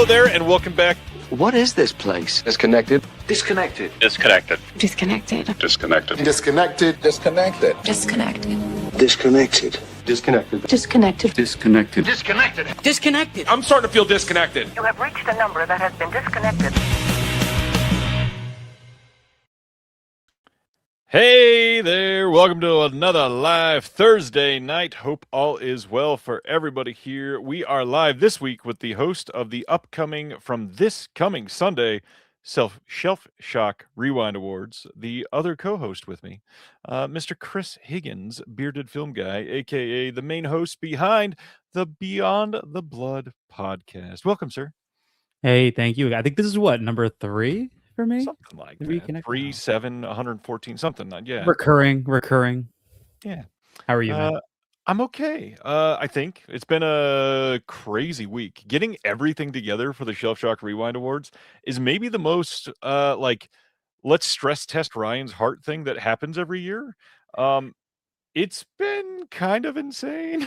Hello there, and welcome back. What is this place? Disconnected. Disconnected. Disconnected. Disconnected. Disconnected. Disconnected. Disconnected. Disconnected. Disconnected. Disconnected. Disconnected. Disconnected. Disconnected. Disconnected. I'm starting to feel disconnected. You have reached a number that has been disconnected. Hey there, welcome to another live Thursday night. Hope all is well for everybody here. We are live this week with the host of the upcoming, from this coming Sunday, Shelf Shock Rewind Awards, the other co-host with me, Mr. Chris Higgins, bearded film guy, aka the main host behind the Beyond the Blood podcast. Welcome, sir. Hey, thank you. I think this is what, number 3 for me? Something like that. 3, 7, 114, something. Yeah. Recurring. Yeah. How are you, man? I'm okay. I think it's been a crazy week. Getting everything together for the Shelf Shock Rewind Awards is maybe the most let's stress test Ryan's heart thing that happens every year. It's been kind of insane.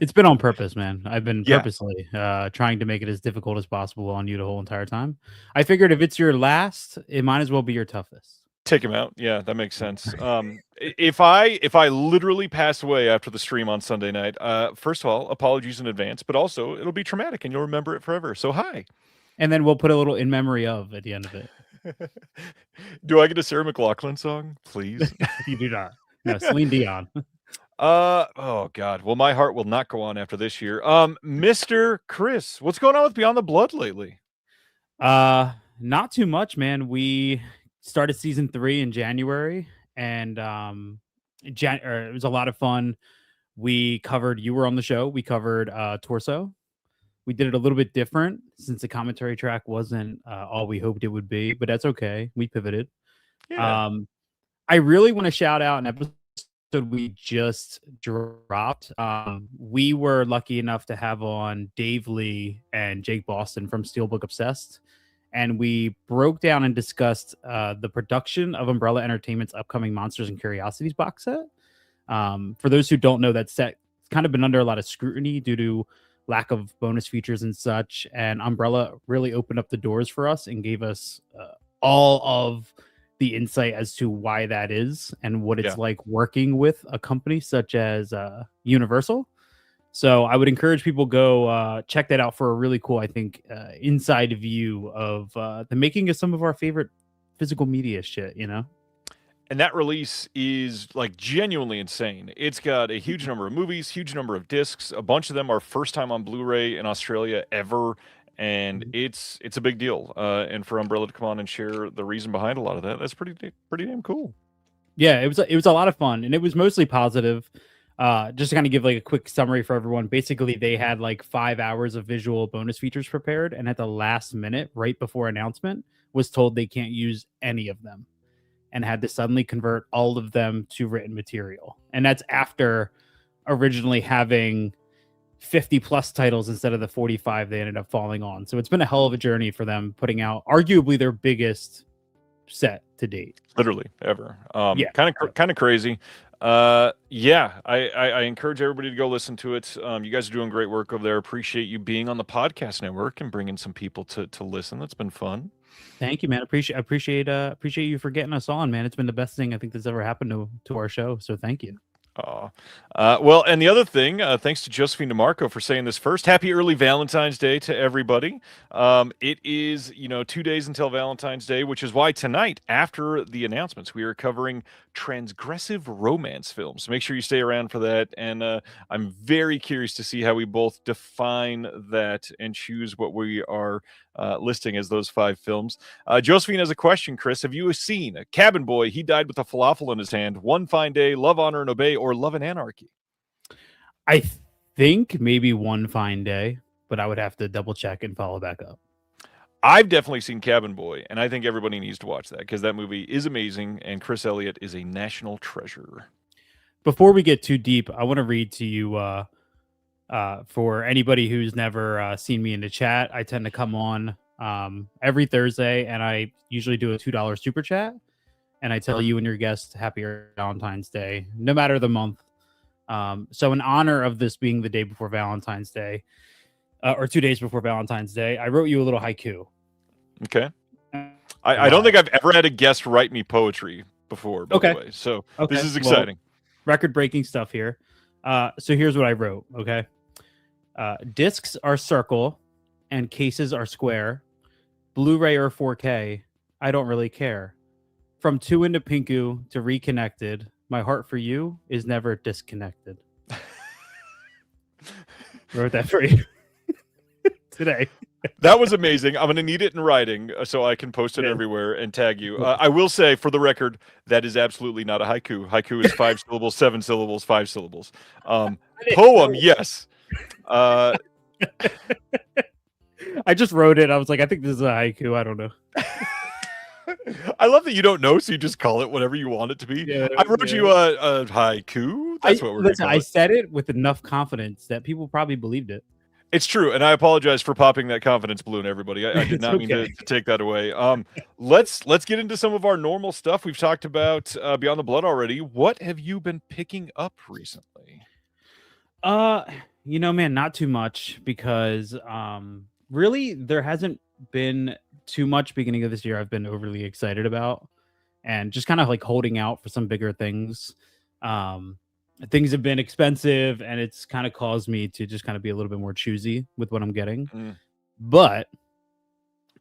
It's been on purpose, man. I've been Yeah. purposely trying to make it as difficult as possible on you the whole entire time. I figured if it's your last, it might as well be your toughest. Take him out. Yeah, that makes sense. If I literally pass away after the stream on Sunday night, first of all, apologies in advance, but also it'll be traumatic and you'll remember it forever. So hi. And then we'll put a little in memory of at the end of it. Do I get a Sarah McLachlan song, please? You do not. No, Celine Dion. Oh God. Well, my heart will not go on after this year. Mr. Chris, what's going on with Beyond the Blood lately? Not too much, man. We started season 3 in January, and it was a lot of fun. We covered, you were on the show, we covered Torso. We did it a little bit different since the commentary track wasn't all we hoped it would be, but that's okay. We pivoted. Yeah. I really want to shout out an episode we just dropped. We were lucky enough to have on Dave Lee and Jake Boston from Steelbook Obsessed, and we broke down and discussed the production of Umbrella Entertainment's upcoming Monsters and Curiosities box set. For those who don't know, that set's kind of been under a lot of scrutiny due to lack of bonus features and such, and Umbrella really opened up the doors for us and gave us all of the insight as to why that is and what it's like working with a company such as Universal. So I would encourage people go check that out for a really cool, I think, inside view of the making of some of our favorite physical media shit, you know? And that release is like genuinely insane. It's got a huge number of movies, huge number of discs. A bunch of them are first time on Blu-ray in Australia ever. And it's a big deal. And for Umbrella to come on and share the reason behind a lot of that, that's pretty damn cool. Yeah, it was a lot of fun, and it was mostly positive. Just to kind of give like a quick summary for everyone. Basically, they had like 5 hours of visual bonus features prepared, and at the last minute, right before announcement, was told they can't use any of them, and had to suddenly convert all of them to written material. And that's after originally having 50 plus titles instead of the 45 they ended up falling on. So it's been a hell of a journey for them, putting out arguably their biggest set to date, literally ever. Kind of crazy. I encourage everybody to go listen to it. You guys are doing great work over there. Appreciate you being on the podcast network and bringing some people to listen. That's been fun. Thank you, man. Appreciate you for getting us on, man. It's been the best thing I think that's ever happened to our show. So thank you. Well, and the other thing, thanks to Josephine DeMarco for saying this first. Happy early Valentine's Day to everybody. It is, 2 days until Valentine's Day, which is why tonight, after the announcements, we are covering transgressive romance films. So make sure you stay around for that. And I'm very curious to see how we both define that and choose what we are listing as those 5 films. Josephine has a question, Chris. Have you seen Cabin Boy, He Died with a Falafel in His Hand, One Fine Day, Love, Honor, and Obey, or Love and Anarchy? I think maybe One Fine Day, but I would have to double check and follow back up. I've definitely seen Cabin Boy, and I think everybody needs to watch that because that movie is amazing, and Chris Elliott is a national treasure. Before we get too deep, I want to read to you for anybody who's never seen me in the chat. I tend to come on every Thursday, and I usually do a $2 super chat, and I tell you and your guests happy Valentine's Day, no matter the month. So in honor of this being the day before Valentine's Day, or 2 days before Valentine's Day. I wrote you a little haiku. Okay. I don't think I've ever had a guest write me poetry before, by the way. So this is exciting. Well, record-breaking stuff here. So here's what I wrote, okay? Discs are circle and cases are square. Blu-ray or 4K, I don't really care. From Two into Pinku to Reconnected, my heart for you is never disconnected. Wrote that for you today. That was amazing. I'm going to need it in writing so I can post it everywhere and tag you. I will say, for the record, that is absolutely not a haiku. Haiku is 5 syllables, 7 syllables, 5 syllables. Poem, yes. I just wrote it. I was like, I think this is a haiku. I don't know. I love that you don't know, so you just call it whatever you want it to be. Yeah, I wrote you a haiku. That's what we're going to call it. I said it with enough confidence that people probably believed it. It's true, and I apologize for popping that confidence balloon, everybody. I did not mean to take that away. Let's get into some of our normal stuff. We've talked about Beyond the Blood already. What have you been picking up recently? Man, not too much because really there hasn't been too much beginning of this year I've been overly excited about, and just kind of like holding out for some bigger things. Things have been expensive, and it's kind of caused me to just kind of be a little bit more choosy with what I'm getting. But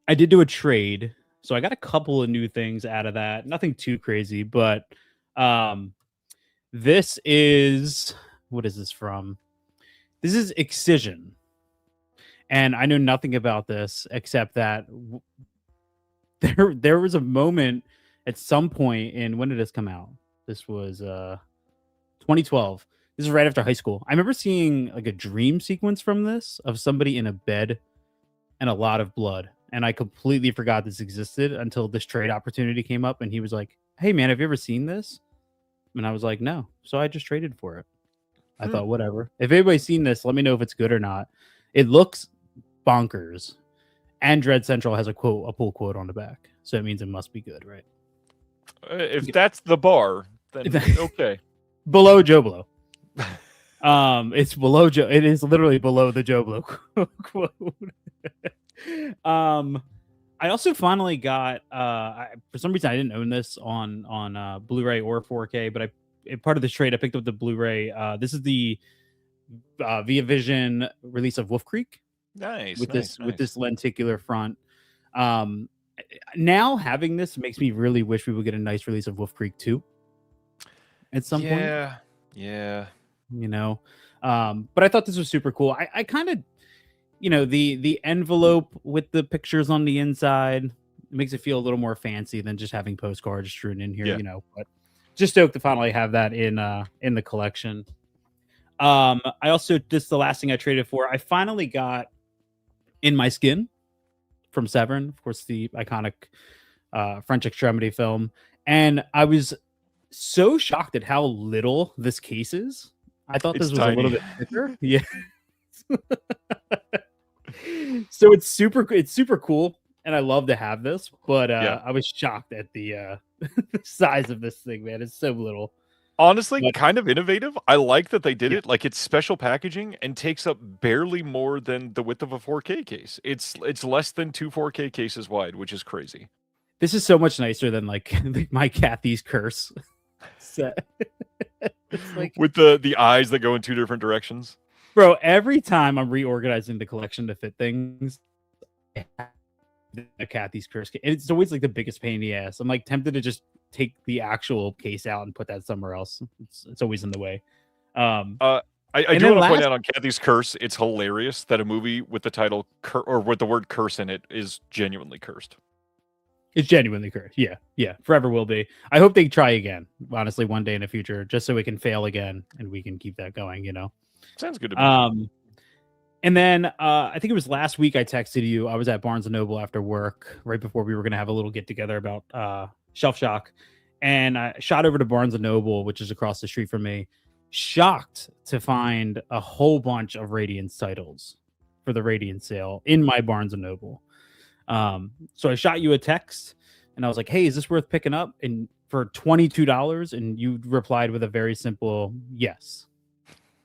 I did do a trade, so I got a couple of new things out of that. Nothing too crazy, but this is, what is this from? This is Excision. And I know nothing about this except that there was a moment at some point in, when did this come out? This was 2012. This is right after high school. I remember seeing like a dream sequence from this of somebody in a bed and a lot of blood. And I completely forgot this existed until this trade opportunity came up, and he was like, "Hey man, have you ever seen this?" And I was like, "No." So I just traded for it. I thought, whatever. If anybody's seen this, let me know if it's good or not. It looks bonkers. And Dread Central has a pull quote on the back. So it means it must be good, right? If that's the bar, then okay. Below Joe Blow. It's below Joe. It is literally below the Joe Blow quote. I also finally got for some reason I didn't own this on Blu-ray or 4K, but part of this trade I picked up the Blu-ray. This is the Via Vision release of Wolf Creek. Nice. With this lenticular front. Now having this makes me really wish we would get a nice release of Wolf Creek 2 at some point. Yeah. But I thought this was super cool. I kind of, the envelope with the pictures on the inside makes it feel a little more fancy than just having postcards strewn in here, but just stoked to finally have that in the collection. I also, this the last thing I traded for. I finally got In My Skin from Severn, of course, the iconic French Extremity film. And I was so shocked at how little this case is. I thought this was tiny. A little bit thicker. Yeah. So it's super cool, and I love to have this, but I was shocked at the size of this thing, man. It's so little. Honestly, kind of innovative. I like that they did it. Like, it's special packaging and takes up barely more than the width of a 4K case. It's less than 2 4K cases wide, which is crazy. This is so much nicer than like my Kathy's Curse set. With the eyes that go in 2 different directions. Bro, every time I'm reorganizing the collection to fit things, a Kathy's Curse case, it's always like the biggest pain in the ass. I'm like tempted to just take the actual case out and put that somewhere else. It's always in the way. I do want to point out on Kathy's Curse, it's hilarious that a movie with the title or with the word curse in it is genuinely cursed. It's genuinely cursed. Yeah. Forever will be. I hope they try again, honestly, one day in the future, just so we can fail again and we can keep that going, Sounds good to me. And then I think it was last week I texted you. I was at Barnes & Noble after work, right before we were going to have a little get together about Shelf Shock. And I shot over to Barnes & Noble, which is across the street from me, shocked to find a whole bunch of Radiance titles for the Radiance sale in my Barnes & Noble. So I shot you a text and I was like, hey, is this worth picking up? And for $22, and you replied with a very simple yes.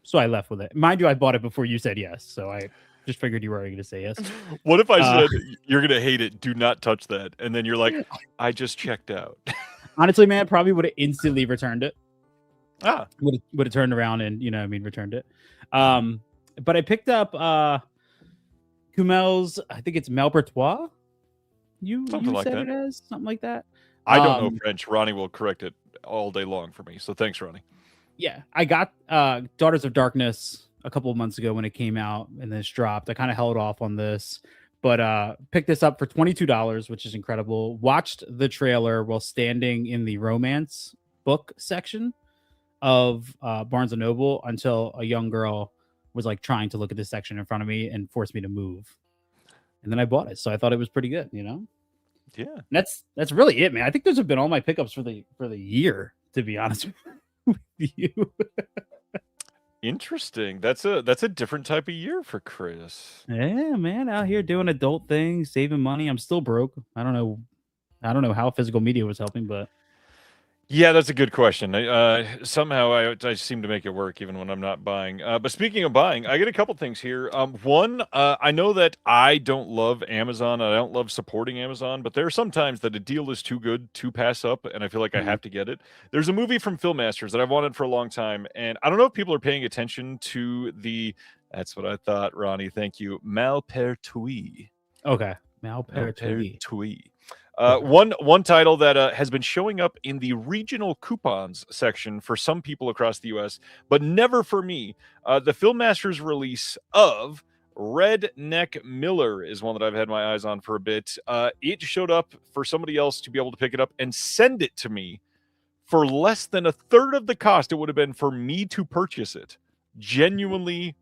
So I left with it. Mind you, I bought it before you said yes. So I just figured you were going to say yes. What if I said you're gonna hate it? Do not touch that, and then you're like, I just checked out. Honestly, man, probably would have instantly returned it. Ah, Would have turned around and returned it. But I picked up Kumel's. I think it's Malpertois. You like said that. it as something like that. I don't know French. Ronnie will correct it all day long for me. So thanks, Ronnie. Yeah, I got Daughters of Darkness a couple of months ago when it came out and this dropped. I kind of held off on this, but picked this up for $22, which is incredible. Watched the trailer while standing in the romance book section of Barnes & Noble until a young girl was like trying to look at this section in front of me and forced me to move. And then I bought it. So I thought it was pretty good, Yeah. And that's really it, man. I think those have been all my pickups for the year, to be honest with you. Interesting. That's a different type of year for Chris. Yeah, man, out here doing adult things, saving money. I'm still broke. I don't know how physical media was helping, but Yeah, that's a good question. Somehow I seem to make it work even when I'm not buying. But speaking of buying, I get a couple things here. One, I know that I don't love Amazon. I don't love supporting Amazon, but there are some times that a deal is too good to pass up, and I feel like I have to get it. There's a movie from Filmmasters that I've wanted for a long time, and I don't know if people are paying attention to the. That's what I thought, Ronnie. Thank you. Malpertuis. okay. Malpertuis. Malpertuis. One title that has been showing up in the regional coupons section for some people across the U.S., but never for me. The Filmmasters release of Redneck Miller is one that I've had my eyes on for a bit. It showed up for somebody else to be able to pick it up and send it to me for less than a third of the cost it would have been for me to purchase it. Genuinely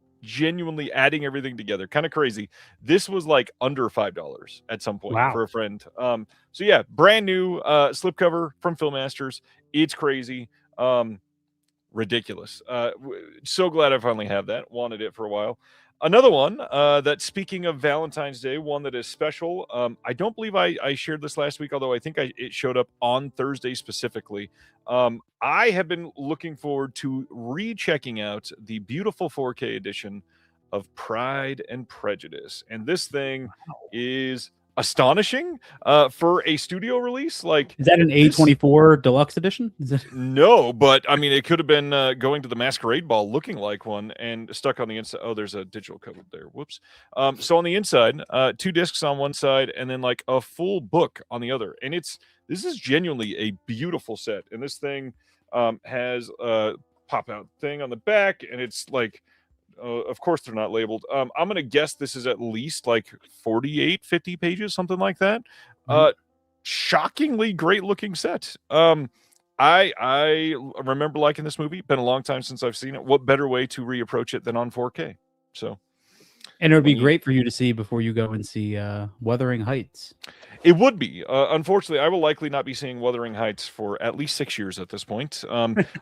adding everything together. Kind of crazy. This was like under $5 at some point for a friend. So yeah, brand new slipcover from Filmmasters. It's crazy. Ridiculous. So glad I finally have that. Wanted it for a while. Another one that, speaking of Valentine's Day, one that is special. I don't believe I shared this last week, although I think it showed up on Thursday specifically. I have been looking forward to rechecking out the beautiful 4K edition of Pride and Prejudice. And this thing is astonishing for a studio release. Like, is that an A24 deluxe edition? No, but I mean, it could have been going to the Masquerade Ball looking like one and stuck on the inside. Oh, there's a digital code there. Whoops. So on the inside, 2 discs on one side and then like a full book on the other. And this is genuinely a beautiful set. And this thing has a pop out thing on the back, and it's like, of course they're not labeled. I'm going to guess this is at least like 48, 50 pages, something like that. Shockingly great looking set. I remember liking this movie. Been a long time since I've seen it. What better way to reapproach it than on 4K? So, and it would be great for you to see before you go and see Wuthering Heights. It would be. Unfortunately, I will likely not be seeing Wuthering Heights for at least 6 years at this point.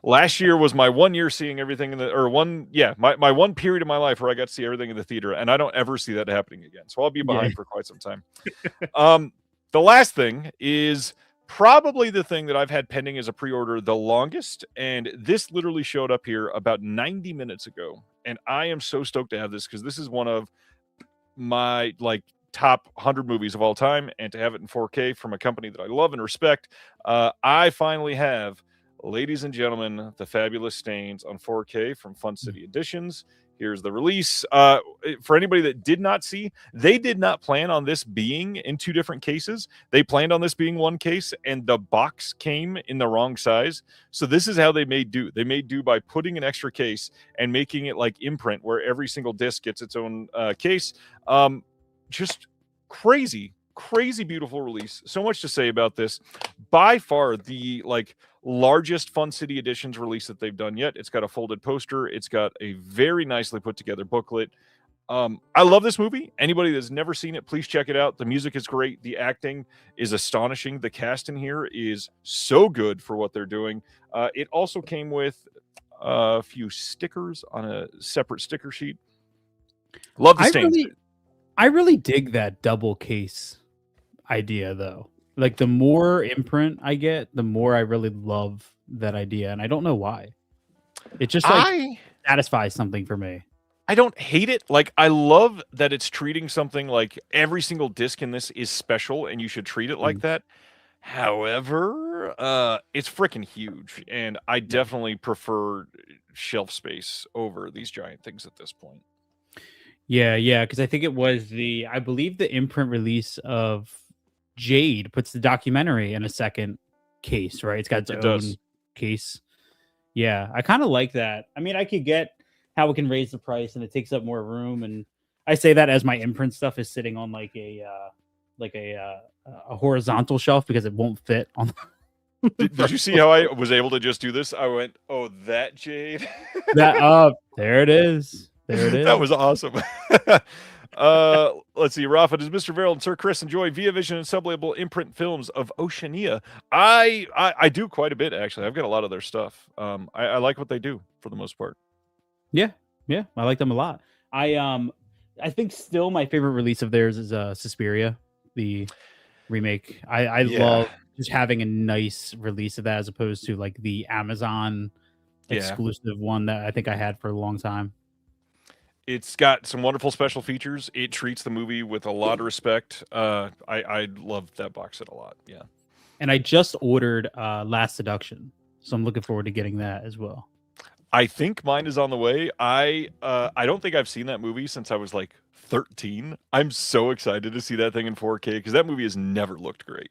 Last year was my 1 year seeing everything my one period of my life where I got to see everything in the theater, and I don't ever see that happening again. So I'll be behind for quite some time. The last thing is probably the thing that I've had pending as a pre-order the longest, and this literally showed up here about 90 minutes ago, and I am so stoked to have this because this is one of my top 100 movies of all time, and to have it in 4K from a company that I love and respect. I finally have, ladies and gentlemen, The Fabulous Stains on 4K from Fun City Editions. Here's the release. For anybody that did not see, they did not plan on this being in 2 different cases. They planned on this being one case, and the box came in the wrong size. So this is how they made do. They made do by putting an extra case and making it like imprint, where every single disc gets its own case. Just crazy beautiful release. So much to say about this. By far the largest Fun City Editions release that they've done yet. It's got a folded poster. It's got a very nicely put together booklet. I love this movie. Anybody that's never seen it, please check it out. The music is great. The acting is astonishing. The cast in here is so good for what they're doing. It also came with a few stickers on a separate sticker sheet. Love the stains. I really dig that double case idea, though. Like, the more imprint I get, the more I really love that idea, and I don't know why. It just satisfies something for me. I don't hate it. Like, I love that it's treating something like every single disc in this is special, and you should treat it like Mm, that. However, it's freaking huge, and I yeah. definitely prefer shelf space over these giant things at this point. Yeah, yeah, because I think it was I believe the imprint release of Jade puts the documentary in a second case, right? It's got its It own does. case. Yeah, I kind of like that. I mean, I could get how it can raise the price and it takes up more room, and I say that as my imprint stuff is sitting on like a horizontal shelf because it won't fit on. Did you see how I was able to just do this? I went, "Oh, that Jade." That up there it is. There it That is. was awesome. Let's see, Rafa. Does Mr. Verrill and Sir Chris enjoy Via Vision and sublabel imprint films of Oceania? I do quite a bit actually. I've got a lot of their stuff. I like what they do for the most part. Yeah, yeah, I like them a lot. I think still my favorite release of theirs is Suspiria, the remake. I Yeah, love just having a nice release of that as opposed to like the Amazon yeah. exclusive one that I think I had for a long time. It's got some wonderful special features. It treats the movie with a lot of respect. I love that box set a lot. Yeah. And I just ordered Last Seduction, so I'm looking forward to getting that as well. I think mine is on the way. I don't think I've seen that movie since I was like 13. I'm so excited to see that thing in 4K because that movie has never looked great.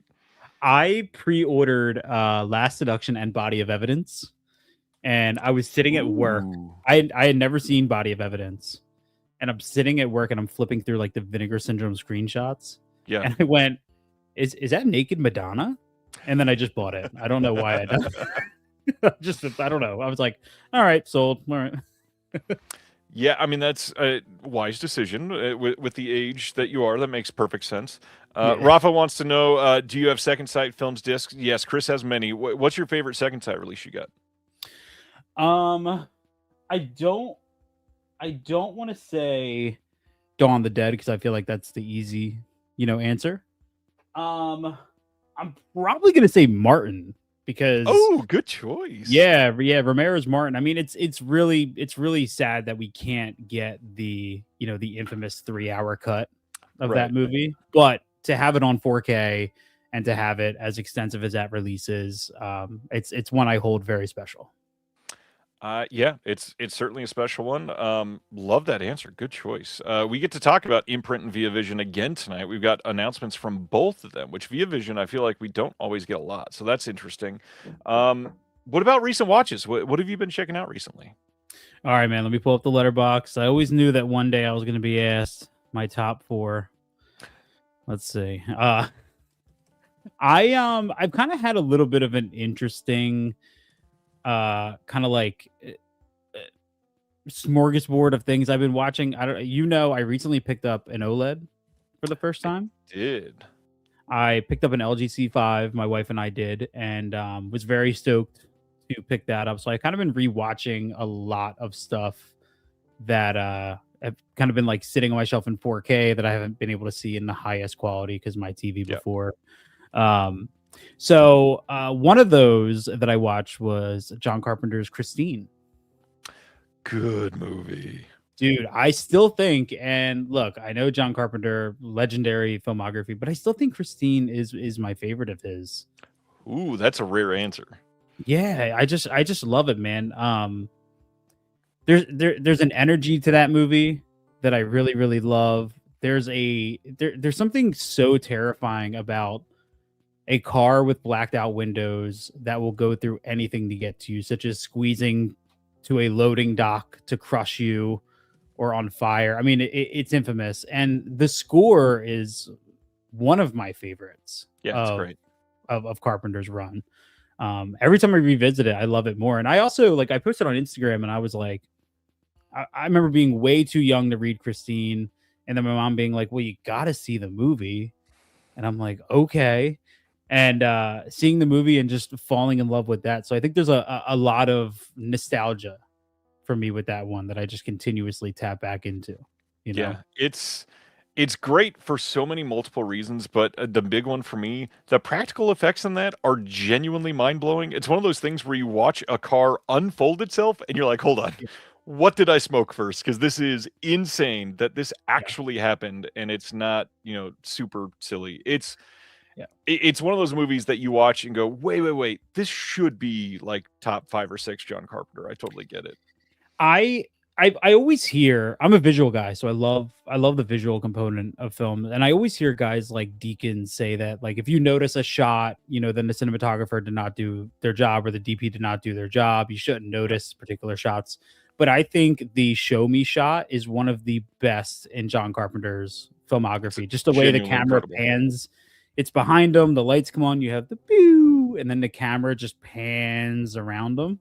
I pre-ordered Last Seduction and Body of Evidence, and I was sitting at work. Ooh. I had never seen Body of Evidence, and I'm sitting at work and I'm flipping through like the Vinegar Syndrome screenshots, Yeah. and I went, "Is that naked Madonna?" And then I just bought it. I don't know why I done. Just I don't know. I was like, "All right, sold." All right. Yeah, I mean that's a wise decision with the age that you are. That makes perfect sense. Yeah. Rafa wants to know: do you have Second Sight Films discs? Yes, Chris has many. What's your favorite Second Sight release you got? Um, I don't. I don't want to say Dawn of the Dead because I feel like that's the easy, answer. I'm probably gonna say Martin because Oh, good choice. yeah, Romero's Martin. I mean, it's really sad that we can't get the infamous 3 hour cut of Right. that movie, but to have it on 4K and to have it as extensive as that release is, it's one I hold very special. Yeah, it's certainly a special one. Love that answer. Good choice. We get to talk about Imprint and Via Vision again tonight. We've got announcements from both of them, which Via Vision I feel like we don't always get a lot, so that's interesting. What about recent watches? What have you been checking out recently? All right, man. Let me pull up the letterbox. I always knew that one day I was going to be asked my top four. Let's see. I've kind of had a little bit of an interesting, kind of like smorgasbord of things I've been watching. I recently picked up an OLED for the first time. Did I picked up an LG C5. My wife and I did, and was very stoked to pick that up. So I kind of been rewatching a lot of stuff that have kind of been like sitting on my shelf in 4K that I haven't been able to see in the highest quality because my TV Yeah. before. So one of those that I watched was John Carpenter's Christine. good movie. Dude, I still think, and look, I know John Carpenter, legendary filmography, but I still think Christine is my favorite of his. Ooh, that's a rare answer. Yeah, I just love it, man. There's an energy to that movie that I really really love. There's something so terrifying about a car with blacked out windows that will go through anything to get to you, such as squeezing to a loading dock to crush you or on fire. I mean, it's infamous, and the score is one of my favorites. Yeah, it's great. Of Carpenter's run. Every time I revisit it, I love it more. And I also I posted on Instagram, and I was like, I remember being way too young to read Christine, and then my mom being like, "Well, you got to see the movie," and I'm like, "Okay." And seeing the movie and just falling in love with that. So I think there's a lot of nostalgia for me with that one that I just continuously tap back into. Yeah, it's great for so many multiple reasons, but the big one for me, the practical effects in that are genuinely mind blowing. It's one of those things where you watch a car unfold itself, and you're like, "Hold on, what did I smoke first? Because this is insane that this actually happened, and it's not, super silly. Yeah. It's one of those movies that you watch and go, wait, this should be like top 5 or 6 John Carpenter. I totally get it. I always hear, I'm a visual guy, so I love the visual component of film, and I always hear guys like Deacon say that, like, if you notice a shot, then the cinematographer did not do their job or the DP did not do their job, you shouldn't notice particular shots. But I think the show me shot is one of the best in John Carpenter's filmography. Just the way the Genuinely camera incredible. pans, it's behind them, the lights come on, you have the pew, and then the camera just pans around them.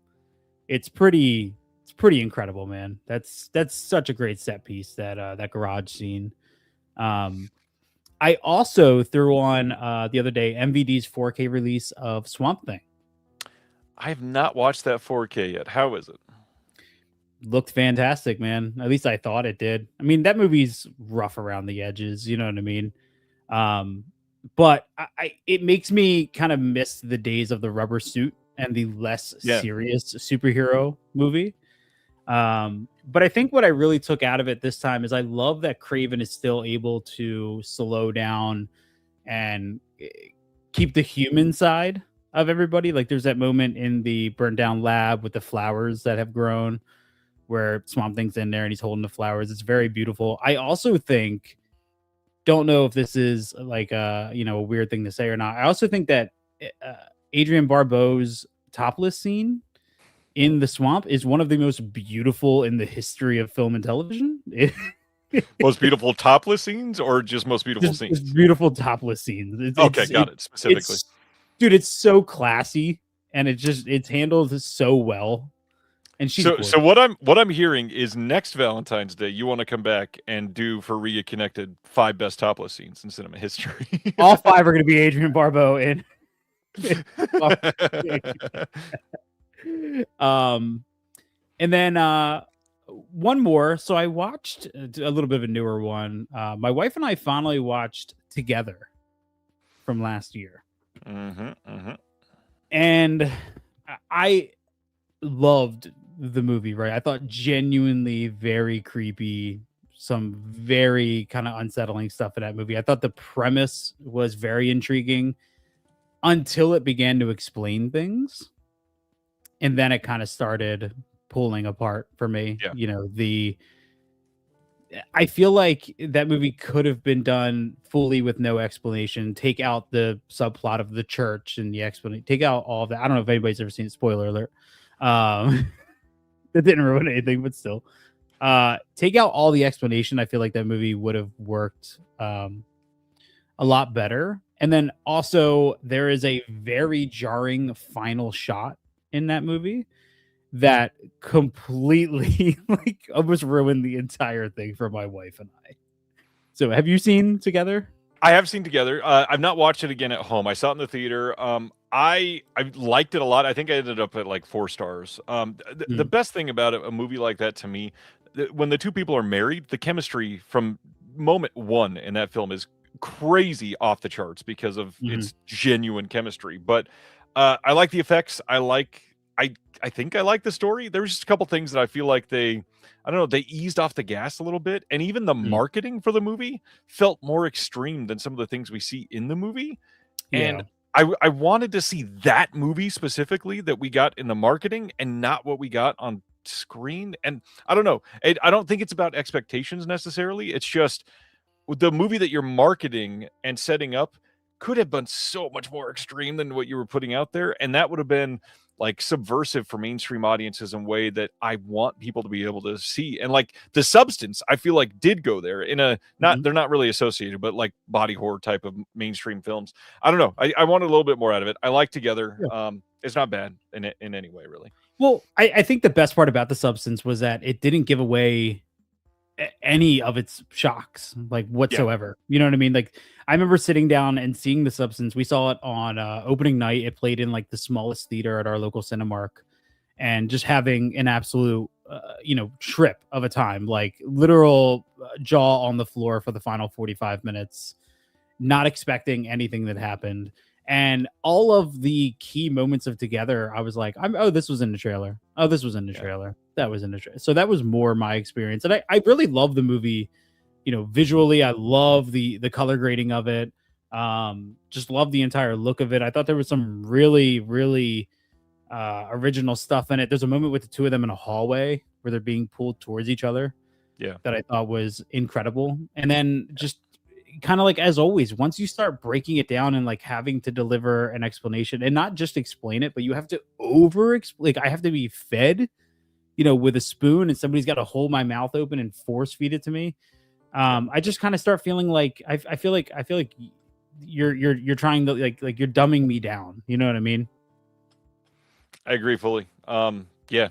It's pretty incredible, man. That's such a great set piece, that garage scene. I also threw on the other day MVD's 4K release of Swamp Thing. I have not watched that 4K yet. How is it? Looked fantastic, man. At least I thought it did. I mean, that movie's rough around the edges, you know what I mean? But it makes me kind of miss the days of the rubber suit and the less serious superhero movie. But I think what I really took out of it this time is I love that Craven is still able to slow down and keep the human side of everybody. Like, there's that moment in the burned down lab with the flowers that have grown where Swamp Thing's in there and he's holding the flowers. It's very beautiful. I also think, don't know if this is like a weird thing to say or not, I also think that Adrienne Barbeau's topless scene in the swamp is one of the most beautiful in the history of film and television. Most beautiful topless scenes, or just most beautiful scenes? Beautiful topless scenes. Got it. Specifically, dude, it's so classy and it's handled so well. And she's so what I'm hearing is next Valentine's Day you want to come back and do for Rhea Connected 5 best topless scenes in cinema history. All 5 are going to be Adrienne Barbeau in. And then one more. So I watched a little bit of a newer one. My wife and I finally watched Together from last year. And I loved the movie, right? I thought genuinely very creepy, some very kind of unsettling stuff in that movie. I thought the premise was very intriguing until it began to explain things. And then it kind of started pulling apart for me. Yeah. I feel like that movie could have been done fully with no explanation. Take out the subplot of the church and the explanation. Take out all of that. I don't know if anybody's ever seen it. Spoiler alert. That didn't ruin anything, but still. Take out all the explanation. I feel like that movie would have worked a lot better. And then also there is a very jarring final shot in that movie that completely almost ruined the entire thing for my wife and I. So have you seen Together? I have seen Together. I've not watched it again at home. I saw it in the theater. I liked it a lot. I think I ended up at like 4 stars. The best thing about a movie like that to me, when the two people are married, the chemistry from moment one in that film is crazy off the charts because of its genuine chemistry. But I like the effects. I think I like the story. There's just a couple things that I feel like they eased off the gas a little bit. And even the marketing for the movie felt more extreme than some of the things we see in the movie. Yeah. And I wanted to see that movie specifically that we got in the marketing and not what we got on screen. And I don't know. I don't think it's about expectations necessarily. It's just the movie that you're marketing and setting up could have been so much more extreme than what you were putting out there. And that would have been like subversive for mainstream audiences in a way that I want people to be able to see. And like The Substance, I feel like did go there in a, they're not really associated, but like body horror type of mainstream films. I don't know. I wanted a little bit more out of it. I like Together. Yeah. It's not bad in any way, really. Well, I think the best part about The Substance was that it didn't give away any of its shocks, like whatsoever. Yeah. You know what I mean? Like, I remember sitting down and seeing The Substance. We saw it on opening night. It played in like the smallest theater at our local Cinemark, and just having an absolute, trip of a time, like literal jaw on the floor for the final 45 minutes, not expecting anything that happened. And all of the key moments of together, I was like, oh, this was in the trailer. Oh, this was in the trailer. That was in the trailer. So that was more my experience. And I really love the movie, visually. I love the color grading of it. Just love the entire look of it. I thought there was some really, really original stuff in it. There's a moment with the two of them in a hallway where they're being pulled towards each other. Yeah. That I thought was incredible. And then just kind of like, as always, once you start breaking it down and like having to deliver an explanation and not just explain it, but you have to like I have to be fed, with a spoon, and somebody's got to hold my mouth open and force feed it to me. I just kind of start feeling like I feel like you're trying to like you're dumbing me down. You know what I mean? I agree fully. Yeah,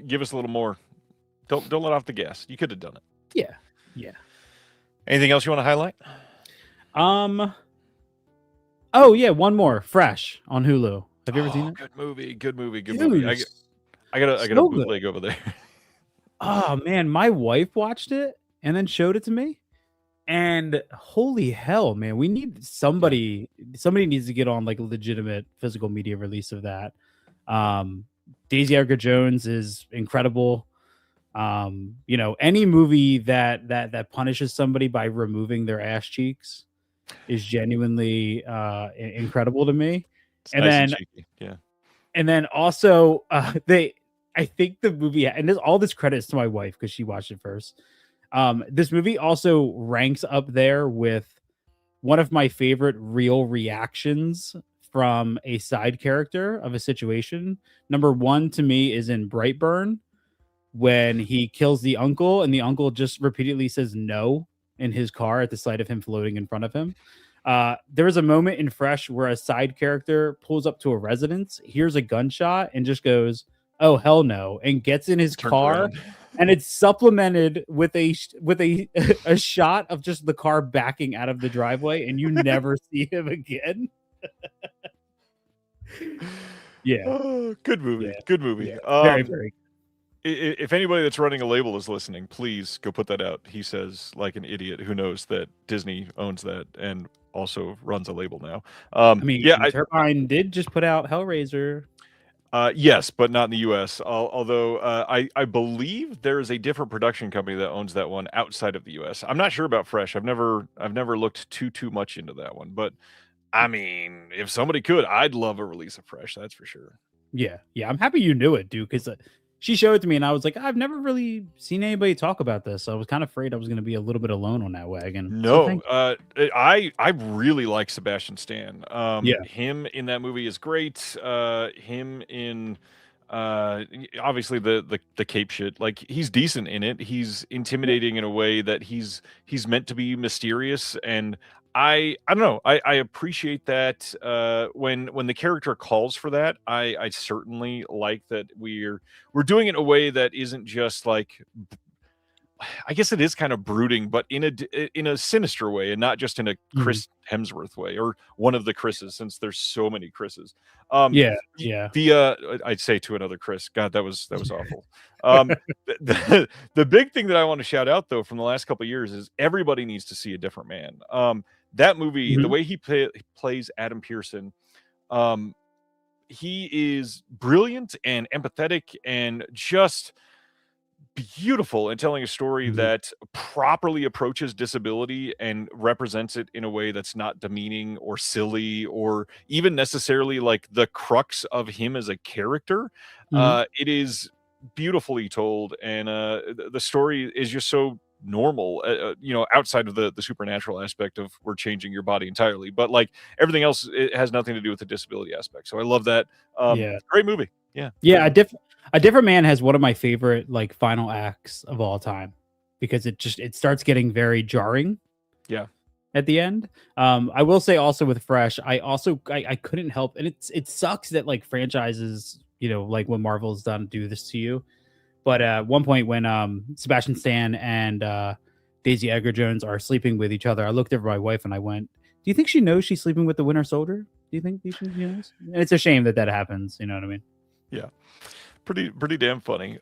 give us a little more. Don't let off the gas. You could have done it. Yeah. Anything else you want to highlight? Oh yeah, one more. Fresh on Hulu. Have you ever seen it? Good movie. Good movie. Good Dude, movie. I got a so bootleg over there. Oh man, my wife watched it and then showed it to me. And holy hell, man, we need somebody needs to get on like a legitimate physical media release of that. Daisy Edgar Jones is incredible. Any movie that punishes somebody by removing their ass cheeks is genuinely incredible to me. It's And nice then and cheeky. Yeah. and then also I think the movie, and all this credit is to my wife because she watched it first. This movie also ranks up there with one of my favorite real reactions from a side character of a situation. Number one to me is in Brightburn, when he kills the uncle and the uncle just repeatedly says no in his car at the sight of him floating in front of him. There was a moment in Fresh where a side character pulls up to a residence, hears a gunshot, and just goes, "Oh hell no," and gets in his Turns car. around. And it's supplemented with a a shot of just the car backing out of the driveway, and you never see him again. Yeah. Oh, good movie. Yeah. Good movie. Yeah. Very, very. If anybody that's running a label is listening, please go put that out. He says, like an idiot who knows that Disney owns that and also runs a label now. I mean, Turbine did just put out Hellraiser. Yes, but not in the U.S. Although I believe there is a different production company that owns that one outside of the U.S. I'm not sure about Fresh. I've never looked too much into that one. But I mean, if somebody could, I'd love a release of Fresh. That's for sure. Yeah. I'm happy you knew it, dude, because she showed it to me, and I was like, I've never really seen anybody talk about this. So I was kind of afraid I was going to be a little bit alone on that wagon. No, I really like Sebastian Stan. Him in that movie is great. Him in obviously the cape shit, like he's decent in it. He's intimidating in a way that he's meant to be mysterious, and I don't know. I appreciate that when the character calls for that. I certainly like that we're doing it in a way that isn't just like, I guess it is kind of brooding, but in a sinister way, and not just in a Chris Hemsworth way, or one of the Chris's, since there's so many Chris's. I'd say to another Chris. God, that was awful. The big thing that I want to shout out though from the last couple of years is everybody needs to see A Different Man. That movie, the way he plays Adam Pearson, he is brilliant and empathetic and just beautiful in telling a story that properly approaches disability and represents it in a way that's not demeaning or silly or even necessarily like the crux of him as a character. It is beautifully told, and the story is just so normal, outside of the supernatural aspect of we're changing your body entirely, but like everything else, it has nothing to do with the disability aspect. So I love that. Great movie. A Different Man has one of my favorite like final acts of all time, because it starts getting very jarring at the end. I will say also with Fresh, I couldn't help, and it sucks that like franchises, like when Marvel's done, do this to you. But at one point when Sebastian Stan and Daisy Edgar Jones are sleeping with each other, I looked over my wife and I went, "Do you think she knows she's sleeping with the Winter Soldier? Do you think she knows?" And it's a shame that happens. You know what I mean? Yeah, pretty damn funny.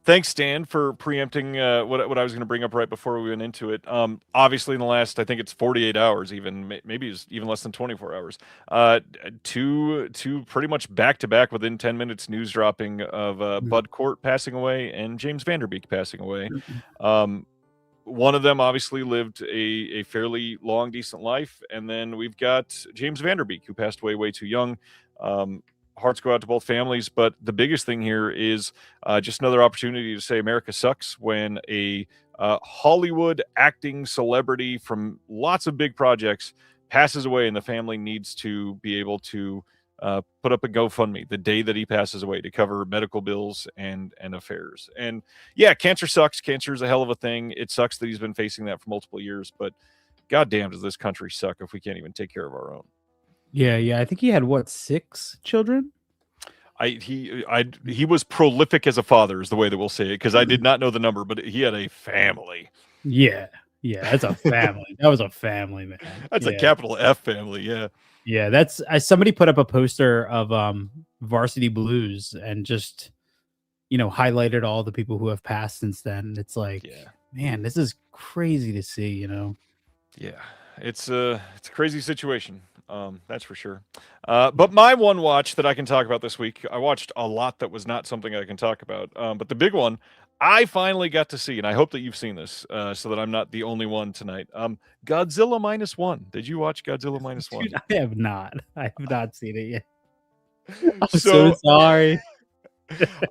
Thanks, Stan, for preempting what I was going to bring up right before we went into it. Obviously, in the last, I think it's 48 hours, maybe it's even less than 24 hours. Two pretty much back to back within 10 minutes news dropping of Bud Cort passing away and James Vanderbeek passing away. One of them obviously lived a fairly long, decent life, and then we've got James Vanderbeek, who passed away way too young. Hearts go out to both families, but the biggest thing here is just another opportunity to say America sucks when a Hollywood acting celebrity from lots of big projects passes away, and the family needs to be able to put up a GoFundMe the day that he passes away to cover medical bills and affairs. And yeah, cancer sucks. Cancer is a hell of a thing. It sucks that he's been facing that for multiple years, but goddamn, does this country suck if we can't even take care of our own. Yeah. I think he had 6 children. He was prolific as a father, is the way that we'll say it, because I did not know the number, but he had a family. Yeah, that's a family. That was a family, man. That's a capital F family. Yeah. That's somebody put up a poster of Varsity Blues and just highlighted all the people who have passed since then. It's like, man, this is crazy to see. Yeah, it's a crazy situation. That's for sure. But my one watch that I can talk about this week, I watched a lot that was not something I can talk about. But the big one I finally got to see, and I hope that you've seen this, so that I'm not the only one tonight. Godzilla -1. Did you watch Godzilla -1? Dude, I have not. I have not seen it yet. I'm so sorry.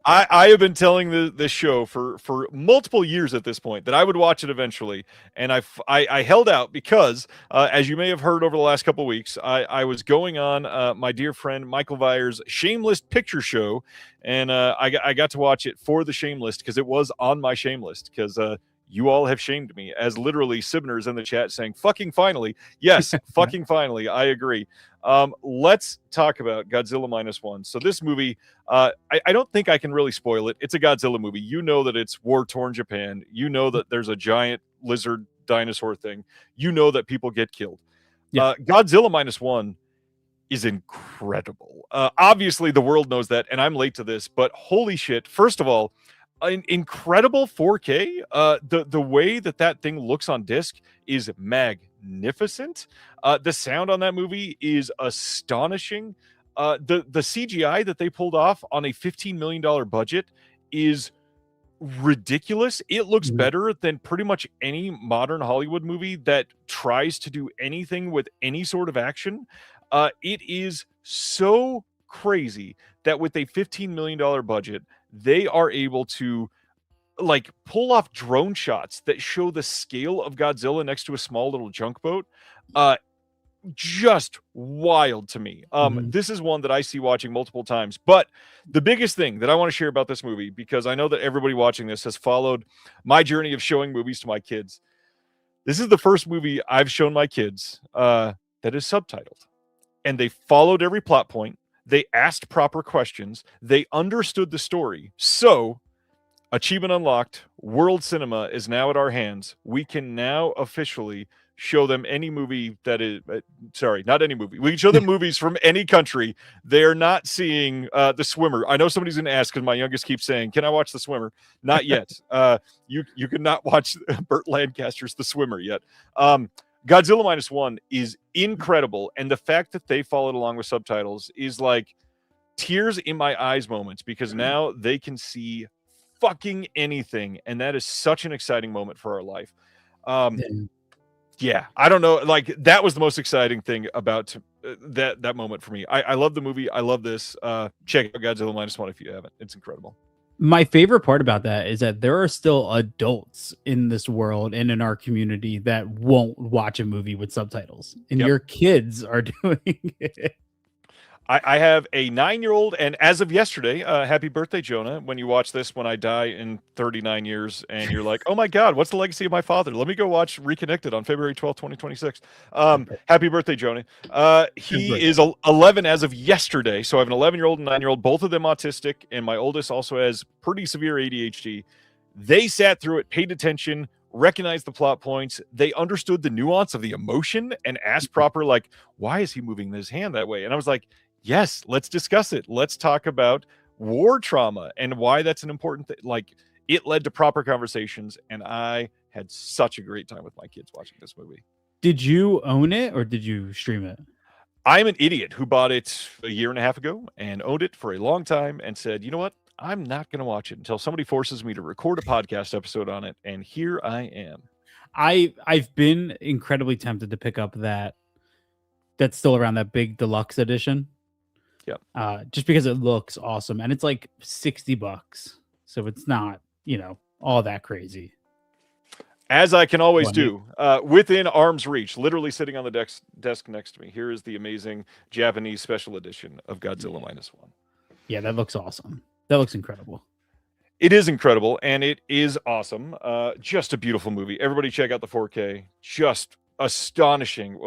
I have been telling this show for multiple years at this point that I would watch it eventually, and I held out because, as you may have heard over the last couple of weeks, I was going on my dear friend Michael Vyer's Shameless Picture Show, and I got to watch it for the Shame List because it was on my Shame List because you all have shamed me, as literally Sibner's in the chat saying, fucking finally. Yes, fucking finally. I agree. Let's talk about Godzilla -1. So this movie, I don't think I can really spoil it. It's a Godzilla movie. You know that it's war-torn Japan. You know that there's a giant lizard dinosaur thing. You know that people get killed. Yeah. Godzilla -1 is incredible. Obviously, the world knows that, and I'm late to this, but holy shit. First of all, an incredible 4K. The way that thing looks on disc is magnificent. The sound on that movie is astonishing. The CGI that they pulled off on a $15 million budget is ridiculous. It looks better than pretty much any modern Hollywood movie that tries to do anything with any sort of action. It is so crazy that with a $15 million budget, they are able to pull off drone shots that show the scale of Godzilla next to a small little junk boat. Just wild to me. This is one that I see watching multiple times. But the biggest thing that I want to share about this movie, because I know that everybody watching this has followed my journey of showing movies to my kids. This is the first movie I've shown my kids that is subtitled. And they followed every plot point. They asked proper questions. They understood the story. So, achievement unlocked. World cinema is now at our hands. We can now officially show them any movie that is... sorry, not any movie. We can show them movies from any country. They're not seeing The Swimmer. I know somebody's going to ask because my youngest keeps saying, can I watch The Swimmer? Not yet. You cannot watch Burt Lancaster's The Swimmer yet. Godzilla -1 is incredible, and the fact that they followed along with subtitles is like tears in my eyes moments, because now they can see fucking anything, and that is such an exciting moment for our life. Yeah, I don't know, that was the most exciting thing about that moment for me. I love the movie. I love this. Check out Godzilla -1 if you haven't. It's incredible. My favorite part about that is that there are still adults in this world and in our community that won't watch a movie with subtitles, and your kids are doing it. I have a 9-year-old, and as of yesterday, happy birthday, Jonah, when you watch this when I die in 39 years, and you're like, oh my God, what's the legacy of my father? Let me go watch Reconnected on February 12th, 2026. Happy birthday, Jonah. He is 11 as of yesterday, so I have an 11-year-old and 9-year-old, both of them autistic, and my oldest also has pretty severe ADHD. They sat through it, paid attention, recognized the plot points. They understood the nuance of the emotion and asked proper, why is he moving his hand that way? And I was like, yes, let's discuss it. Let's talk about war trauma and why that's an important thing. it led to proper conversations, and I had such a great time with my kids watching this movie. Did you own it or did you stream it? I'm an idiot who bought it a year and a half ago and owned it for a long time and said, you know what? I'm not going to watch it until somebody forces me to record a podcast episode on it. And here I am. I've been incredibly tempted to pick up that's still around, that big deluxe edition. Yep. Just because it looks awesome, and it's like $60, so it's not, all that crazy. As I can always do, within arm's reach, literally sitting on the desk next to me, here is the amazing Japanese special edition of Godzilla Minus One. Yeah, that looks awesome. That looks incredible. It is incredible, and it is awesome. Just a beautiful movie. Everybody check out the 4K. Just astonishing.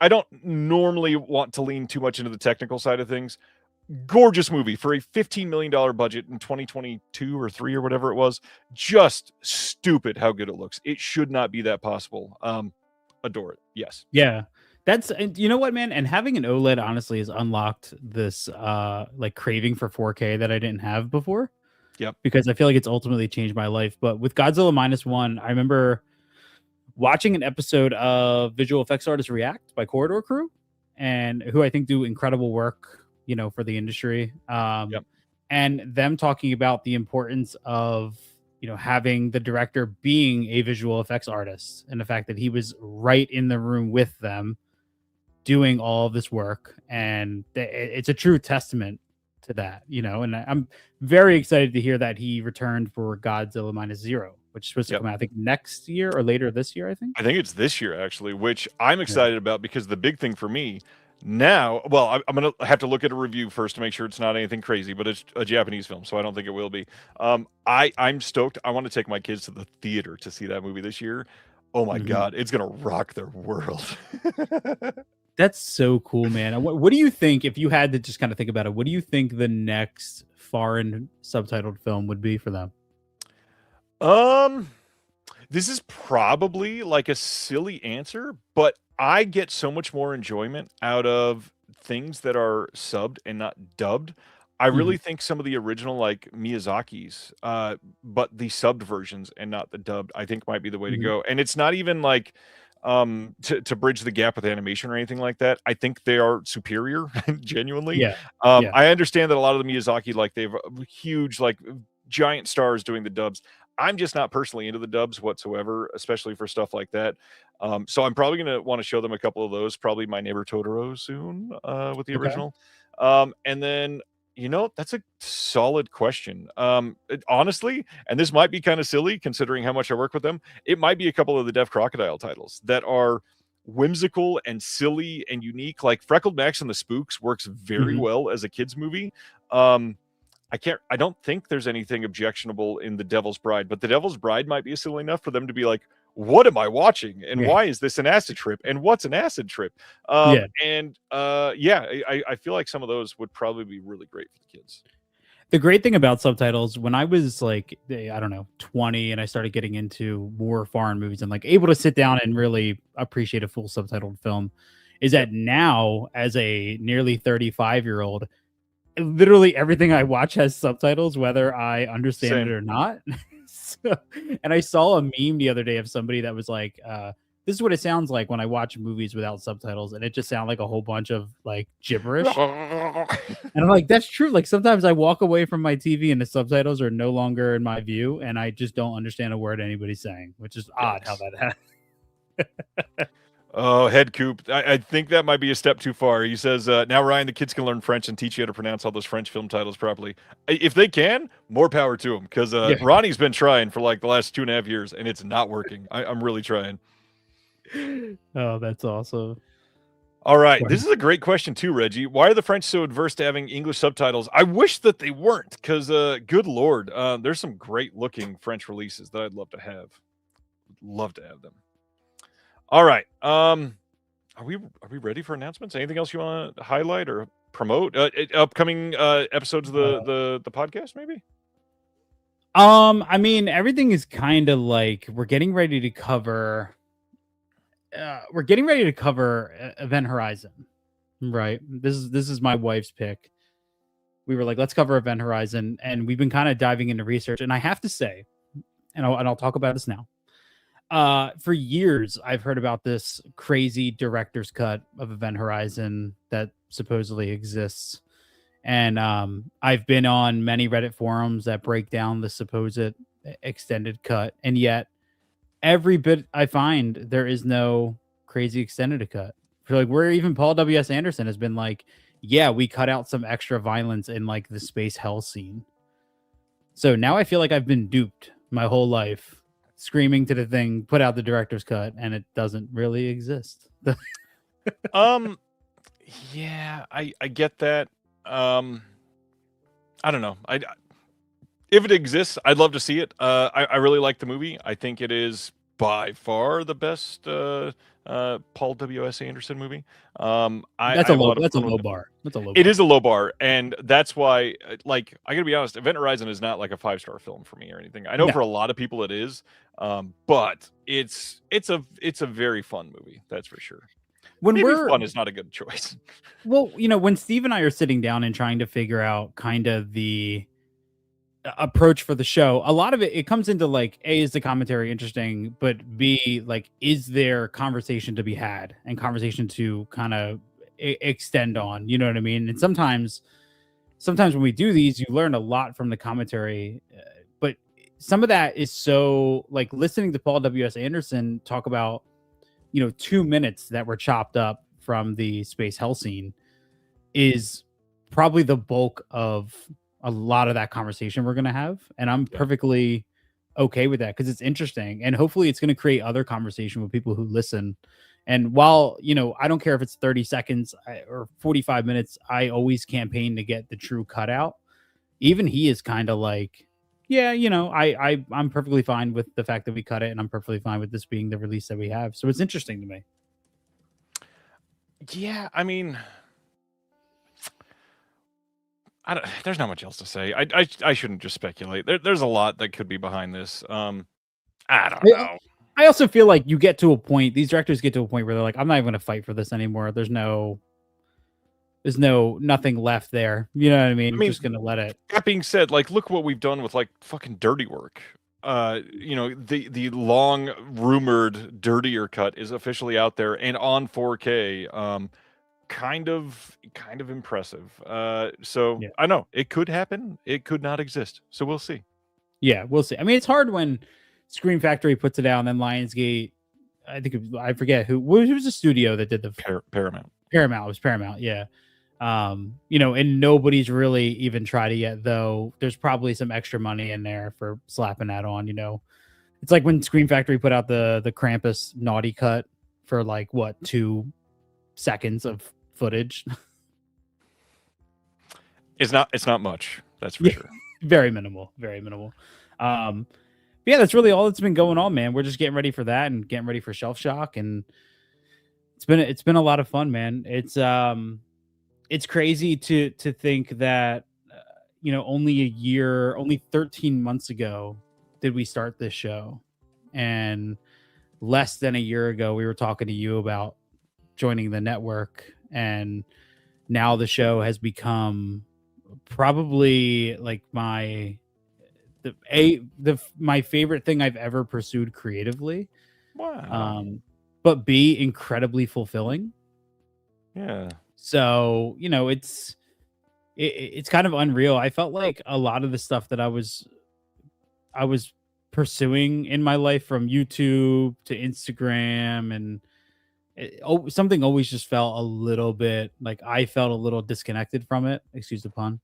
I don't normally want to lean too much into the technical side of things. Gorgeous movie for a $15 million budget in 2022 or 3 or whatever it was. Just stupid how good it looks. It should not be that possible. Adore it. Yes. Yeah. You know what, man? And having an OLED honestly has unlocked this craving for 4K that I didn't have before. Yep. Because I feel like it's ultimately changed my life. But with Godzilla Minus One, I remember watching an episode of Visual Effects Artists React by Corridor Crew, and who I think do incredible work, for the industry. Yep. And them talking about the importance of, having the director being a visual effects artist, and the fact that he was right in the room with them doing all of this work. And it's a true testament to that, and I'm very excited to hear that he returned for Godzilla Minus Zero, which is supposed to come out, I think, next year or later this year, I think it's this year, actually, which I'm excited about, because the big thing for me now, well, I'm going to have to look at a review first to make sure it's not anything crazy, but it's a Japanese film, so I don't think it will be. I'm stoked. I want to take my kids to the theater to see that movie this year. Oh my God, it's going to rock their world. That's so cool, man. What do you think, if you had to just kind of think about it, what do you think the next foreign subtitled film would be for them? This is probably like a silly answer, but I get so much more enjoyment out of things that are subbed and not dubbed. I really think some of the original, like Miyazaki's, but the subbed versions and not the dubbed, I think might be the way to go. And it's not even like to bridge the gap with animation or anything like that. I think they are superior, genuinely. Yeah. I understand that a lot of the Miyazaki, like, they've huge, like, giant stars doing the dubs. I'm just not personally into the dubs whatsoever, especially for stuff like that. So I'm probably going to want to show them a couple of those, probably My Neighbor Totoro soon, with the original. And then, that's a solid question. Honestly, and this might be kind of silly considering how much I work with them, it might be a couple of the Deaf Crocodile titles that are whimsical and silly and unique. Like Freckled Max and the Spooks works very well as a kids movie. I don't think there's anything objectionable in The Devil's Bride, but The Devil's Bride might be silly enough for them to be like, what am I watching? And why is this an acid trip? And what's an acid trip? I feel like some of those would probably be really great for the kids. The great thing about subtitles, when I was like, I don't know, 20, and I started getting into more foreign movies and like able to sit down and really appreciate a full subtitled film, is that now, as a nearly 35-year-old, literally everything I watch has subtitles, whether I understand it or not. And I saw a meme the other day of somebody that was like, this is what it sounds like when I watch movies without subtitles, and it just sounds like a whole bunch of like gibberish. And I'm like, that's true. Like sometimes I walk away from my TV and the subtitles are no longer in my view, and I just don't understand a word anybody's saying, which is odd how that happens. Oh, Head Coop. I think that might be a step too far. He says, now, Ryan, the kids can learn French and teach you how to pronounce all those French film titles properly. If they can, more power to them, because Ronnie's been trying for like the last 2.5 years, and it's not working. I'm really trying. Oh, that's awesome. All right. This is a great question too, Reggie. Why are the French so adverse to having English subtitles? I wish that they weren't, because good Lord, there's some great looking French releases that I'd love to have. Love to have them. All right. Are we ready for announcements? Anything else you want to highlight or promote? Upcoming episodes of the podcast, maybe? I mean, everything is kind of like we're getting ready to cover Event Horizon, right? This is my wife's pick. We were like, let's cover Event Horizon, and we've been kind of diving into research, and I have to say, and I'll talk about this now. For years, I've heard about this crazy director's cut of Event Horizon that supposedly exists. And I've been on many Reddit forums that break down the supposed extended cut. And yet, every bit I find, there is no crazy extended cut. For like, where even Paul W.S. Anderson has been like, yeah, we cut out some extra violence in like the space hell scene. So now I feel like I've been duped my whole life, screaming to the thing, put out the director's cut, and it doesn't really exist. Yeah, I get that. I don't know. If it exists, I'd love to see it. I really like the movie. I think it is by far the best Paul W.S. Anderson movie. That's a low bar. It is a low bar, and that's why, like, I gotta be honest, Event Horizon is not like a 5-star film for me or anything. I know for a lot of people it is, but it's a very fun movie, that's for sure. Maybe fun is not a good choice. Well, you know, when Steve and I are sitting down and trying to figure out kind of the approach for the show, a lot of it comes into like, A, is the commentary interesting, but B, like, is there conversation to be had and conversation to kind of extend on, you know what I mean? And sometimes when we do these, you learn a lot from the commentary, but some of that is so, like, listening to Paul W.S. Anderson talk about, you know, 2 minutes that were chopped up from the space hell scene is probably the bulk of a lot of that conversation we're going to have. And I'm perfectly okay with that because it's interesting. And hopefully it's going to create other conversation with people who listen. And while, you know, I don't care if it's 30 seconds or 45 minutes, I always campaign to get the true cutout. Even he is kind of like, yeah, you know, I'm perfectly fine with the fact that we cut it, and I'm perfectly fine with this being the release that we have. So it's interesting to me. Yeah, I mean, there's not much else to say. I shouldn't just speculate. There's a lot that could be behind this. I don't know. I also feel like you get to a point, these directors get to a point where they're like, I'm not even going to fight for this anymore. There's nothing left there. You know what I mean? I'm just going to let it. That being said, like, look what we've done with like fucking Dirty Work. You know, the long rumored dirtier cut is officially out there and on 4K. Kind of impressive. So I know it could happen. It could not exist. So we'll see. Yeah, we'll see. I mean, it's hard when Scream Factory puts it out and then Lionsgate, I forget who was the studio that did the Paramount. It was Paramount. Yeah. You know, and nobody's really even tried it yet, though. There's probably some extra money in there for slapping that on, you know. It's like when Scream Factory put out the Krampus naughty cut for like 2 seconds of footage. It's not much, that's for sure. Very minimal. Yeah, that's really all that's been going on, man. We're just getting ready for that and getting ready for Shelf Shock, and it's been a lot of fun, man. It's crazy to think that you know, only 13 months ago did we start this show, and less than a year ago we were talking to you about joining the network, and now the show has become probably like my favorite thing I've ever pursued creatively. Wow. But B, incredibly fulfilling. Yeah. So, you know, it's kind of unreal. I felt like a lot of the stuff that I was pursuing in my life, from YouTube to Instagram, and something always just felt a little bit like I felt a little disconnected from it. Excuse the pun.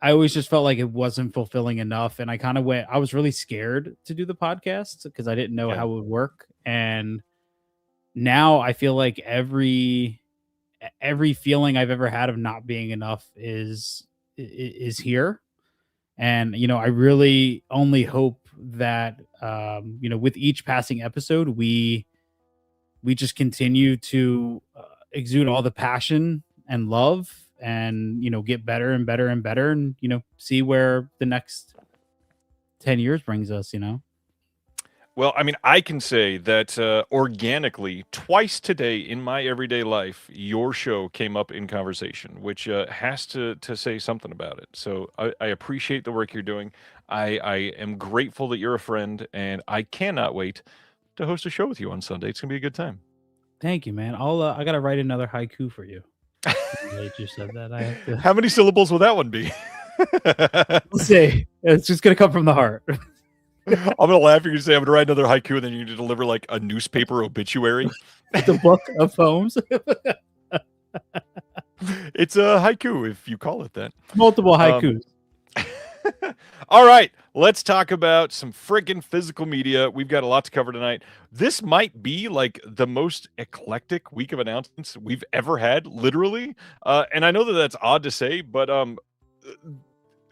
I always just felt like it wasn't fulfilling enough. And I was really scared to do the podcast because I didn't know how it would work. And now I feel like every feeling I've ever had of not being enough is here. And, you know, I really only hope that, you know, with each passing episode, we just continue to exude all the passion and love, and, you know, get better and better and better, and, you know, see where the next 10 years brings us, you know? Well, I mean, I can say that organically, twice today in my everyday life, your show came up in conversation, which has to say something about it. So I appreciate the work you're doing. I am grateful that you're a friend, and I cannot wait to host a show with you on Sunday. It's gonna be a good time. Thank you, man. I gotta write another haiku for you. They just said that I have to. How many syllables will that one be? We'll see. It's just gonna come from the heart. I'm gonna laugh. You're gonna say I'm gonna write another haiku, and then you're gonna deliver like a newspaper obituary. The book of poems. It's a haiku if you call it that. Multiple haikus. All right, let's talk about some friggin' physical media. We've got a lot to cover tonight. This might be like the most eclectic week of announcements we've ever had, literally. And I know that that's odd to say, but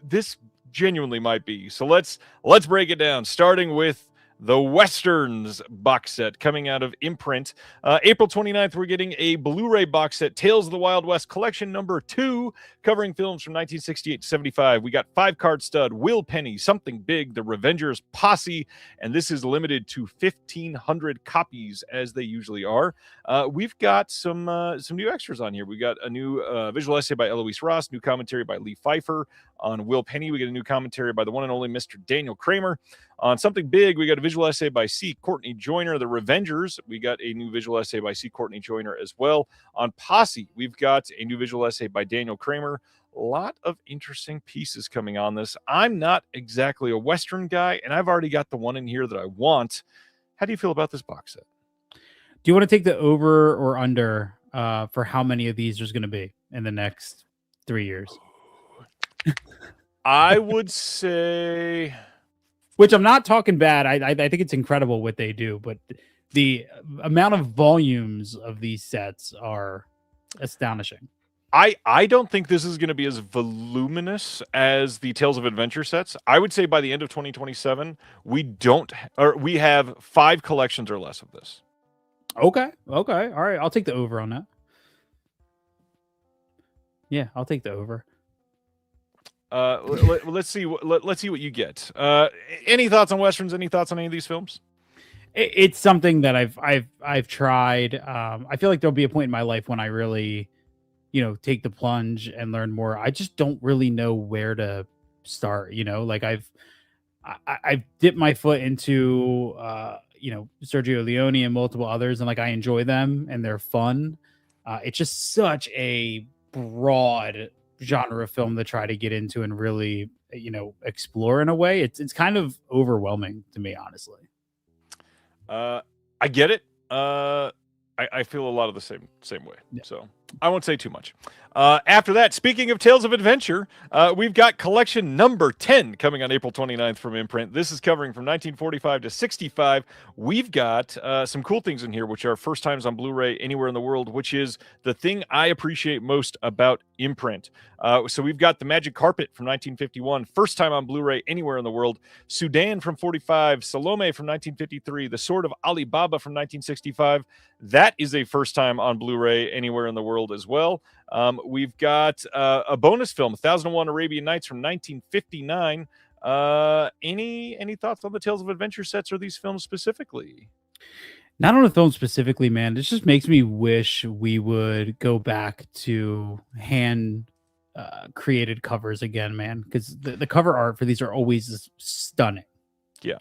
this genuinely might be. So let's break it down, starting with the Westerns box set coming out of Imprint. April 29th, we're getting a Blu-ray box set, Tales of the Wild West Collection number 2, covering films from 1968 to 75. We got 5-card stud, Will Penny, Something Big, The Revengers Posse, and this is limited to 1,500 copies, as they usually are. We've got some new extras on here. We got a new visual essay by Eloise Ross, new commentary by Lee Pfeiffer. On Will Penny, we get a new commentary by the one and only Mr. Daniel Kramer. On Something Big, we got a visual essay by C. Courtney Joyner. The Revengers, we got a new visual essay by C. Courtney Joyner as well. On Posse, we've got a new visual essay by Daniel Kramer. A lot of interesting pieces coming on this. I'm not exactly a Western guy, and I've already got the one in here that I want. How do you feel about this box set? Do you want to take the over or under for how many of these there's going to be in the next 3 years? I would say, which I'm not talking bad. I think it's incredible what they do, but the amount of volumes of these sets are astonishing. I don't think this is going to be as voluminous as the Tales of Adventure sets. I would say by the end of 2027, we have 5 collections or less of this. Okay. All right. I'll take the over on that. Yeah, I'll take the over. Let's see what you get. Any thoughts on Westerns? Any thoughts on any of these films? It's something that I've tried. I feel like there'll be a point in my life when I really, take the plunge and learn more. I just don't really know where to start. Like I've dipped my foot into, Sergio Leone and multiple others, and like I enjoy them and they're fun. It's just such a broad genre of film to try to get into and really, explore in a way. It's kind of overwhelming to me, honestly. I get it. I feel a lot of the same way. Yeah. So I won't say too much. After that, speaking of Tales of Adventure, we've got collection number 10 coming on April 29th from Imprint. This is covering from 1945 to 65. We've got some cool things in here, which are first times on Blu-ray anywhere in the world, which is the thing I appreciate most about Imprint. So we've got The Magic Carpet from 1951, first time on Blu-ray anywhere in the world. Sudan from 45, Salome from 1953, The Sword of Ali Baba from 1965. That is a first time on Blu-ray anywhere in the world as well. We've got a bonus film, 1001 Arabian Nights from 1959. Any thoughts on the Tales of Adventure sets or these films specifically? Not on the film specifically, man. This just makes me wish we would go back to hand created covers again, man, because the cover art for these are always stunning. Yeah.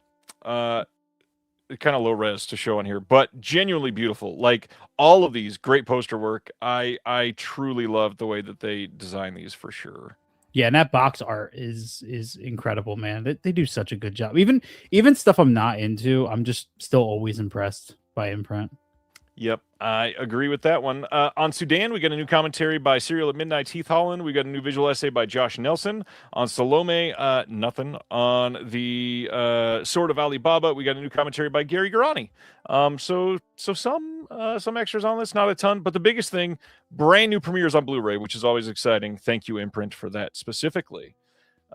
Kind of low res to show on here, but genuinely beautiful. Like all of these, great poster work. I truly love the way that they design these for sure. Yeah, and that box art is incredible, man. They do such a good job. Even stuff I'm not into, I'm just still always impressed by Imprint. Yep, I agree with that one. On Sudan, we got a new commentary by Serial at Midnight, Heath Holland. We got a new visual essay by Josh Nelson. On Salome, nothing. On the Sword of Ali Baba, we got a new commentary by Gary Garani. So some extras on this, not a ton, but the biggest thing, brand new premieres on Blu-ray, which is always exciting. Thank you, Imprint, for that specifically.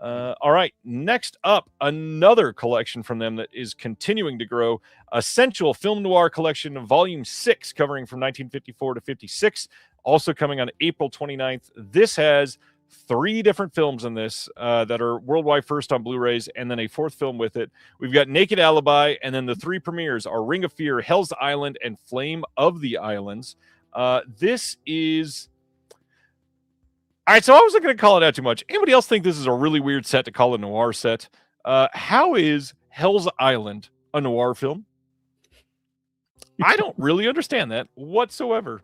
All right, next up, another collection from them that is continuing to grow. Essential Film Noir Collection, Volume 6, covering from 1954 to 56, also coming on April 29th. This has 3 different films in this that are worldwide first on Blu-rays, and then a 4th film with it. We've got Naked Alibi, and then the 3 premieres are Ring of Fear, Hell's Island, and Flame of the Islands. This is... All right, so I wasn't going to call it out too much. Anybody else think this is a really weird set to call a noir set? How is Hell's Island a noir film? I don't really understand that whatsoever.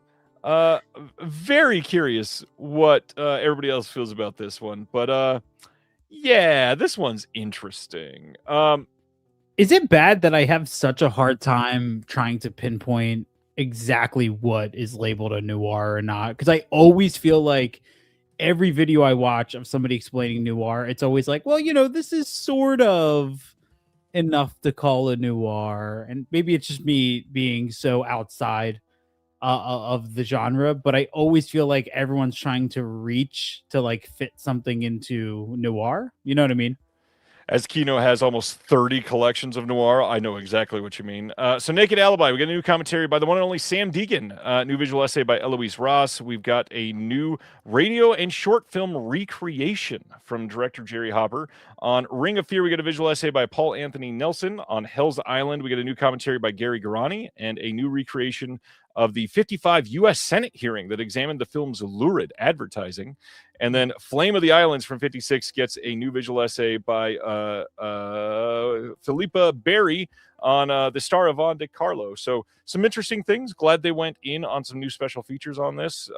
Very curious what everybody else feels about this one. But yeah, this one's interesting. Is it bad that I have such a hard time trying to pinpoint exactly what is labeled a noir or not? Because I always feel like every video I watch of somebody explaining noir, it's always like, well, this is sort of enough to call a noir. And maybe it's just me being so outside of the genre, but I always feel like everyone's trying to reach to like fit something into noir. You know what I mean? As Kino has almost 30 collections of noir, I know exactly what you mean. So Naked Alibi, we got a new commentary by the one and only Sam Deegan, new visual essay by Eloise Ross. We've got a new radio and short film recreation from director Jerry Hopper. On Ring of Fear, we got a visual essay by Paul Anthony Nelson. On Hell's Island, we got a new commentary by Gary Garani and a new recreation of the 55 U.S. Senate hearing that examined the film's lurid advertising. And then Flame of the Islands from 56 gets a new visual essay by Philippa Berry on the star Yvonne DiCarlo. So some interesting things. Glad they went in on some new special features on this.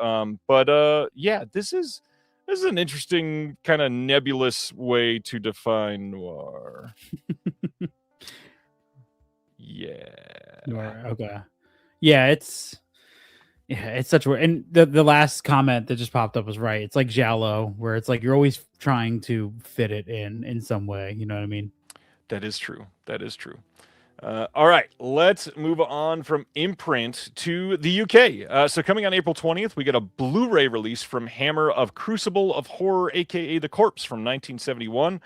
But yeah, this is an interesting kind of nebulous way to define noir. Yeah. Noir, okay. Yeah, it's such a, and the last comment that just popped up was right. It's like giallo, where it's like you're always trying to fit it in some way. You know what I mean? That is true. That is true. All right, let's move on from Imprint to the UK. So coming on April 20th, we get a Blu-ray release from Hammer of Crucible of Horror, aka The Corpse from 1971.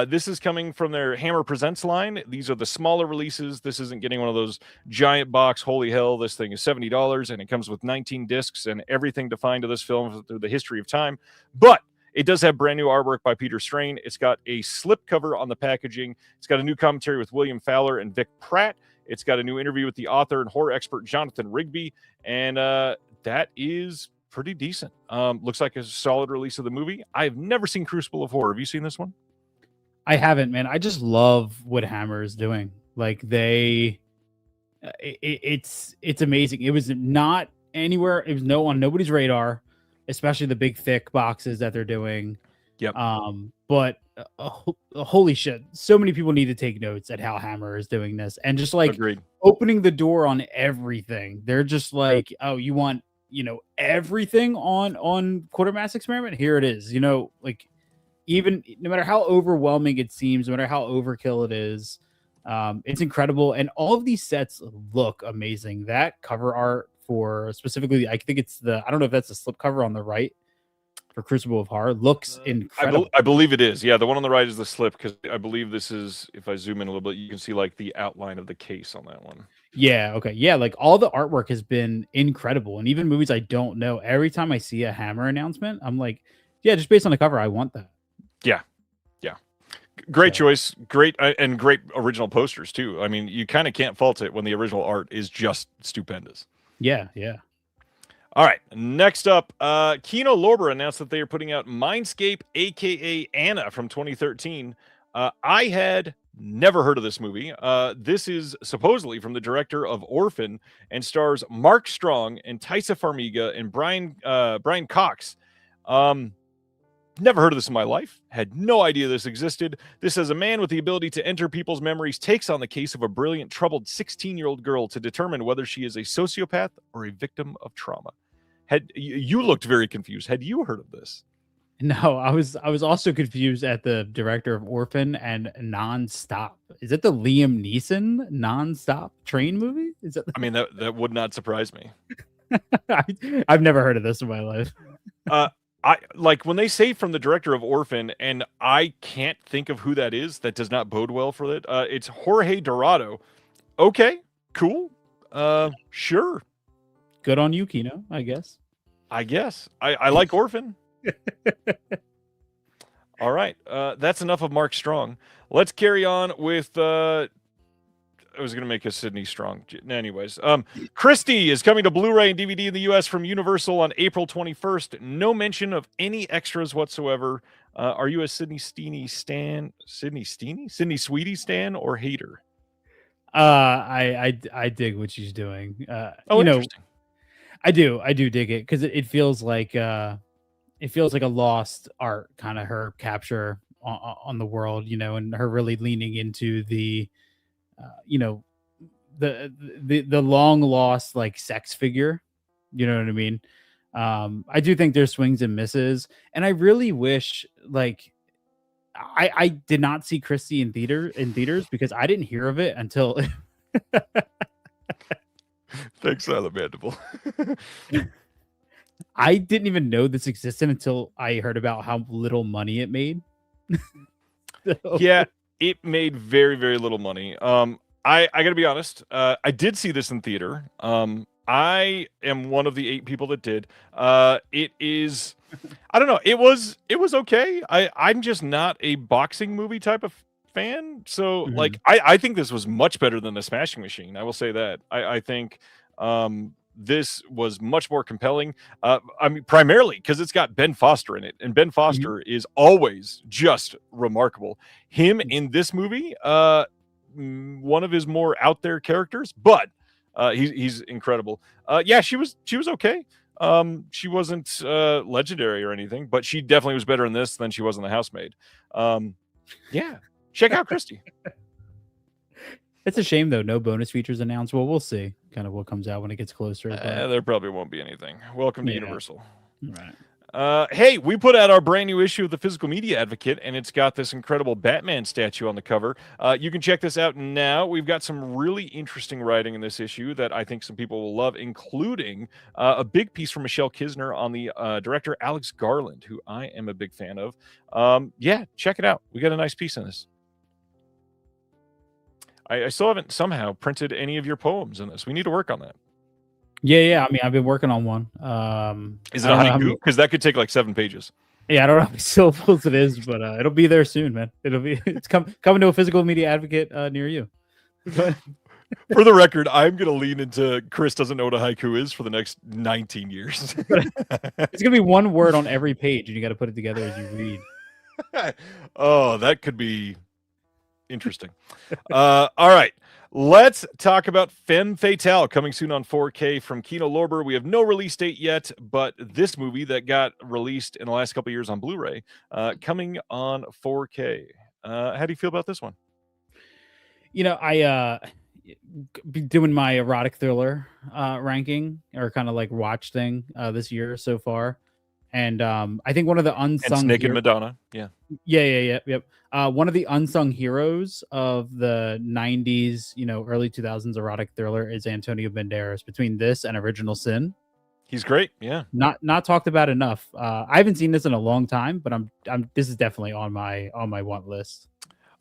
This is coming from their Hammer Presents line. These are the smaller releases. This isn't getting one of those giant box. Holy hell, this thing is $70, and it comes with 19 discs and everything defined to this film through the history of time. But it does have brand new artwork by Peter Strain. It's got a slipcover on the packaging. It's got a new commentary with William Fowler and Vic Pratt. It's got a new interview with the author and horror expert Jonathan Rigby. And that is pretty decent. Looks like a solid release of the movie. I've never seen Crucible of Horror. Have you seen this one? I haven't, man. I just love what Hammer is doing. Like it's amazing. It was not anywhere. It was on nobody's radar, especially the big thick boxes that they're doing. Yep. But holy shit, so many people need to take notes at how Hammer is doing this, and just like Agreed. Opening the door on everything. They're just like, oh, you want everything on Quartermass Experiment? Here it is. Like even no matter how overwhelming it seems, no matter how overkill it is, it's incredible, and all of these sets look amazing. That cover art for specifically, I think it's I don't know if that's the slipcover on the right for Crucible of Horror, looks incredible. I believe it is. Yeah, the one on the right is the slip, because I believe this is, if I zoom in a little bit, you can see like the outline of the case on that one. Yeah, okay. Yeah, like all the artwork has been incredible, and even movies I don't know, every time I see a Hammer announcement, I'm like, yeah, just based on the cover, I want that. Yeah. Great choice. Great and great original posters too. I mean, you kind of can't fault it when the original art is just stupendous. Yeah. All right, next up, Kino Lorber announced that they are putting out Mindscape, aka Anna, from 2013. I had never heard of this movie. This is supposedly from the director of Orphan and stars Mark Strong and Taissa Farmiga and Brian Cox. Never heard of this in my life. Had no idea this existed. This is a man with the ability to enter people's memories takes on the case of a brilliant, troubled 16-year-old girl to determine whether she is a sociopath or a victim of trauma. You looked very confused. Had you heard of this? No, I was also confused at the director of Orphan and Nonstop. Is it the Liam Neeson Nonstop train movie? Is that? I mean, that would not surprise me. I've never heard of this in my life. I like when they say from the director of Orphan, and I can't think of who that is. That does not bode well for it. It's Jorge Dorado. Okay, cool. Sure. Good on you, Kino, I guess. I like Orphan. All right. That's enough of Mark Strong. Let's carry on with. I was going to make a Sydney Strong. Anyways, Christie is coming to Blu-ray and DVD in the U.S. from Universal on April 21st. No mention of any extras whatsoever. Are you a Sydney Sweeney stan, or hater? I dig what she's doing. Interesting. I do dig it because it feels like a lost art, kind of her capture on the world, and her really leaning into the, the long lost like sex figure. You know what I mean? I do think there's swings and misses, and I really wish like I did not see Christie in theaters because I didn't hear of it until. Thanks, Silent Mandible. I didn't even know this existed until I heard about how little money it made. Yeah, it made very, very little money. I got to be honest. I did see this in theater. I am one of the 8 people that did. It is, I don't know. It was okay. I'm just not a boxing movie type of fan. So like, I think this was much better than The Smashing Machine. I will say that. I think this was much more compelling. I mean, primarily because it's got Ben Foster in it, and Ben Foster is always just remarkable. Him in this movie, one of his more out there characters, but he's incredible. Yeah, she was okay. She wasn't legendary or anything, but she definitely was better in this than she was in The Housemaid. Yeah, check out Christie. It's a shame though, no bonus features announced. Well, we'll see kind of what comes out when it gets closer. There probably won't be anything. Welcome to Universal. Right. Hey, we put out our brand new issue of the Physical Media Advocate, and it's got this incredible Batman statue on the cover. You can check this out now. We've got some really interesting writing in this issue that I think some people will love, including a big piece from Michelle Kisner on the director Alex Garland, who I am a big fan of. Yeah, check it out. We got a nice piece in this. I still haven't somehow printed any of your poems in this. We need to work on that. Yeah. I mean, I've been working on one. Is it a haiku? Because that could take like 7 pages. Yeah, I don't know how many syllables it is, but it'll be there soon, man. It's coming to a Physical Media Advocate near you. For the record, I'm going to lean into Chris doesn't know what a haiku is for the next 19 years. It's going to be one word on every page, and you got to put it together as you read. Oh, that could be interesting. All right. Let's talk about Femme Fatale, coming soon on 4K from Kino Lorber. We have no release date yet, but this movie that got released in the last couple of years on Blu-ray, coming on 4K. How do you feel about this one? I be doing my erotic thriller ranking or kind of like watch thing this year so far. And I think one of the unsung and Naked Madonna. Yeah. Yep. One of the unsung heroes of the 90s, early 2000s erotic thriller is Antonio Banderas. Between this and Original Sin, he's great. Yeah. Not talked about enough. I haven't seen this in a long time, but this is definitely on my want list.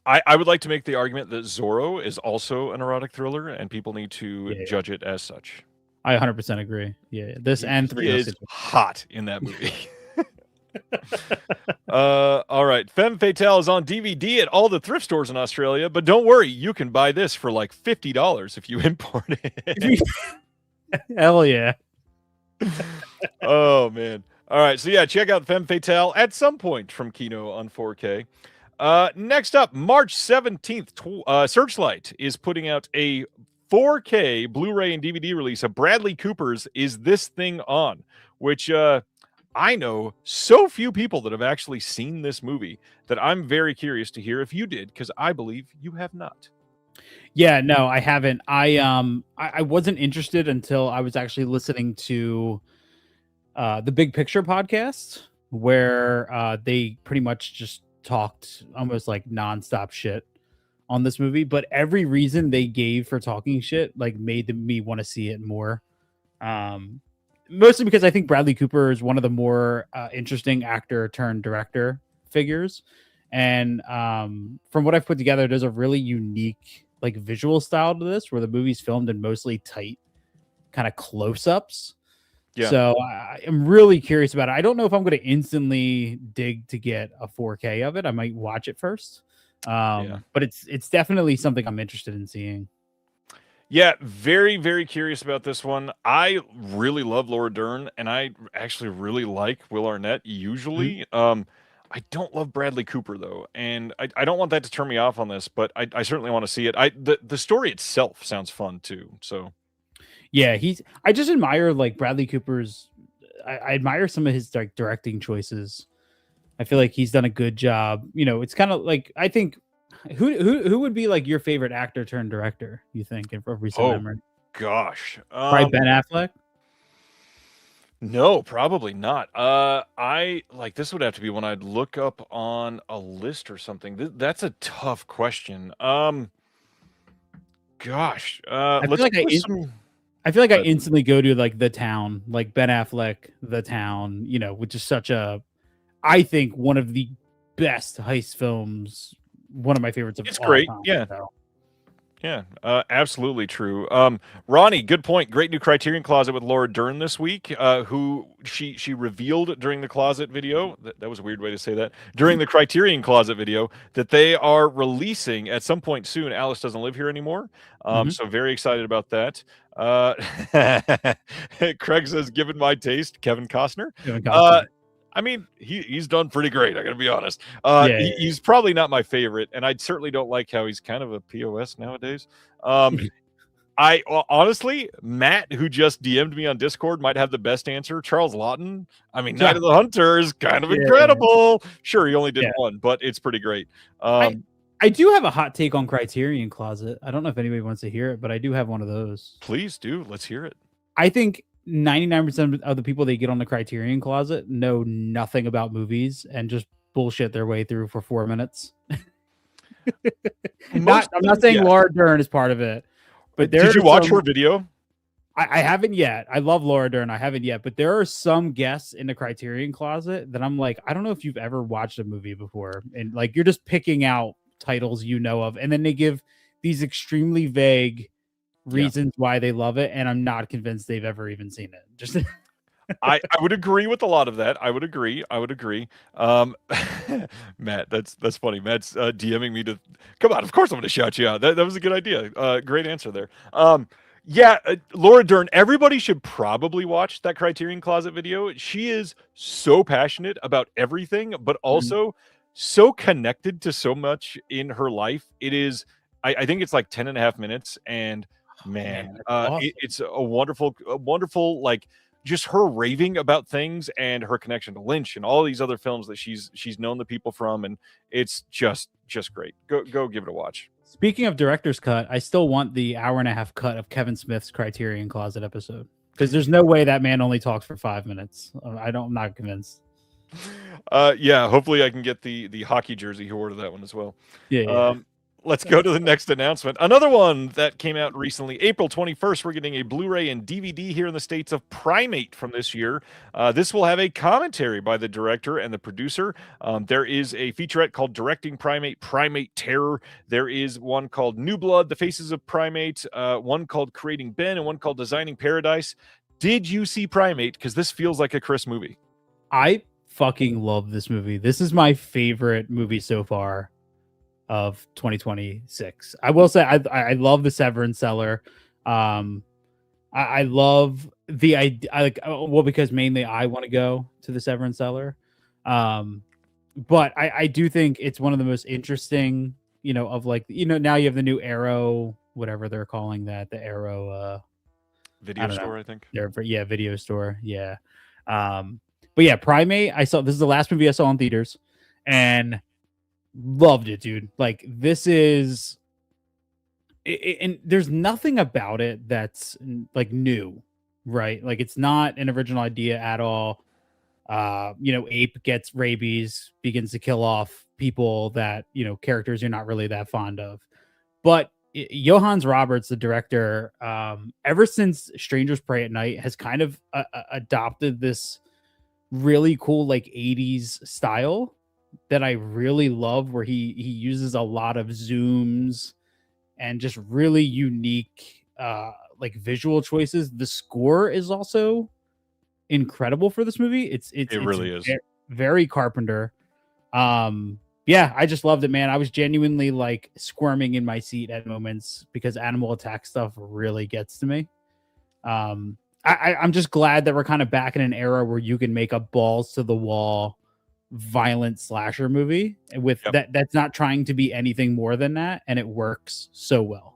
I would like to make the argument that Zorro is also an erotic thriller, and people need to judge it as such. I 100% agree. Yeah, this and 3 is hot in that movie. All right, Femme Fatale is on DVD at all the thrift stores in Australia, but don't worry, you can buy this for like $50 if you import it. Hell yeah. Oh man. All right, so yeah, check out Femme Fatale at some point from Kino on 4K. Next up, March 17th, Searchlight is putting out a 4K Blu-ray and DVD release of Bradley Cooper's Is This Thing On, which I know so few people that have actually seen this movie that I'm very curious to hear if you did, because I believe you have not. Yeah, no, I haven't. I wasn't interested until I was actually listening to the Big Picture podcast, where they pretty much just talked almost like nonstop shit on this movie, but every reason they gave for talking shit like made me want to see it more. Mostly because I think Bradley Cooper is one of the more interesting actor turned director figures, and from what I've put together, there's a really unique like visual style to this, where the movie's filmed in mostly tight kind of close-ups. Yeah. So I am really curious about it. I don't know if I'm going to instantly dig to get a 4K of it. I might watch it first. Yeah. But it's definitely something I'm interested in seeing. Yeah, very, very curious about this one. I really love Laura Dern, and I actually really like Will Arnett Mhm. usually. I don't love Bradley Cooper though, and I don't want that to turn me off on this, but I certainly want to see it. The story itself sounds fun too. So Yeah, I just admire like Bradley Cooper's I admire some of his like directing choices. I feel like he's done a good job. It's kind of like I think who would be like your favorite actor turned director, you think, in of recent oh memory? gosh. Probably Ben Affleck. No, probably not. I like this would have to be when I'd look up on a list or something. That's a tough question. Gosh, I feel let's like go with some. I feel like I uh, instantly go to like The Town, like Ben Affleck, The Town, which is such a I think one of the best heist films, one of my favorites of It's all great. time. Yeah, So. yeah, absolutely true. Ronnie, good point. Great new Criterion Closet with Laura Dern this week, who she revealed during the Closet video. That was a weird way to say that. During the Criterion Closet video, that they are releasing at some point soon. Alice Doesn't Live Here Anymore. Mhm. So very excited about that. Craig says, given my taste, Kevin Costner. Kevin Uh, Costner. I mean, he's done pretty great. I got to be honest. Yeah, He's probably not my favorite, and I certainly don't like how he's kind of a POS nowadays. Um, honestly, Matt, who just DM'd me on Discord, might have the best answer. Charles Lawton. I mean, Night yeah, of the Hunter is kind of yeah. incredible. Sure, he only did Yeah. one, but it's pretty great. I I do have a hot take on Criterion Closet. I don't know if anybody wants to hear it, but I do have one of those. Please do. Let's hear it. I think 99% of the people that get on the Criterion Closet know nothing about movies and just bullshit their way through for 4 minutes. Most I'm of not them, saying yes. Laura Dern is part of it, but there Did you are watch some, her video? I haven't yet. I love Laura Dern. I haven't yet, but there are some guests in the Criterion Closet that I'm like, I don't know if you've ever watched a movie before, and like you're just picking out titles you know of, and then they give these extremely vague Yeah. reasons why they love it, and I'm not convinced they've ever even seen it. Just I would agree with a lot of that. I would agree. Matt, that's funny. Matt's DMing me to come on. Of course, I'm going to shout you out. That was a good idea. Great answer there. Yeah, Laura Dern. Everybody should probably watch that Criterion Closet video. She is so passionate about everything, but also so connected to so much in her life. It is. I think it's like 10 and a half minutes, and man, that's awesome. it's a wonderful like just her raving about things and her connection to Lynch and all these other films that she's known the people from, and it's just great. Go give it a watch. Speaking of director's cut, I still want the hour and a half cut of Kevin Smith's Criterion Closet episode because there's no way that man only talks for 5 minutes. I'm not convinced. Yeah, hopefully I can get the hockey jersey who ordered that one as well. Yeah. Let's go to the next announcement. Another one that came out recently, April 21st. We're getting a Blu-ray and DVD here in the States of Primate from this year. This will have a commentary by the director and the producer. There is a featurette called Directing Primate, Primate Terror. There is one called New Blood, The Faces of Primate, one called Creating Ben, and one called Designing Paradise. Did you see Primate? Because this feels like a Chris movie. I fucking love this movie. This is my favorite movie so far of 2026. I will say I love the Severance Cellar. I love the idea. Because mainly I want to go to the Severance Cellar. But I do think it's one of the most interesting, of like, now you have the new Arrow, whatever they're calling that, the Arrow Video store, I think. Video store. Yeah. But yeah, Primate, this is the last movie I saw in theaters and loved it, dude. Like this is and there's nothing about it that's like new, right? Like it's not an original idea at all. Ape gets rabies, begins to kill off people that, characters you're not really that fond of. But Johannes Roberts, the director, ever since Strangers Pray at Night, has kind of adopted this really cool like 80s style that I really love, where he uses a lot of zooms and just really unique like visual choices. The score is also incredible for this movie. It's really is. very Carpenter. Yeah, I just loved it, man. I was genuinely like squirming in my seat at moments because animal attack stuff really gets to me. I'm just glad that we're kind of back in an era where you can make a balls to the wall violent slasher movie with that's not trying to be anything more than that, and it works so well.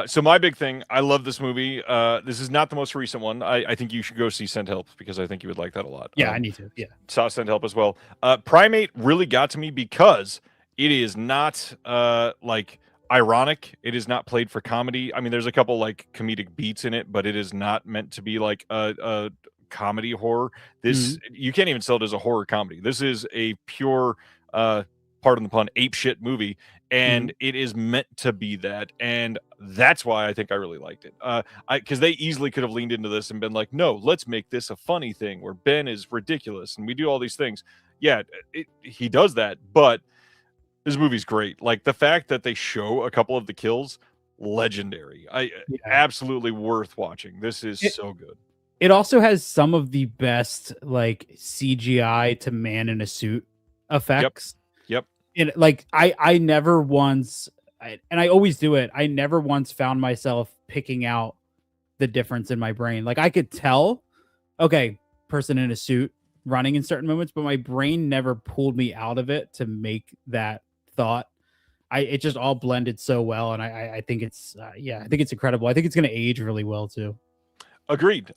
So my big thing, I love this movie. This is not the most recent one. I think you should go see Send Help because I think you would like that a lot. Yeah, I need to. Yeah. Saw Send Help as well. Primate really got to me because it is not like ironic. It is not played for comedy. I mean, there's a couple like comedic beats in it, but it is not meant to be like a comedy horror. This you can't even sell it as a horror comedy. This is a pure pardon the pun, ape shit movie. And it is meant to be that, and that's why I think I really liked it. Because they easily could have leaned into this and been like, "No, let's make this a funny thing where Ben is ridiculous and we do all these things." Yeah, he does that, but this movie's great. Like the fact that they show a couple of the kills, legendary. Absolutely worth watching. This is so good. It also has some of the best like CGI to man in a suit effects. Yep. It, like I never once, and I always do it. I never once found myself picking out the difference in my brain. Like I could tell, okay, person in a suit running in certain moments, but my brain never pulled me out of it to make that thought. It just all blended so well, and I think it's I think it's incredible. I think it's going to age really well too. Agreed.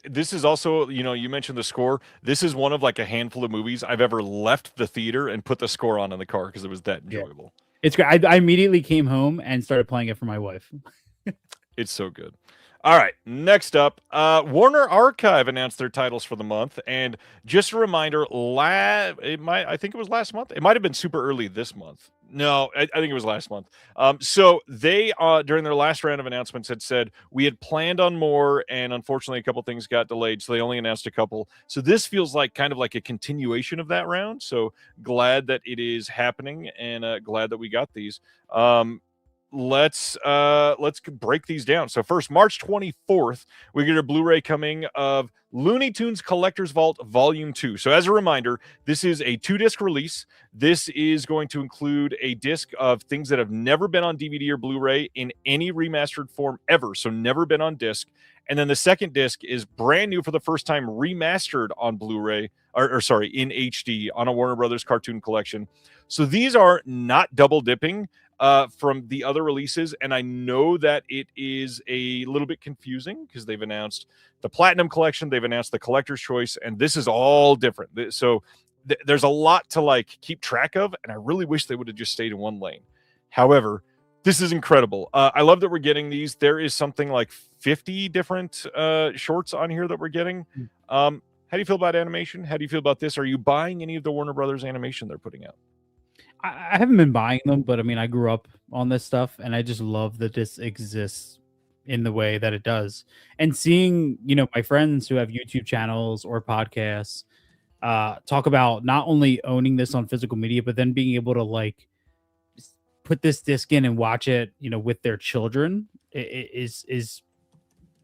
This is also, you mentioned the score. This is one of like a handful of movies I've ever left the theater and put the score on in the car because it was that enjoyable. It's great. I immediately came home and started playing it for my wife. It's so good. All right, next up, Warner Archive announced their titles for the month, and just a reminder, I think it was last month. It might have been super early this month. No, I think it was last month. So they, during their last round of announcements, had said we had planned on more, and unfortunately, a couple things got delayed, so they only announced a couple. So this feels like kind of like a continuation of that round. So glad that it is happening, and glad that we got these. Let's break these down. So first, March 24th, we get a Blu-ray coming of Looney Tunes Collector's Vault Volume 2. So as a reminder, this is a 2-disc release. This is going to include a disc of things that have never been on DVD or Blu-ray in any remastered form ever. So never been on disc. And then the second disc is brand new for the first time, remastered on Blu-ray, or sorry, in HD on a Warner Brothers cartoon collection. So these are not double dipping from the other releases, and I know that it is a little bit confusing because they've announced the Platinum Collection, they've announced the Collector's Choice, and this is all different. So there's a lot to like keep track of, and I really wish they would have just stayed in one lane. However, this is incredible. I love that we're getting these. There is something like 50 different shorts on here that we're getting. How do you feel about animation? How do you feel about this? Are you buying any of the Warner Brothers animation they're putting out? I haven't been buying them, but I mean, I grew up on this stuff, and I just love that this exists in the way that it does. And seeing, my friends who have YouTube channels or podcasts talk about not only owning this on physical media, but then being able to like put this disc in and watch it, with their children is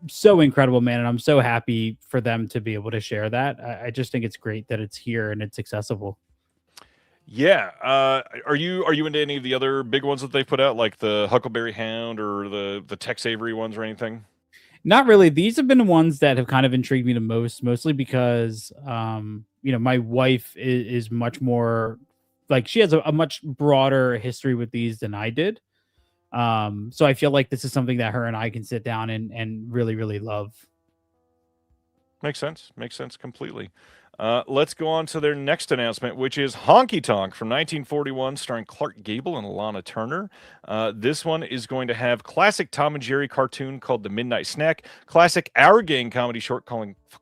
so incredible, man. And I'm so happy for them to be able to share that. I just think it's great that it's here and it's accessible. Yeah. Are you into any of the other big ones that they put out, like the Huckleberry Hound or the Tex Avery ones or anything? Not really. These have been the ones that have kind of intrigued me the most, mostly because, my wife is much more like she has a much broader history with these than I did. So I feel like this is something that her and I can sit down and really, really love. Makes sense completely. Let's go on to their next announcement, which is Honky Tonk from 1941, starring Clark Gable and Lana Turner. This one is going to have classic Tom and Jerry cartoon called The Midnight Snack, classic Our Gang comedy short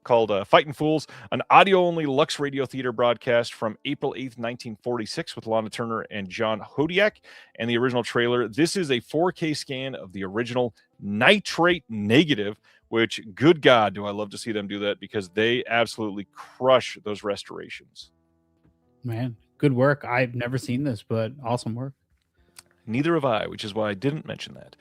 called Fightin' Fools, an audio-only Lux Radio Theater broadcast from April 8th, 1946 with Lana Turner and John Hodiak, and the original trailer. This is a 4K scan of the original Nitrate Negative, which, good God, do I love to see them do that because they absolutely crush those restorations. Man, good work. I've never seen this, but awesome work. Neither have I, which is why I didn't mention that.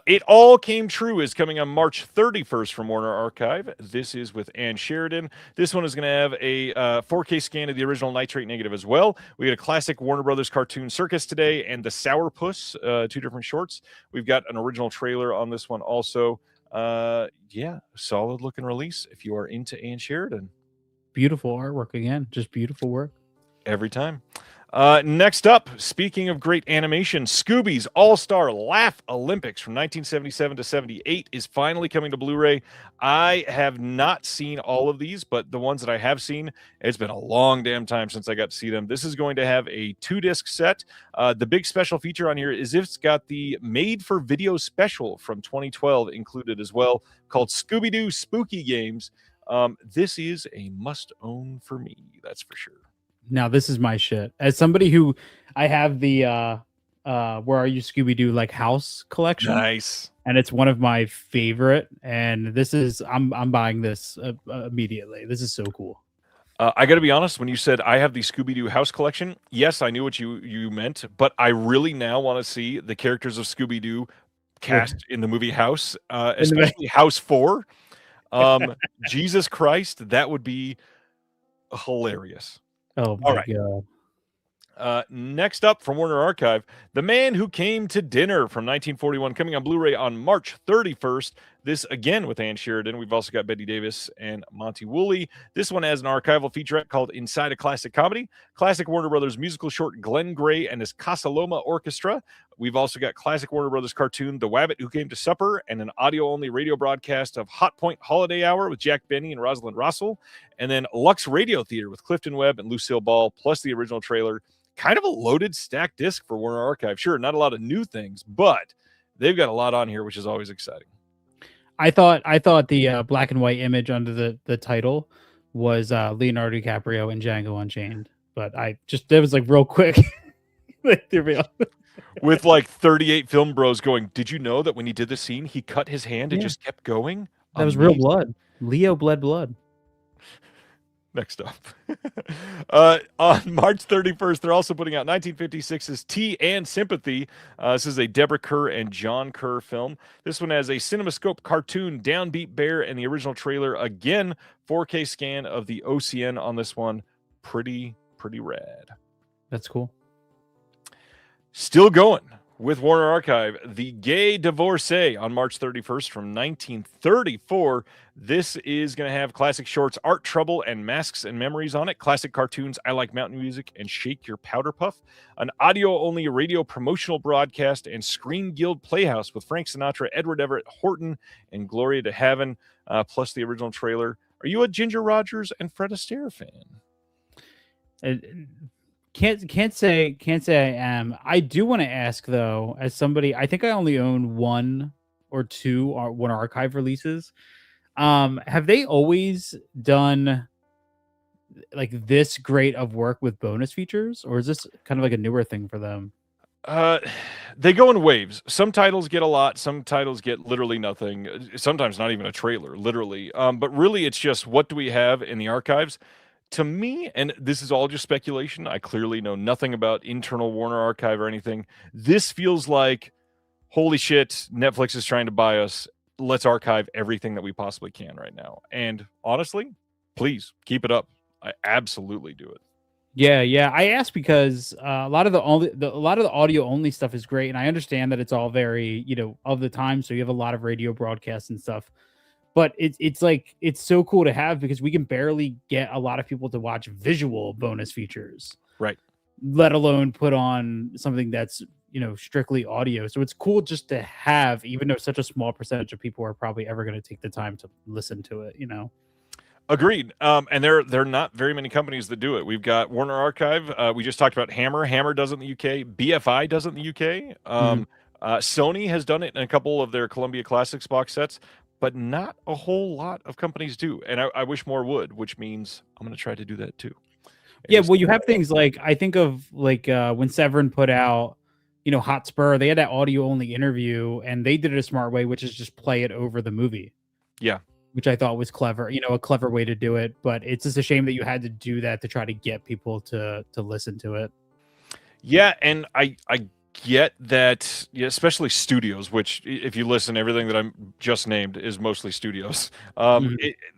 It All Came True is coming on March 31st from Warner Archive. This is with Ann Sheridan. This one is going to have a 4K scan of the original Nitrate Negative as well. We got a classic Warner Brothers cartoon Circus today and the Sourpuss, 2 different shorts. We've got an original trailer on this one also. Yeah, solid looking release if you are into Ann Sheridan. Beautiful artwork again. Just beautiful work. Every time. Next up, speaking of great animation, Scooby's All-Star Laugh Olympics from 1977 to 78 is finally coming to Blu-ray. I have not seen all of these, but the ones that I have seen, it's been a long damn time since I got to see them. This is going to have a 2-disc set. The big special feature on here is it's got the made-for-video special from 2012 included as well, called Scooby-Doo Spooky Games. This is a must-own for me, that's for sure. Now this is my shit. As somebody who I have the Where Are You Scooby-Doo like house collection. Nice. And it's one of my favorite. And this is I'm buying this immediately. This is so cool. I got to be honest, when you said I have the Scooby-Doo house collection, yes, I knew what you meant, but I really now want to see the characters of Scooby-Doo cast in the movie House, especially House 4. Jesus Christ, that would be hilarious. Oh my God. Next up from Warner Archive, The Man Who Came to Dinner from 1941, coming on Blu-ray on March 31st. This again with Ann Sheridan. We've also got Betty Davis and Monty Woolley. This one has an archival featurette called Inside a Classic Comedy, classic Warner Brothers musical short Glenn Gray and his Casa Loma Orchestra. We've also got classic Warner Brothers cartoon The Wabbit Who Came to Supper and an audio-only radio broadcast of Hot Point Holiday Hour with Jack Benny and Rosalind Russell, and then Lux Radio Theater with Clifton Webb and Lucille Ball, plus the original trailer. Kind of a loaded stacked disc for Warner Archive. Sure, not a lot of new things, but they've got a lot on here, which is always exciting. I thought the black and white image under the title was Leonardo DiCaprio in Django Unchained, but that was like real quick. With like 38 film bros going, did you know that when he did the scene, he cut his hand and just kept going? That was real blood. Leo bled blood. Next up. On March 31st, they're also putting out 1956's Tea and Sympathy. This is a Deborah Kerr and John Kerr film. This one has a CinemaScope cartoon, Downbeat Bear, and the original trailer. Again, 4K scan of the OCN on this one. Pretty rad. That's cool. Still going with Warner Archive, The Gay Divorcee on March 31st from 1934. This is going to have classic shorts, Art Trouble and Masks and Memories on it, classic cartoons, I Like Mountain Music and Shake Your Powder Puff, an audio-only radio promotional broadcast, and Screen Guild Playhouse with Frank Sinatra, Edward Everett Horton, and Gloria de Haven, plus the original trailer. Are you a Ginger Rogers and Fred Astaire fan? Can't say I am. I do want to ask though, as somebody, I think I only own 1 or 2 Warner Archive releases. Have they always done like this great of work with bonus features, or is this kind of like a newer thing for them? They go in waves. Some titles get a lot, some titles get literally nothing, sometimes not even a trailer, literally. But really it's just, what do we have in the archives? To me, and this is all just speculation, I clearly know nothing about internal Warner Archive or anything. This feels like, holy shit, Netflix is trying to buy us. Let's archive everything that we possibly can right now. And honestly, please keep it up. I absolutely do it. Yeah. I ask because a lot of the audio only stuff is great, and I understand that it's all very of the time. So you have a lot of radio broadcasts and stuff. But it's like, it's so cool to have because we can barely get a lot of people to watch visual bonus features, right? Let alone put on something that's strictly audio. So it's cool just to have, even though such a small percentage of people are probably ever going to take the time to listen to it. Agreed. And there are not very many companies that do it. We've got Warner Archive. We just talked about Hammer. Hammer does it in the UK. BFI does it in the UK. Sony has done it in a couple of their Columbia Classics box sets, but not a whole lot of companies do. And I wish more would, which means I'm going to try to do that too. Yeah, well, you have things like, I think of like when Severin put out, Hotspur, they had that audio only interview, and they did it a smart way, which is just play it over the movie. Yeah. Which I thought was clever, a clever way to do it. But it's just a shame that you had to do that to try to get people to listen to it. Yeah, and I yet that, especially studios, which if you listen, everything that I'm just named is mostly studios.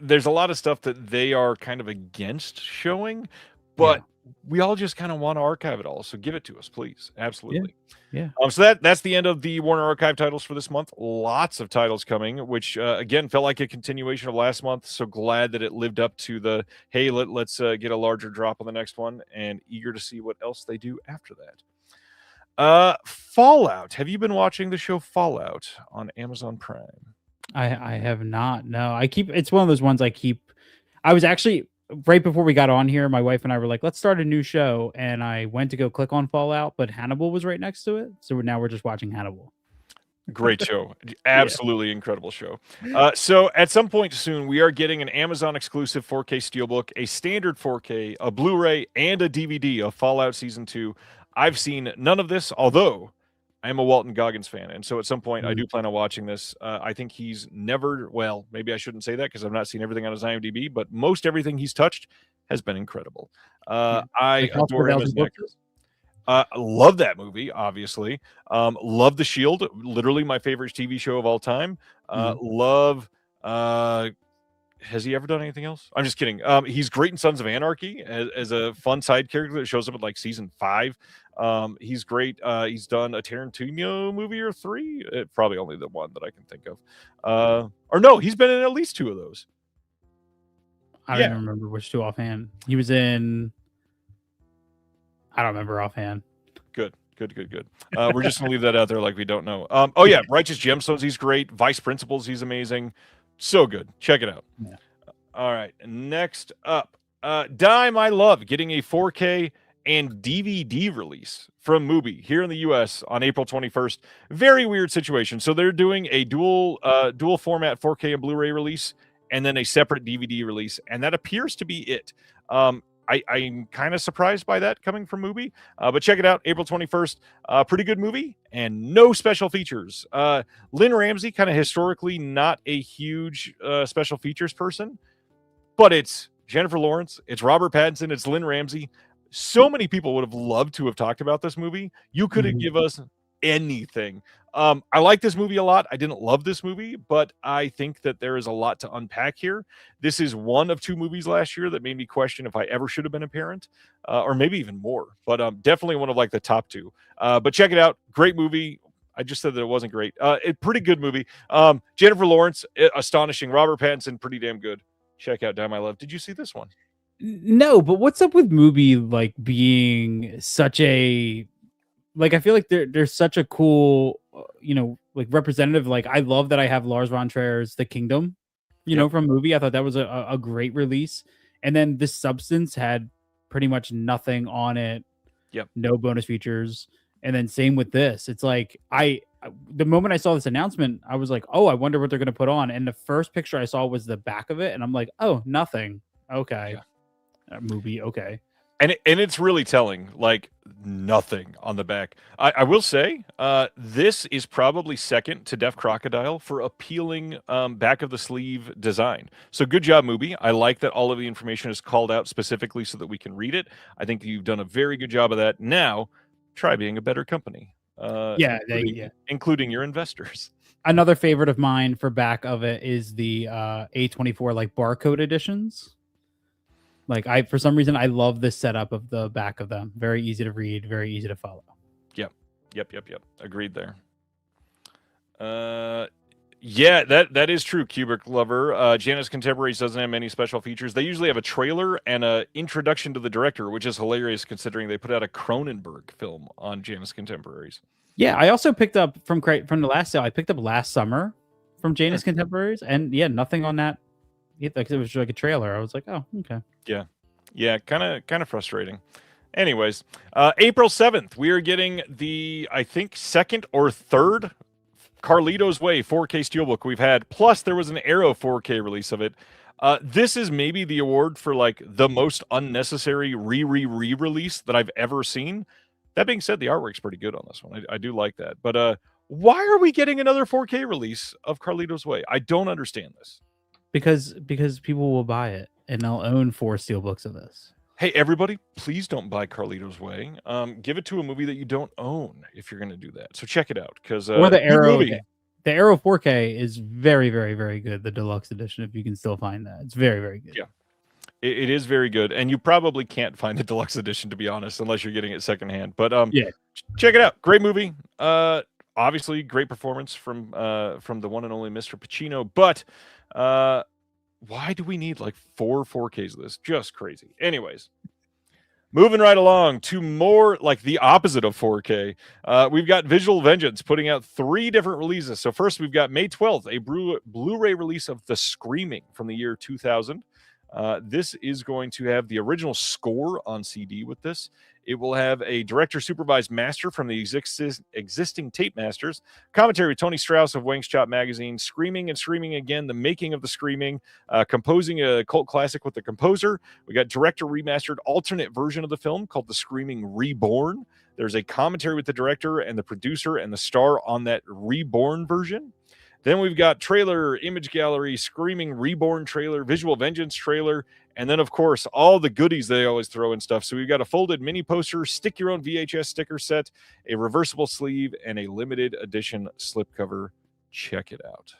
There's a lot of stuff that they are kind of against showing, but we all just kind of want to archive it all. So give it to us, please. Absolutely. Yeah. So that's the end of the Warner Archive titles for this month. Lots of titles coming, which again felt like a continuation of last month. So glad that it lived up to the hey, let's get a larger drop on the next one, and eager to see what else they do after that. Fallout. Have you been watching the show Fallout on Amazon Prime? I have not. No, it's one of those ones I was actually right before we got on here, my wife and I were like, let's start a new show. And I went to go click on Fallout, but Hannibal was right next to it. So now we're just watching Hannibal. Great show. Absolutely incredible show. So at some point soon, we are getting an Amazon exclusive 4K Steelbook, a standard 4K, a Blu-ray, and a DVD of Fallout Season 2. I've seen none of this, although I am a Walton Goggins fan. And so at some point, I do plan on watching this. I think he's maybe I shouldn't say that because I've not seen everything on his IMDb, but most everything he's touched has been incredible. I adore him as an actor. Love that movie, obviously. Love The Shield, literally my favorite TV show of all time. Love... has he ever done anything else? I'm just kidding. He's great in Sons of Anarchy as a fun side character that shows up in like season 5. He's great. He's done a Tarantino movie or 3. Probably only the one that I can think of. Or no, he's been in at least 2 of those. I don't even remember which 2 offhand. He was in... I don't remember offhand. Good. We're just gonna leave that out there like we don't know. Righteous Gemstones, he's great. Vice Principals, he's amazing. So good. Check it out. Yeah. All right. Next up, Die My Love getting a 4K and DVD release from Mubi here in the US on April 21st. Very weird situation. So they're doing a dual format 4K and Blu-ray release and then a separate DVD release, and that appears to be it. I'm kind of surprised by that coming from Mubi, but check it out, April 21st. Pretty good movie and no special features. Lynn Ramsey, kind of historically not a huge special features person, but it's Jennifer Lawrence, it's Robert Pattinson, it's Lynn Ramsey. So many people would have loved to have talked about this movie. You could have give us anything. I like this movie a lot. I didn't love this movie, but I think that there is a lot to unpack here. This is one of 2 movies last year that made me question if I ever should have been a parent, or maybe even more, but definitely one of like the top 2. But check it out. Great movie. I just said that it wasn't great. Pretty good movie. Jennifer Lawrence, astonishing. Robert Pattinson, pretty damn good. Check out Die My Love. Did you see this one? No, but what's up with Mubi like being such a... Like, I feel like there's such a cool, like representative. Like, I love that I have Lars von Trier's The Kingdom, from Mubi. I thought that was a great release. And then this Substance had pretty much nothing on it. Yep. No bonus features. And then same with this. It's like, the moment I saw this announcement, I was like, oh, I wonder what they're going to put on. And the first picture I saw was the back of it. And I'm like, oh, nothing. Okay. Yeah. Mubi. Okay. And it's really telling, like nothing on the back. I will say, this is probably second to Deaf Crocodile for appealing back of the sleeve design. So good job, Mubi. I like that all of the information is called out specifically so that we can read it. I think you've done a very good job of that. Now, try being a better company. Including your investors. Another favorite of mine for back of it is the A24 like barcode editions. Like for some reason, I love this setup of the back of them. Very easy to read, very easy to follow. Yep. Agreed there. Yeah, that is true, Kubrick lover. Janus Contemporaries doesn't have many special features. They usually have a trailer and an introduction to the director, which is hilarious considering they put out a Cronenberg film on Janus Contemporaries. Yeah, I also picked up from the last sale. I picked up Last Summer from Janus Contemporaries, and nothing on that. It was like a trailer. I was like, oh, okay. Yeah, kind of frustrating. Anyways, April 7th, we are getting the, I think, second or third Carlito's Way 4K Steelbook we've had. Plus, there was an Arrow 4K release of it. This is maybe the award for like the most unnecessary re-release that I've ever seen. That being said, the artwork's pretty good on this one. I do like that. But why are we getting another 4K release of Carlito's Way? I don't understand this. Because people will buy it and they'll own 4 steelbooks of this. Hey, everybody, please don't buy Carlito's Way. Give it to a movie that you don't own if you're going to do that. So check it out because Or the good Arrow. movie. The Arrow 4K is very, very, very good. The deluxe edition, if you can still find that, it's very, very good. Yeah. It is very good, and you probably can't find the deluxe edition, to be honest, unless you're getting it secondhand. But Yeah. check it out. Great movie. Obviously, great performance from the one and only Mr. Pacino. But why do we need like 4Ks of this? Just crazy. Anyways, moving right along to more like the opposite of 4K. We've got Visual Vengeance putting out 3 different releases. So first, we've got May 12th, a Blu-ray release of The Screaming from the year 2000. This is going to have the original score on CD with this. It will have a director-supervised master from the existing tape masters, commentary with Tony Strauss of Wang's Chop Magazine, Screaming and Screaming Again, the making of The Screaming, composing a cult classic with the composer. We got director remastered alternate version of the film called The Screaming Reborn. There's a commentary with the director and the producer and the star on that Reborn version. Then we've got trailer, image gallery, Screaming Reborn trailer, Visual Vengeance trailer, and then, of course, all the goodies they always throw in stuff. So we've got a folded mini poster, stick your own VHS sticker set, a reversible sleeve, and a limited edition slipcover. Check it out.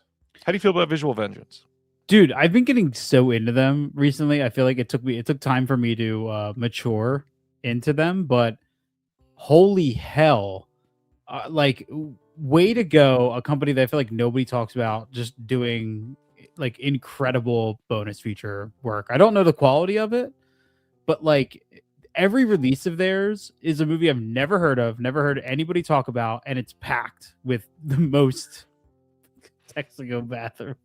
How do you feel about Visual Vengeance? Dude, I've been getting so into them recently. I feel like it took time for me to mature into them, but holy hell, way to go, a company that I feel like nobody talks about just doing like incredible bonus feature work. I don't know the quality of it, but like every release of theirs is a movie I've never heard of, never heard anybody talk about, and it's packed with the most Texaco bathroom.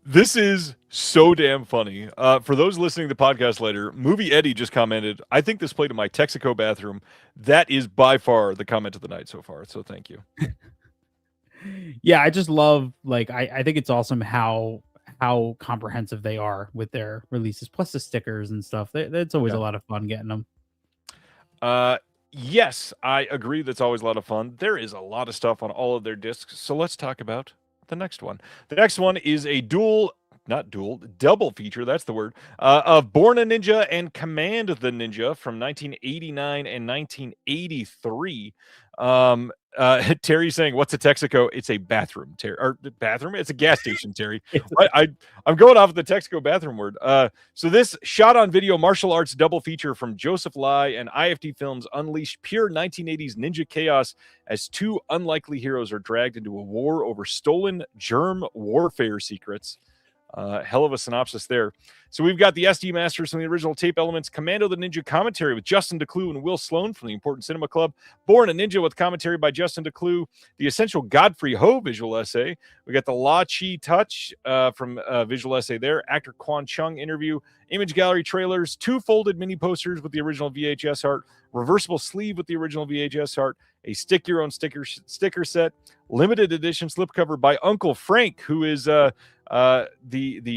This is so damn funny. For those listening to the podcast later, Movie Eddie just commented, I think this played in my Texaco bathroom. That is by far the comment of the night so far. So thank you. Yeah, I just love, like, I think it's awesome how comprehensive they are with their releases, plus the stickers and stuff. It's always a lot of fun getting them. Yes, I agree. That's always a lot of fun. There is a lot of stuff on all of their discs. So let's talk about the next one. The next one is a double feature, that's the word, of Born a Ninja and Command the Ninja from 1989 and 1983. Terry's saying, what's a Texaco? It's a bathroom, Terry. Or bathroom? It's a gas station, Terry. I'm going off of the Texaco bathroom word. So this shot on video martial arts double feature from Joseph Lai and IFD Films unleashed pure 1980s ninja chaos as 2 unlikely heroes are dragged into a war over stolen germ warfare secrets. Hell of a synopsis there. So we've got the SD Masters from the original tape elements, Commando the Ninja commentary with Justin DeClue and Will Sloan from the Important Cinema Club, Born a Ninja with commentary by Justin DeClue, the Essential Godfrey Ho visual essay. We got the La Chi Touch from visual essay there, actor Quan Chung interview, image gallery trailers, 2 folded mini posters with the original VHS art, reversible sleeve with the original VHS art, a stick your own sticker set, limited edition slipcover by Uncle Frank, who is the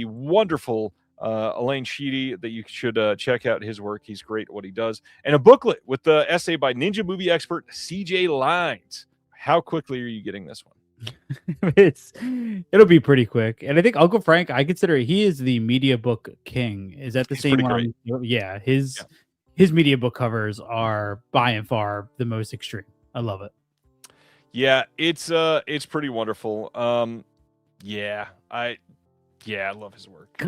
wonderful Elaine Sheedy, that you should check out his work. He's great at what he does. And a booklet with the essay by ninja movie expert CJ Lines. How quickly are you getting this one? It'll be pretty quick. And I think Uncle Frank, I consider he is the media book king. Is that the same one? Yeah, his media book covers are by and far the most extreme. I love it. Yeah, it's pretty wonderful. I love his work.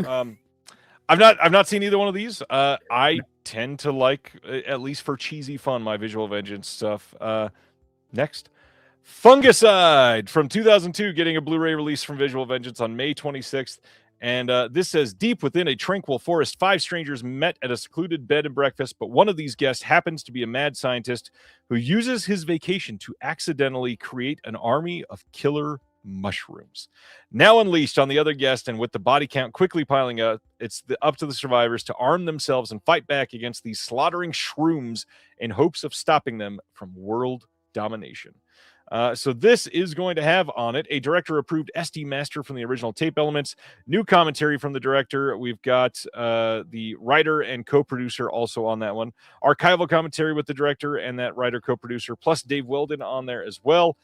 I've not seen either one of these. I tend to like, at least for cheesy fun, my Visual Vengeance stuff. Next, Fungicide from 2002, getting a Blu-ray release from Visual Vengeance on May 26th. And this says, deep within a tranquil forest, 5 strangers met at a secluded bed and breakfast, but one of these guests happens to be a mad scientist who uses his vacation to accidentally create an army of killer mushrooms. Now unleashed on the other guest, and with the body count quickly piling up, it's up to the survivors to arm themselves and fight back against these slaughtering shrooms in hopes of stopping them from world domination. So this is going to have on it a director-approved SD master from the original tape elements, new commentary from the director. We've got the writer and co-producer also on that one, archival commentary with the director and that writer co-producer, plus Dave Weldon on there as well.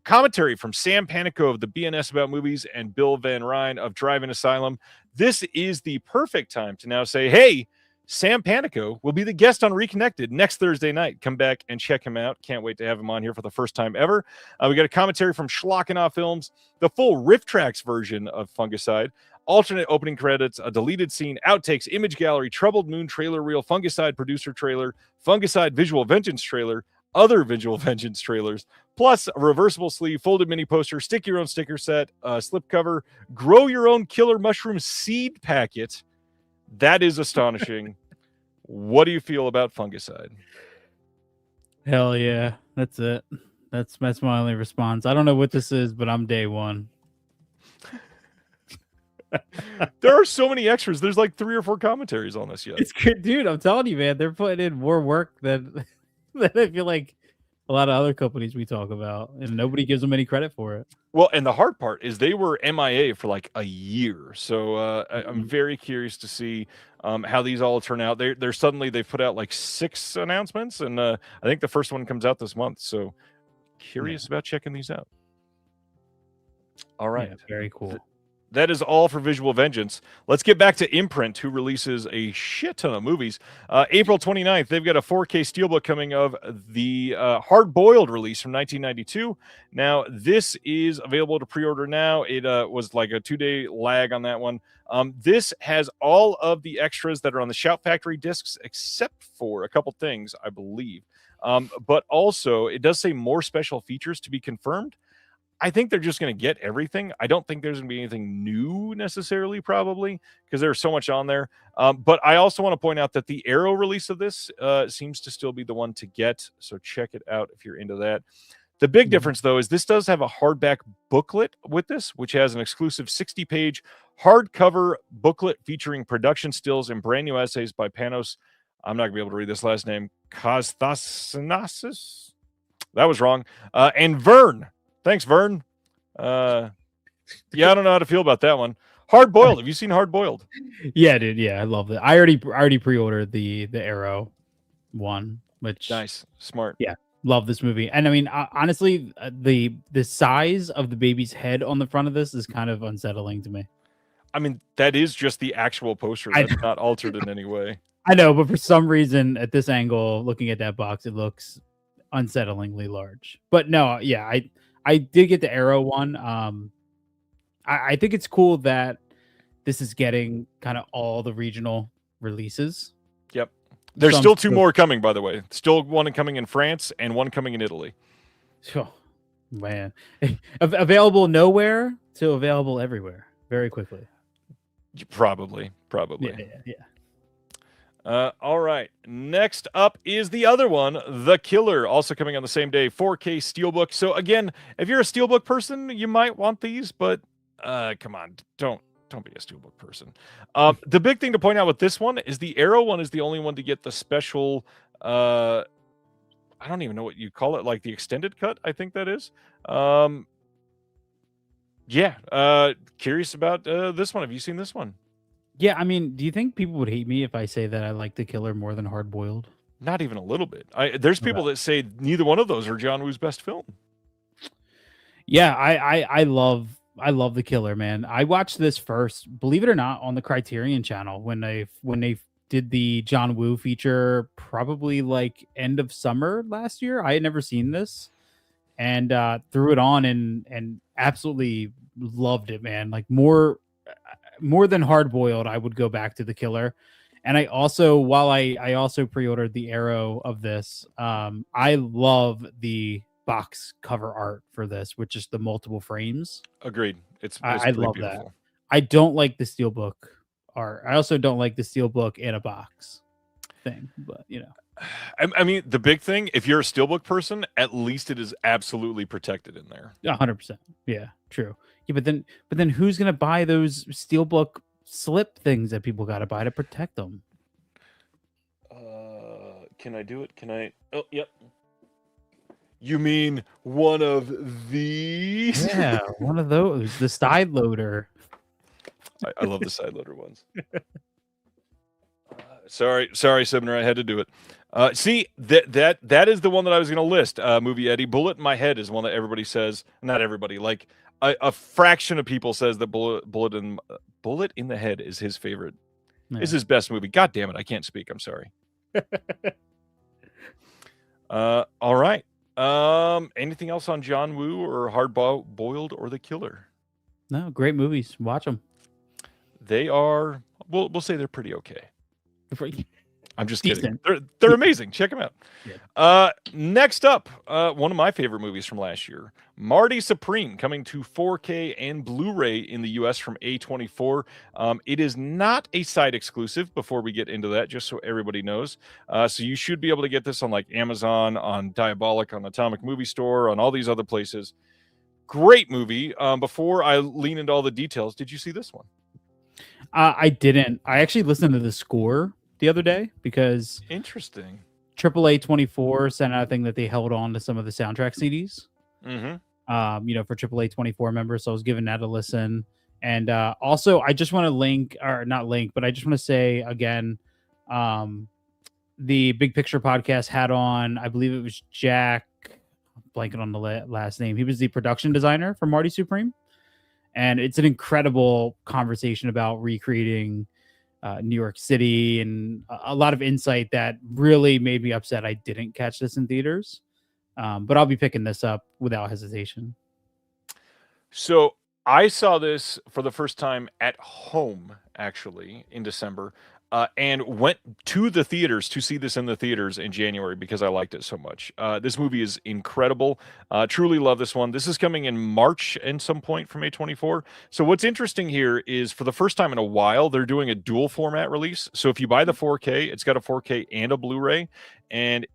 Commentary from Sam Panico of the BNS About Movies and Bill Van Ryn of Drive-In Asylum. This is the perfect time to now say, hey, Sam Panico will be the guest on Reconnected next Thursday night. Come back and check him out. Can't wait to have him on here for the first time ever. We got a commentary from Schlockenoff Films, the full Riff Tracks version of Fungicide, alternate opening credits, a deleted scene, outtakes, image gallery, Troubled Moon trailer reel, Fungicide producer trailer, Fungicide visual vengeance trailer, other visual vengeance trailers, plus a reversible sleeve, folded mini poster, stick your own sticker set, slip cover, grow your own killer mushroom seed packet. That is astonishing. What do you feel about Fungicide? Hell yeah. That's it. That's my only response. I don't know what this is, but I'm day one. There are so many extras. There's like 3 or 4 commentaries on this yet. It's good, dude. I'm telling you, man. They're putting in more work than I feel like a lot of other companies we talk about, and nobody gives them any credit for it. Well, and the hard part is they were MIA for like a year. So I'm very curious to see how these all turn out. They're suddenly they've put out like 6 announcements, and I think the first one comes out this month. So curious about checking these out. All right. Yeah, very cool. That is all for Visual Vengeance. Let's get back to Imprint, who releases a shit ton of movies. April 29th, they've got a 4K Steelbook coming of the Hard Boiled release from 1992. Now, this is available to pre-order now. It was like a 2-day lag on that one. This has all of the extras that are on the Shout Factory discs, except for a couple things, I believe. But also, it does say more special features to be confirmed. I think they're just going to get everything. I don't think there's going to be anything new necessarily, probably, because there's so much on there. But I also want to point out that the Arrow release of this seems to still be the one to get. So check it out if you're into that. The big difference, though, is this does have a hardback booklet with this, which has an exclusive 60-page hardcover booklet featuring production stills and brand new essays by Panos. I'm not going to be able to read this last name. Kosthasanasis? That was wrong. And Vern. Thanks, Vern. Yeah, I don't know how to feel about that one. Hard Boiled. Have you seen Hard Boiled? Yeah, dude. Yeah, I love it. I already pre-ordered the Arrow one, which Nice, smart. Yeah, love this movie. And I mean, honestly, the size of the baby's head on the front of this is kind of unsettling to me. I mean, that is just the actual poster. That's not altered in any way. I know, but for some reason, at this angle, looking at that box, it looks unsettlingly large. But no, yeah, I did get the Arrow one. I think it's cool that this is getting kind of all the regional releases. Yep. There's still 2 more coming, by the way. Still one coming in France and one coming in Italy. Oh, man. Available nowhere to available everywhere very quickly. Probably. Yeah. All right. Next up is the other one, The Killer, also coming on the same day, 4K Steelbook. So again, if you're a Steelbook person, you might want these, but come on, don't be a Steelbook person. The big thing to point out with this one is the Arrow one is the only one to get the special. I don't even know what you call it, like the extended cut. I think that is. Yeah. Curious about this one. Have you seen this one? Yeah, I mean, do you think people would hate me if I say that I like The Killer more than Hard Boiled? Not even a little bit. There's people that say neither one of those are John Woo's best film. Yeah, I love The Killer, man. I watched this first, believe it or not, on the Criterion channel when they did the John Woo feature, probably like end of summer last year. I had never seen this, and threw it on and absolutely loved it, man. Like more than Hard Boiled, I would go back to The Killer. And I also, while I also pre-ordered the Arrow of this, I love the box cover art for this, which is the multiple frames. Agreed. I love beautiful. that. I don't like the Steelbook art. I also don't like the Steelbook in a box thing, but you know. I mean, the big thing, if you're a Steelbook person, at least it is absolutely protected in there. 100%. Yeah, true. Yeah, but then who's gonna buy those Steelbook slip things that people gotta buy to protect them? Can I do it? Can I? Oh, yep. You mean one of these? Yeah, one of those. The side loader. I love the side loader ones. Sorry, Sibner, I had to do it. See, that is the one that I was going to list. Movie Eddie, Bullet in My Head is one that everybody says. Not everybody, like a fraction of people says that Bullet in the Head is his favorite is his best movie. God damn it, I can't speak. I'm sorry. All right. Anything else on John Woo or Hard Boiled or The Killer? No, great movies. Watch them. They are. We'll say they're pretty okay. I'm just Decent. kidding. They're amazing. Check them out. Yeah. Next up, one of my favorite movies from last year, Marty Supreme, coming to 4K and Blu-ray in the US from A24. It is not a site exclusive before we get into that, just so everybody knows. So you should be able to get this on like Amazon, on Diabolic, on Atomic Movie Store, on all these other places. Great movie. Before I lean into all the details, did you see this one? I didn't. I actually listened to the score the other day because Interesting. AAA 24 sent out a thing that they held on to some of the soundtrack CDs. Mm-hmm. For AAA 24 members, so I was giving that a listen. And also, I just want to I just want to say again, the Big Picture podcast had on, I believe it was Jack, I'm blanking on the last name. He was the production designer for Marty Supreme, and it's an incredible conversation about recreating New York City and a lot of insight that really made me upset I didn't catch this in theaters. But I'll be picking this up without hesitation. So I saw this for the first time at home, actually, in December, and went to the theaters to see this in the theaters in January because I liked it so much. This movie is incredible. Truly love this one. This is coming in March at some point from A24. So what's interesting here is for the first time in a while, they're doing a dual format release. So if you buy the 4K, it's got a 4K and a Blu-ray. And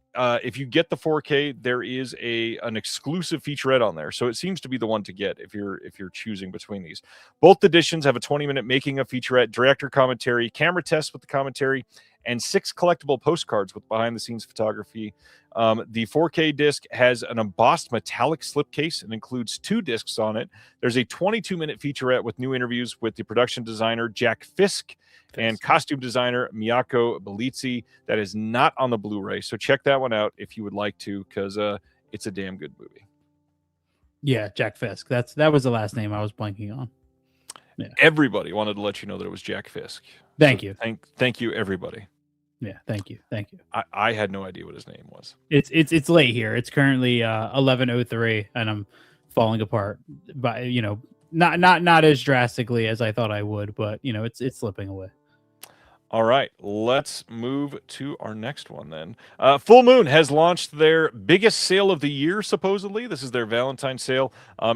if you get the 4K, there is an exclusive featurette on there. So it seems to be the one to get if you're choosing between these. Both editions have a 20-minute making of featurette, director commentary, camera tests with the commentary, and 6 collectible postcards with behind-the-scenes photography. The 4K disc has an embossed metallic slipcase and includes 2 discs on it. There's a 22-minute featurette with new interviews with the production designer Jack Fisk and costume designer Miyako Belizzi. That is not on the Blu-ray, so check that one out if you would like to, because it's a damn good movie. Yeah, Jack Fisk. That was the last name I was blanking on. Yeah. Everybody wanted to let you know that it was Jack Fisk. Thank you. Thank you, everybody. Yeah, thank you. I had no idea what his name was. It's late here. It's currently 11:03, and I'm falling apart. But not as drastically as I thought I would, but it's slipping away. All right, let's move to our next one then. Full Moon has launched their biggest sale of the year, supposedly. This is their Valentine's sale.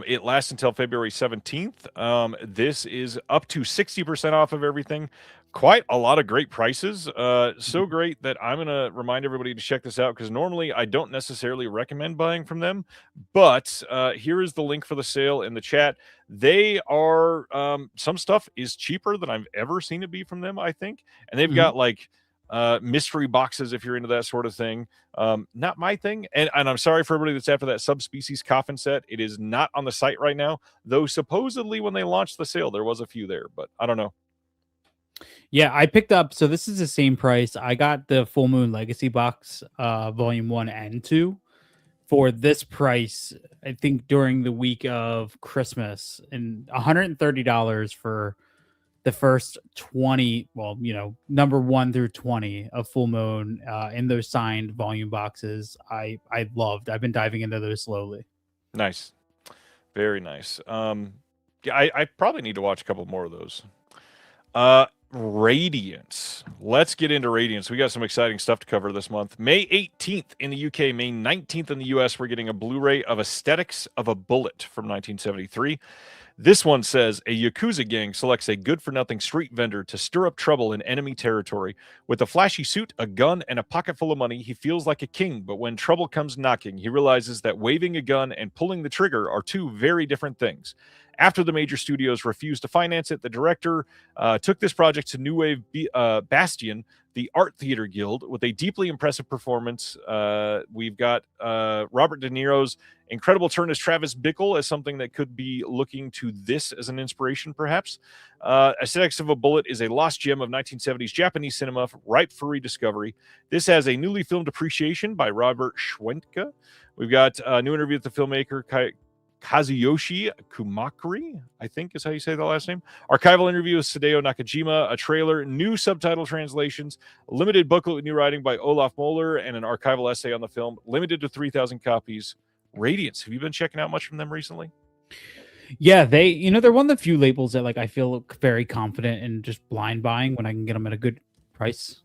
It lasts until February 17th. This is up to 60% off of everything. Quite a lot of great prices. So great that I'm going to remind everybody to check this out because normally I don't necessarily recommend buying from them. But here is the link for the sale in the chat. They are, some stuff is cheaper than I've ever seen it be from them, I think. And they've got like mystery boxes if you're into that sort of thing. Not my thing. And I'm sorry for everybody that's after that subspecies coffin set. It is not on the site right now, though supposedly when they launched the sale, there was a few there, but I don't know. Yeah, I picked up. So this is the same price. I got the Full Moon Legacy box, volume 1 and 2, for this price. I think during the week of Christmas, and $130 for the first 20. Well, number 1 through 20 of Full Moon in those signed volume boxes. I loved. I've been diving into those slowly. Nice, very nice. Yeah, I probably need to watch a couple more of those. Radiance. Let's get into Radiance. We got some exciting stuff to cover this month. May 18th in the UK, May 19th in the US, we're getting a Blu-ray of Aesthetics of a Bullet from 1973. This one says, a Yakuza gang selects a good-for-nothing street vendor to stir up trouble in enemy territory. With a flashy suit, a gun, and a pocket full of money, he feels like a king, but when trouble comes knocking, he realizes that waving a gun and pulling the trigger are 2 very different things. After the major studios refused to finance it, the director took this project to New Wave Bastion, the Art Theater Guild, with a deeply impressive performance. We've got Robert De Niro's incredible turn as Travis Bickle as something that could be looking to this as an inspiration, perhaps. Aesthetics of a Bullet is a lost gem of 1970s Japanese cinema, ripe for rediscovery. This has a newly filmed appreciation by Robert Schwentka. We've got a new interview with the filmmaker, Kazuyoshi Kumakuri, I think is how you say the last name. Archival interview with Sadeo Nakajima, a trailer, new subtitle translations, limited booklet with new writing by Olaf Moeller, and an archival essay on the film, limited to 3,000 copies. Radiance, have you been checking out much from them recently? Yeah, they're one of the few labels that like I feel very confident in just blind buying when I can get them at a good price.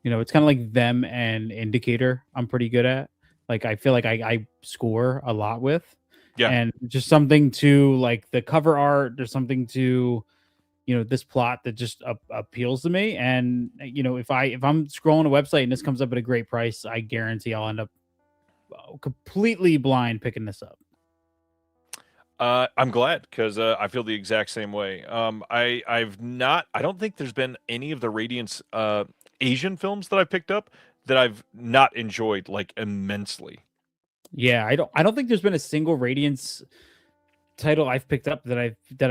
It's kind of like them and Indicator. I'm pretty good at. Like I feel like I score a lot with. Yeah. And just something to like the cover art. There's something to this plot that just appeals to me. And if I'm scrolling a website and this comes up at a great price, I guarantee I'll end up completely blind picking this up. I'm glad because I feel the exact same way. I don't think there's been any of the Radiance Asian films that I picked up that I've not enjoyed like immensely. Yeah, I don't think there's been a single Radiance title I've picked up that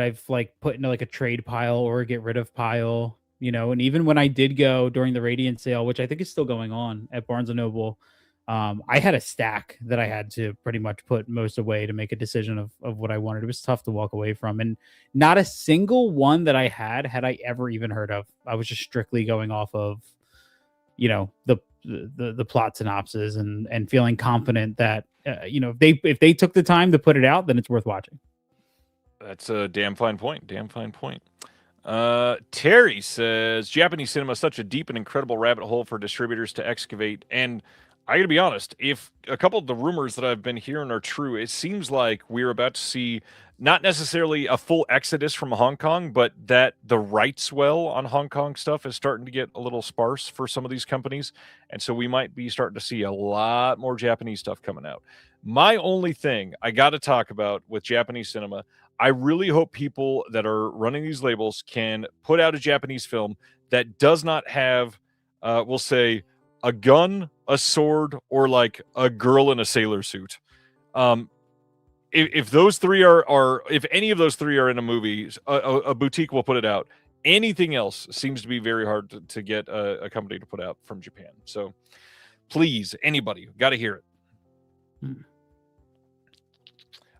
I've like put into like a trade pile or a get rid of pile. And even when I did go during the Radiance sale, which I think is still going on at Barnes and Noble, I had a stack that I had to pretty much put most away to make a decision of what I wanted. It was tough to walk away from, and not a single one that I had I ever even heard of. I was just strictly going off of, the plot synopsis and feeling confident that if they took the time to put it out, then it's worth watching. That's a damn fine point. Damn fine point. Terry says Japanese cinema is such a deep and incredible rabbit hole for distributors to excavate. And I got to be honest, if a couple of the rumors that I've been hearing are true, it seems like we're about to see not necessarily a full exodus from Hong Kong, but that the rights well on Hong Kong stuff is starting to get a little sparse for some of these companies. And so we might be starting to see a lot more Japanese stuff coming out. My only thing I got to talk about with Japanese cinema, I really hope people that are running these labels can put out a Japanese film that does not have, we'll say, a gun, a sword, or like a girl in a sailor suit. If those three are if any of those three are in a movie, a boutique will put it out. Anything else seems to be very hard to get a company to put out from Japan. So please, anybody, got to hear it.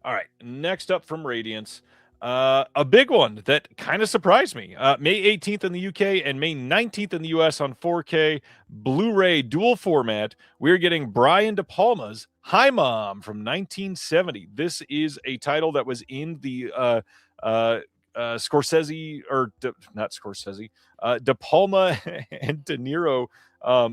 All right, next up from Radiance, a big one that kind of surprised me. May 18th in the UK and May 19th in the US on 4K Blu-ray dual format. We're getting Brian De Palma's Hi Mom from 1970. This is a title that was in the Scorsese, or not Scorsese, De Palma and De Niro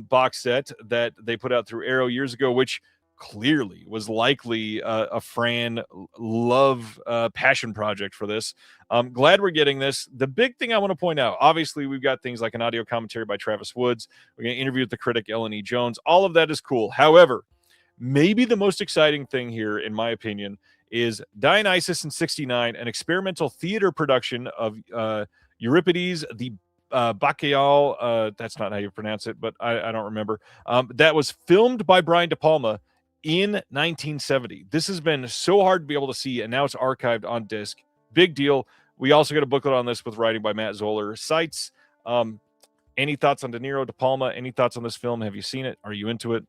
box set that they put out through Arrow years ago, which clearly was likely a Fran love passion project for this. I'm glad we're getting this. The big thing I want to point out, obviously we've got things like an audio commentary by Travis Woods. We're going to interview with the critic Ellen E. Jones. All of that is cool. However, maybe the most exciting thing here, in my opinion, is Dionysus in 69, an experimental theater production of Euripides, the Bacchaal, that's not how you pronounce it, but I don't remember. That was filmed by Brian De Palma in 1970. This has been so hard to be able to see, and now it's archived on disc. Big deal. We also got a booklet on this with writing by Matt Zoller. Sites. Any thoughts on De Niro, De Palma? Any thoughts on this film? Have you seen it? Are you into it?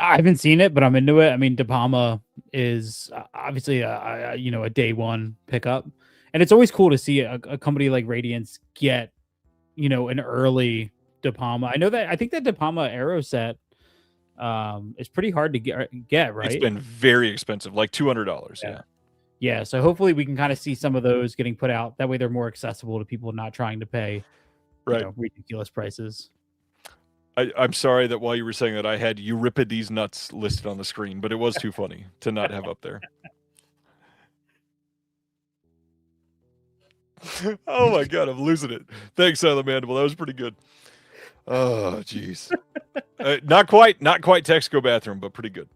I haven't seen it, but I'm into it. I mean, De Palma is obviously a day one pickup, and it's always cool to see a company like Radiance get an early De Palma. I think that De Palma Arrow set is pretty hard to get, right? It's been very expensive, like $200. Yeah. So hopefully we can kind of see some of those getting put out. That way they're more accessible to people not trying to pay ridiculous prices. I'm sorry that while you were saying that, I had Euripides nuts listed on the screen, but it was too funny to not have up there. Oh my God, I'm losing it. Thanks, Silent Mandible. That was pretty good. Oh, jeez. Not quite Texaco bathroom, but pretty good.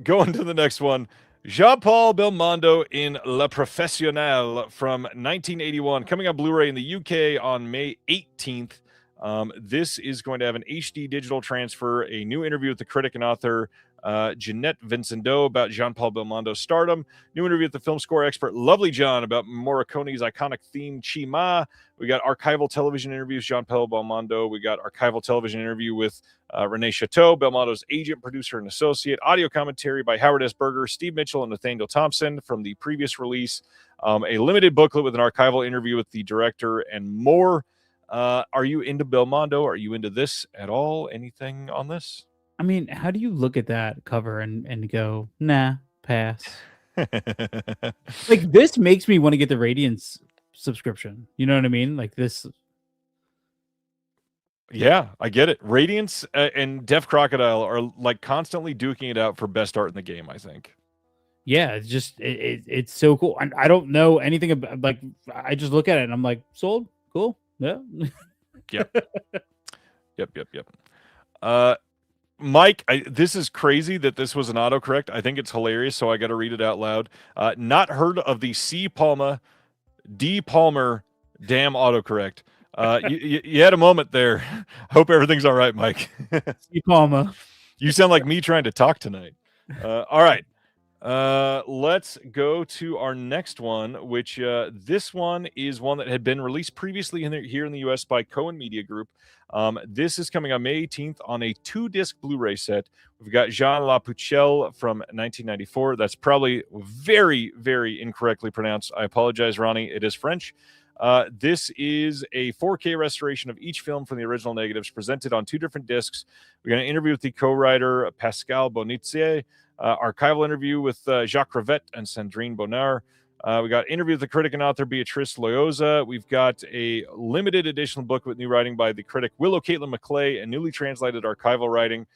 Going to the next one. Jean-Paul Belmondo in La Professionnelle from 1981, coming on Blu-ray in the UK on May 18th. This is going to have an HD digital transfer, a new interview with the critic and author Jeanette Vincendo about Jean-Paul Belmondo's stardom. New interview with the film score expert Lovely John about Morricone's iconic theme Chi Ma. We got archival television interviews, Jean-Paul Belmondo. We got archival television interview with Renee Chateau, Belmondo's agent, producer, and associate. Audio commentary by Howard S. Berger, Steve Mitchell, and Nathaniel Thompson from the previous release. A limited booklet with an archival interview with the director and more. Are you into Belmondo? Are you into this at all? Anything on this? I mean, how do you look at that cover and go, nah, pass? Like, this makes me want to get the Radiance subscription. You know what I mean? Like this. Yeah, I get it. Radiance and Deaf Crocodile are like constantly duking it out for best art in the game, I think. Yeah, it's just it's so cool. And I don't know anything about, like, I just look at it and I'm like, sold, cool, yeah. Yep. Mike, this is crazy that this was an autocorrect. I think it's hilarious, so I got to read it out loud. Not heard of the C. Palma, D. Palmer, damn autocorrect. You had a moment there. Hope everything's all right, Mike. C. Palma. You sound like me trying to talk tonight. All right. Let's go to our next one, which this one is one that had been released previously here in the U.S. by Cohen Media Group. This is coming on May 18th on a 2-disc Blu-ray set. We've got Jean Lapucelle from 1994. That's probably very, very incorrectly pronounced. I apologize, Ronnie. It is French. This is a 4K restoration of each film from the original negatives presented on 2 different discs. We're going to interview with the co-writer Pascal Bonitier, archival interview with Jacques Rivette and Sandrine Bonnard. We got interview with the critic and author Beatrice Loyosa. We've got a limited edition book with new writing by the critic Willow Caitlin McClay and newly translated archival writing.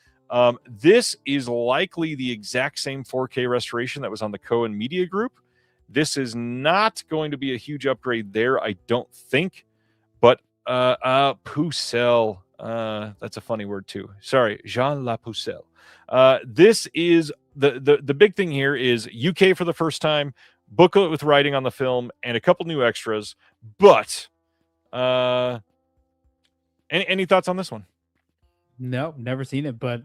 This is likely the exact same 4K restoration that was on the Cohen Media Group. This is not going to be a huge upgrade there, I don't think. But Pucelle, that's a funny word too. Sorry, Jean Lapucelle. This is the big thing here is UK for the first time, booklet with writing on the film, and a couple new extras. But any thoughts on this one? No, never seen it, but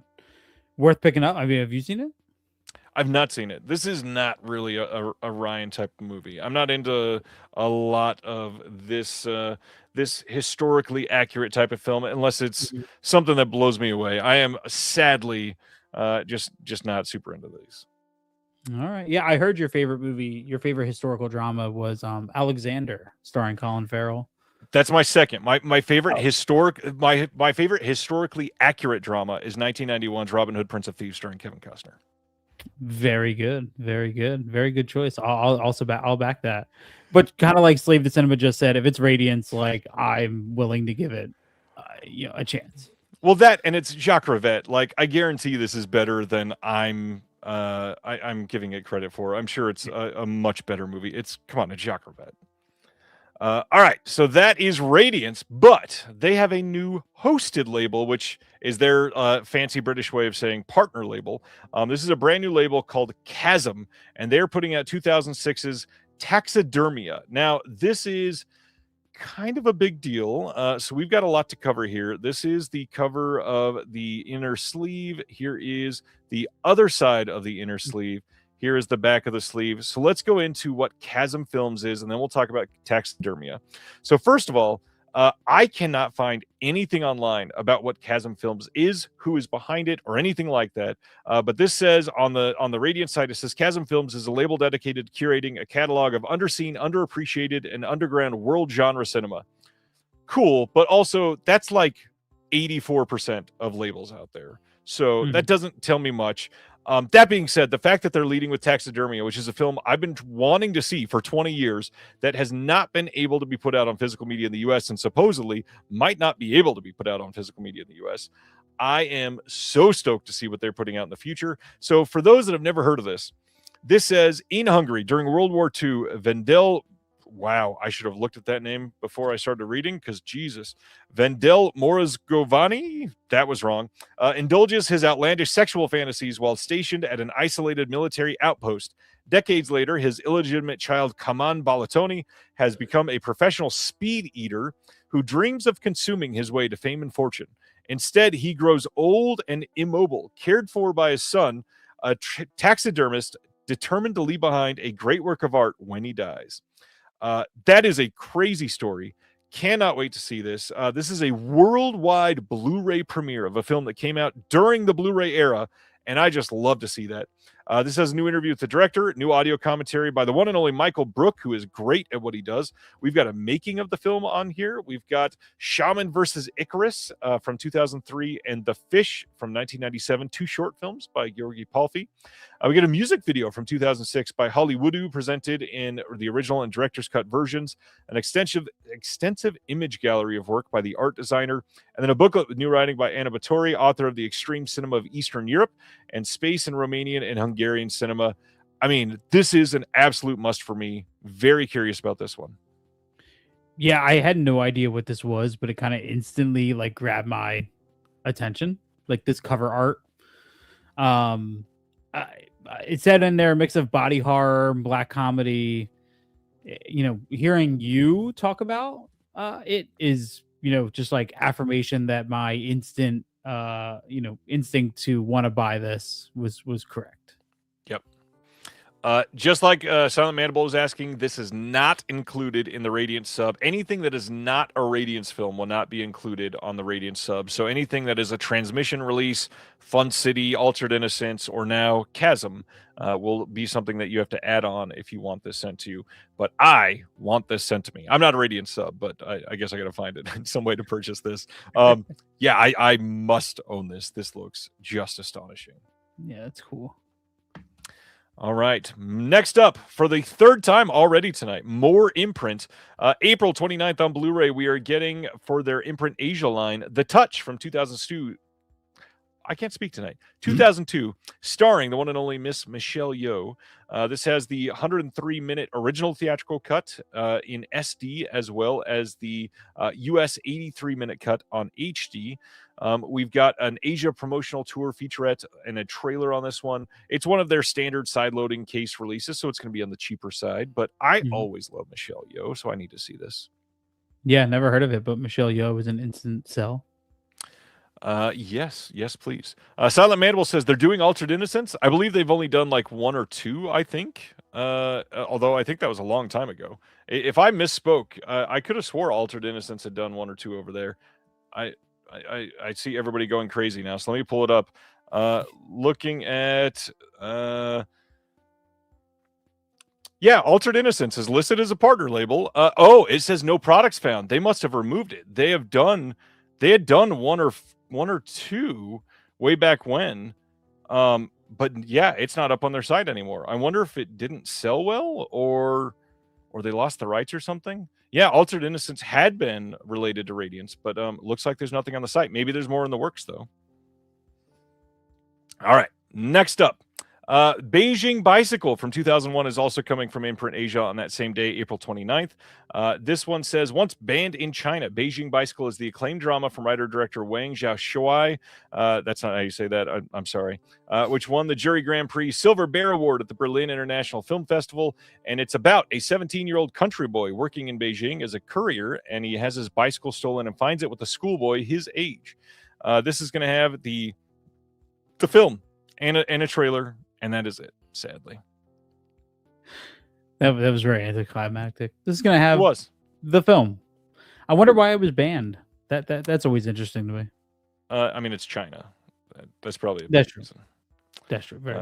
worth picking up. I mean, have you seen it? I've not seen it. This is not really a Ryan type of movie. I'm not into a lot of this this historically accurate type of film unless it's something that blows me away. I am sadly just not super into these. All right. Yeah, I heard your favorite movie, your favorite historical drama was Alexander, starring Colin Farrell. That's my second. My favorite my favorite historically accurate drama is 1991's Robin Hood, Prince of Thieves, starring Kevin Costner. Very good, very good choice. I'll back that. But kind of like Slave to Cinema just said, if it's Radiance, like, I'm willing to give it, a chance. Well, that, and it's Jacques Rivette. Like, I guarantee this is better than I'm giving it credit for. I'm sure it's a much better movie. It's Jacques Rivette. All right, so that is Radiance, but they have a new hosted label, which is their fancy British way of saying partner label. This is a brand new label called Chasm, and they're putting out 2006's Taxidermia. Now, this is kind of a big deal, so we've got a lot to cover here. This is the cover of the inner sleeve. Here is the other side of the inner sleeve. Here is the back of the sleeve. So let's go into what Chasm Films is, and then we'll talk about Taxidermia. So first of all, I cannot find anything online about what Chasm Films is, who is behind it, or anything like that. But this says on the Radiant site, it says Chasm Films is a label dedicated to curating a catalog of underseen, underappreciated, and underground world genre cinema. Cool, but also that's like 84% of labels out there. So that doesn't tell me much. That being said, the fact that they're leading with Taxidermia, which is a film I've been wanting to see for 20 years that has not been able to be put out on physical media in the U.S. and supposedly might not be able to be put out on physical media in the U.S., I am so stoked to see what they're putting out in the future. So for those that have never heard of this, this says, in Hungary during World War II, Vendel... Wow, I should have looked at that name before I started reading, because Jesus. Vendel Morazgovani, that was wrong, indulges his outlandish sexual fantasies while stationed at an isolated military outpost. Decades later, his illegitimate child, Kaman Balatoni, has become a professional speed eater who dreams of consuming his way to fame and fortune. Instead, he grows old and immobile, cared for by his son, a taxidermist determined to leave behind a great work of art when he dies. That is a crazy story. Cannot wait to see this. This is a worldwide Blu-ray premiere of a film that came out during the Blu-ray era, and I just love to see that. This has a new interview with the director, new audio commentary by the one and only Michael Brook, who is great at what he does. We've got a making of the film on here. We've got Shaman versus Icarus from 2003 and The Fish from 1997, two short films by Georgi Palfi. We get a music video from 2006 by Hollywoodu, presented in the original and director's cut versions, an extensive image gallery of work by the art designer, and then a booklet with new writing by Anna Batory, author of The Extreme Cinema of Eastern Europe and Space in Romanian and Hungarian Cinema. I mean, this is an absolute must for me. Very curious about this one. Yeah, I had no idea what this was, but it kind of instantly like grabbed my attention. Like this cover art. It said in there a mix of body horror, black comedy. You know, hearing you talk about it is, you know, just like affirmation that my instinct to want to buy this was correct. Yep. Just like Silent Mandible was asking, this is not included in the Radiant sub. Anything that is not a Radiance film will not be included on the Radiant sub. So anything that is a transmission release, Fun City, Altered Innocence, or now Chasm will be something that you have to add on if you want this sent to you. But I want this sent to me. I'm not a Radiant sub, but I guess I got to find it in some way to purchase this. Yeah, I must own this. This looks just astonishing. Yeah, that's cool. All right. Next up, for the third time already tonight, more Imprint. April 29th on Blu-ray, we are getting for their Imprint Asia line, The Touch from 2002. I can't speak tonight. 2002, starring the one and only Miss Michelle Yeoh. This has the 103-minute original theatrical cut in SD, as well as the US 83-minute cut on HD. We've got an Asia promotional tour featurette and a trailer on this one. It's one of their standard side-loading case releases, so it's going to be on the cheaper side. But I always love Michelle Yeoh, so I need to see this. Yeah, never heard of it, but Michelle Yeoh is an instant sell. Yes, please. Silent Mandible says they're doing Altered Innocence. I believe they've only done like one or two, I think. Although I think that was a long time ago. If I misspoke, I could have swore Altered Innocence had done one or two over there. I see everybody going crazy now, so let me pull it up. Looking at yeah, Altered Innocence is listed as a partner label. It says no products found. They must have removed it. They had done one or two way back when. But yeah, it's not up on their site anymore. I wonder if it didn't sell well or they lost the rights or something. Yeah, Altered Innocence had been related to Radiance, but looks like there's nothing on the site. Maybe there's more in the works, though. All right, next up. Beijing Bicycle from 2001 is also coming from Imprint Asia on that same day, April 29th. This one says, once banned in China, Beijing Bicycle is the acclaimed drama from writer-director Wang Xiaoshui. That's not how you say that. I'm sorry. Which won the Jury Grand Prix Silver Bear Award at the Berlin International Film Festival. And it's about a 17-year-old country boy working in Beijing as a courier, and he has his bicycle stolen and finds it with a schoolboy his age. This is going to have the film and a trailer. And that is it, sadly. That was very anticlimactic. This is going to have the film. I wonder why it was banned. That's always interesting to me. I mean, it's China. That's probably that's true. That's true. Very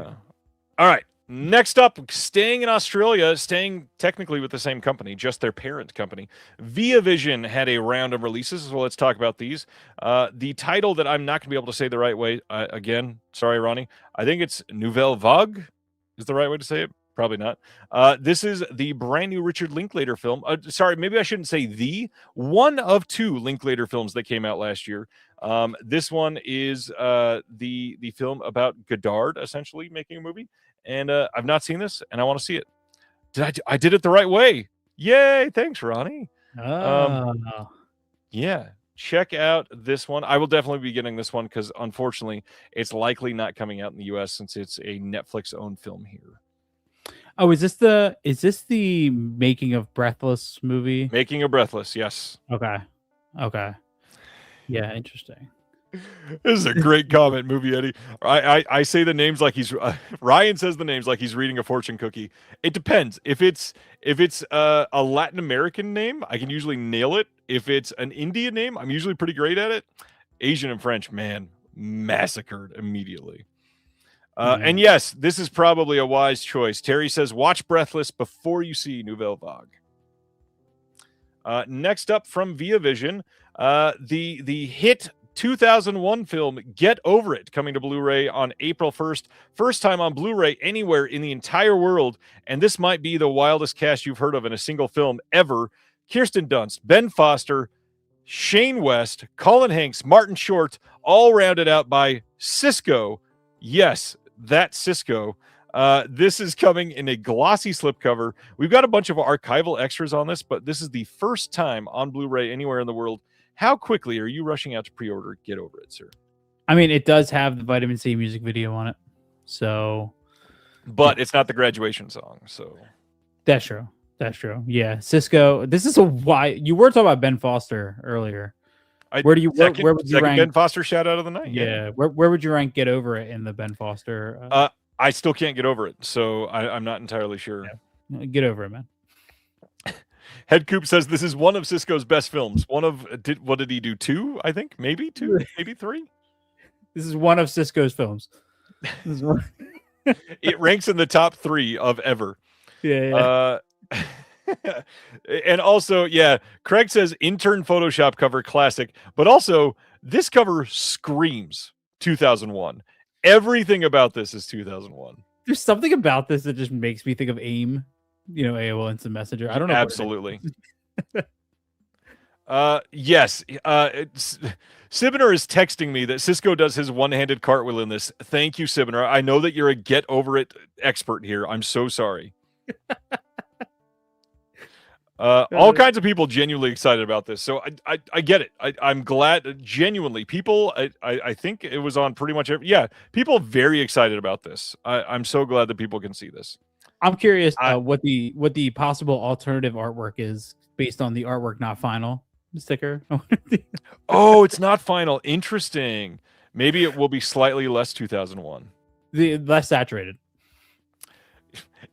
all right. Next up, staying in Australia, staying technically with the same company, just their parent company. Via Vision had a round of releases, so let's talk about these. The title that I'm not going to be able to say the right way, again, sorry, Ronnie. I think it's Nouvelle Vague is the right way to say it. Probably not. This is the brand new Richard Linklater film. Sorry, maybe I shouldn't say one of two Linklater films that came out last year. This one is the film about Godard essentially making a movie. And I've not seen this, and I want to see it. I did it the right way. Yay! Thanks, Ronnie. Yeah, check out this one. I will definitely be getting this one because, unfortunately, it's likely not coming out in the U.S. since it's a Netflix-owned film here. Oh, is this the Making of Breathless movie? Making of Breathless, yes. Okay. Yeah, interesting. This is a great comment, Movie Eddie. I say the names like he's Ryan says the names like he's reading a fortune cookie. It depends. If it's a Latin American name, I can usually nail it. If it's an Indian name, I'm usually pretty great at it. Asian and French, man, massacred immediately. And yes, this is probably a wise choice. Terry says, watch Breathless before you see Nouvelle Vague. Next up from Via Vision, the hit 2001 film Get Over It, coming to Blu-ray on April 1st. First time on Blu-ray anywhere in the entire world, and this might be the wildest cast you've heard of in a single film ever. Kirsten Dunst, Ben Foster, Shane West, Colin Hanks, Martin Short, all rounded out by Cisco. Yes, that Cisco. This is coming in a glossy slipcover. We've got a bunch of archival extras on this, but this is the first time on Blu-ray anywhere in the world. How quickly are you rushing out to pre-order Get Over It, sir? I mean, it does have the Vitamin C music video on it, so. But it's not the graduation song, so. That's true. That's true. Yeah, Cisco. This is a why you were talking about Ben Foster earlier. Where would you rank Ben Foster shout out of the night? Yeah. Where would you rank Get Over It in the Ben Foster? I still can't get over it, so I'm not entirely sure. Yeah. Get over it, man. Head Coop says this is one of Cisco's best films. What did he do? 2? I think maybe 2, maybe 3. This is one of Cisco's films. It ranks in the top 3 of ever. Yeah. And also, yeah, Craig says intern Photoshop cover classic, but also this cover screams 2001. Everything about this is 2001. There's something about this that just makes me think of AIM, AOL Instant Messenger. I don't know. Absolutely. Yes. Sibner is texting me that Cisco does his one-handed cartwheel in this. Thank you, Sibner. I know that you're a Get Over It expert here. I'm so sorry. All kinds of people genuinely excited about this, so I get it. I'm glad. Genuinely, people. I think it was on pretty much every. Yeah, people very excited about this. I'm so glad that people can see this. I'm curious what the possible alternative artwork is based on the artwork not final sticker. Oh, it's not final. Interesting. Maybe it will be slightly less 2001. The less saturated.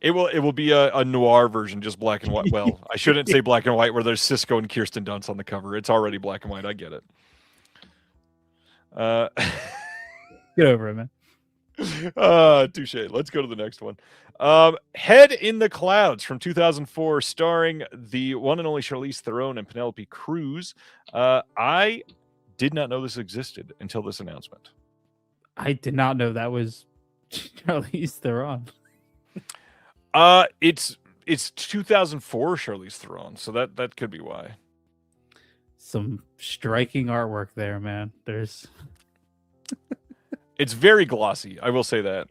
It will be a noir version, just black and white. Well, I shouldn't say black and white where there's Cisco and Kirsten Dunst on the cover. It's already black and white. I get it. Get over it, man. Touche. Let's go to the next one. Head in the Clouds from 2004, starring the one and only Charlize Theron and Penelope Cruz. I did not know this existed until this announcement. I did not know that was Charlize Theron. It's 2004 Charlize Theron, so that could be why. Some striking artwork there, man. It's very glossy, I will say that.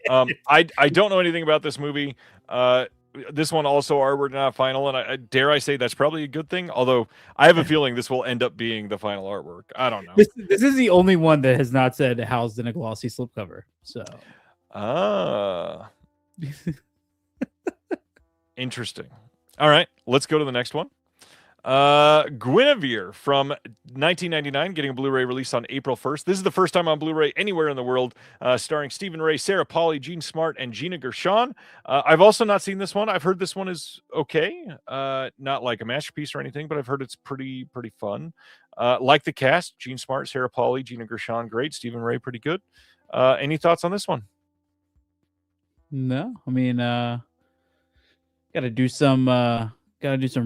I don't know anything about this movie. This one also artwork not final, and I dare I say that's probably a good thing. Although I have a feeling this will end up being the final artwork. I don't know. This is the only one that has not said housed in a glossy slipcover. So. Interesting. All right, let's go to the next one. Guinevere from 1999, getting a Blu-ray release on April 1st. This is the first time on Blu-ray anywhere in the world, starring Stephen Ray, Sarah Polley, Gene Smart, and Gina Gershon. I've also not seen this one. I've heard this one is okay. Not like a masterpiece or anything, but I've heard it's pretty fun. Like the cast, Gene Smart, Sarah Polley, Gina Gershon, great. Stephen Ray, pretty good. Any thoughts on this one? No, I mean, gotta do some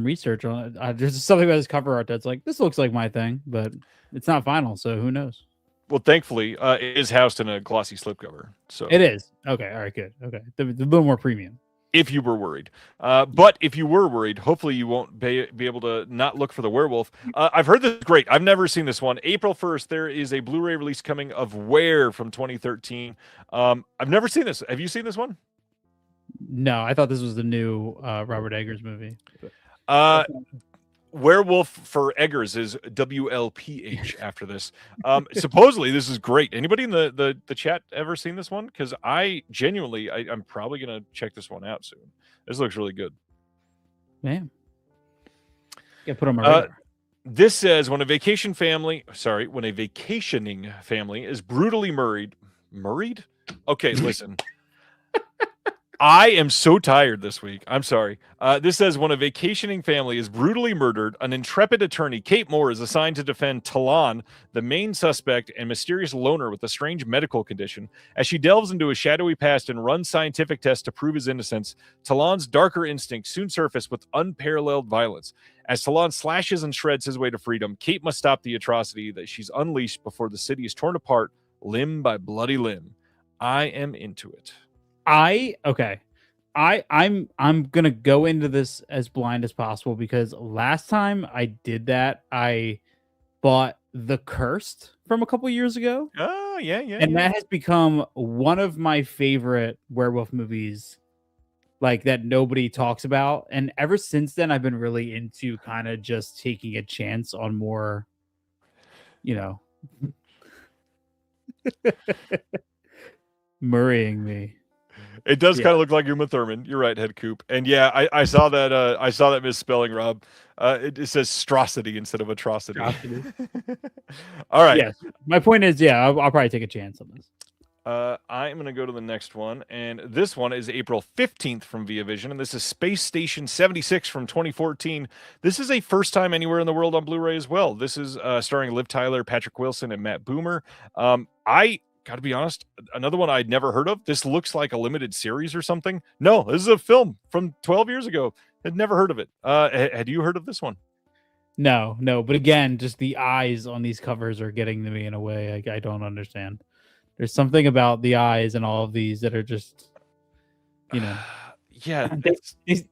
research on it. There's something about this cover art that's like, this looks like my thing, but it's not final, so who knows? Well, thankfully, it is housed in a glossy slipcover. So it is. Okay, all right, good. Okay, a little more premium. If you were worried. But if you were worried, hopefully you won't be able to not look for the werewolf. I've heard this is great. I've never seen this one. April 1st, there is a Blu-ray release coming of Where from 2013. I've never seen this. Have you seen this one? No, I thought this was the new Robert Eggers movie. Werewolf for Eggers is WLPH after this. Supposedly this is great. Anybody in the chat ever seen this one? Because I'm probably gonna check this one out soon. This looks really good. Man, yeah, put on my radar. This says when a vacationing family is brutally murried? Okay, listen. I am so tired this week. I'm sorry. This says when a vacationing family is brutally murdered, an intrepid attorney, Kate Moore, is assigned to defend Talon, the main suspect and mysterious loner with a strange medical condition. As she delves into his shadowy past and runs scientific tests to prove his innocence, Talon's darker instincts soon surface with unparalleled violence. As Talon slashes and shreds his way to freedom, Kate must stop the atrocity that she's unleashed before the city is torn apart, limb by bloody limb. I am into it. I'm gonna go into this as blind as possible because last time I did that, I bought The Cursed from a couple years ago. Oh, yeah. And that has become one of my favorite werewolf movies, like that nobody talks about. And ever since then, I've been really into kind of just taking a chance on more, murraying me. It does kind of look like Uma Thurman. You're right, Head Coop. And yeah, I saw that. I saw that misspelling, Rob. It says strosity instead of atrocity. All right. Yes. My point is, I'll probably take a chance on this. I am going to go to the next one, and this one is April 15th from Via Vision, and this is Space Station 76 from 2014. This is a first time anywhere in the world on Blu-ray as well. This is starring Liv Tyler, Patrick Wilson, and Matt Boomer. I got to be honest, another one I'd never heard of. This looks like a limited series or something. No, this is a film from 12 years ago. I'd never heard of it. Had you heard of this one? No. But again, just the eyes on these covers are getting to me in a way I don't understand. There's something about the eyes and all of these that are just, Yeah.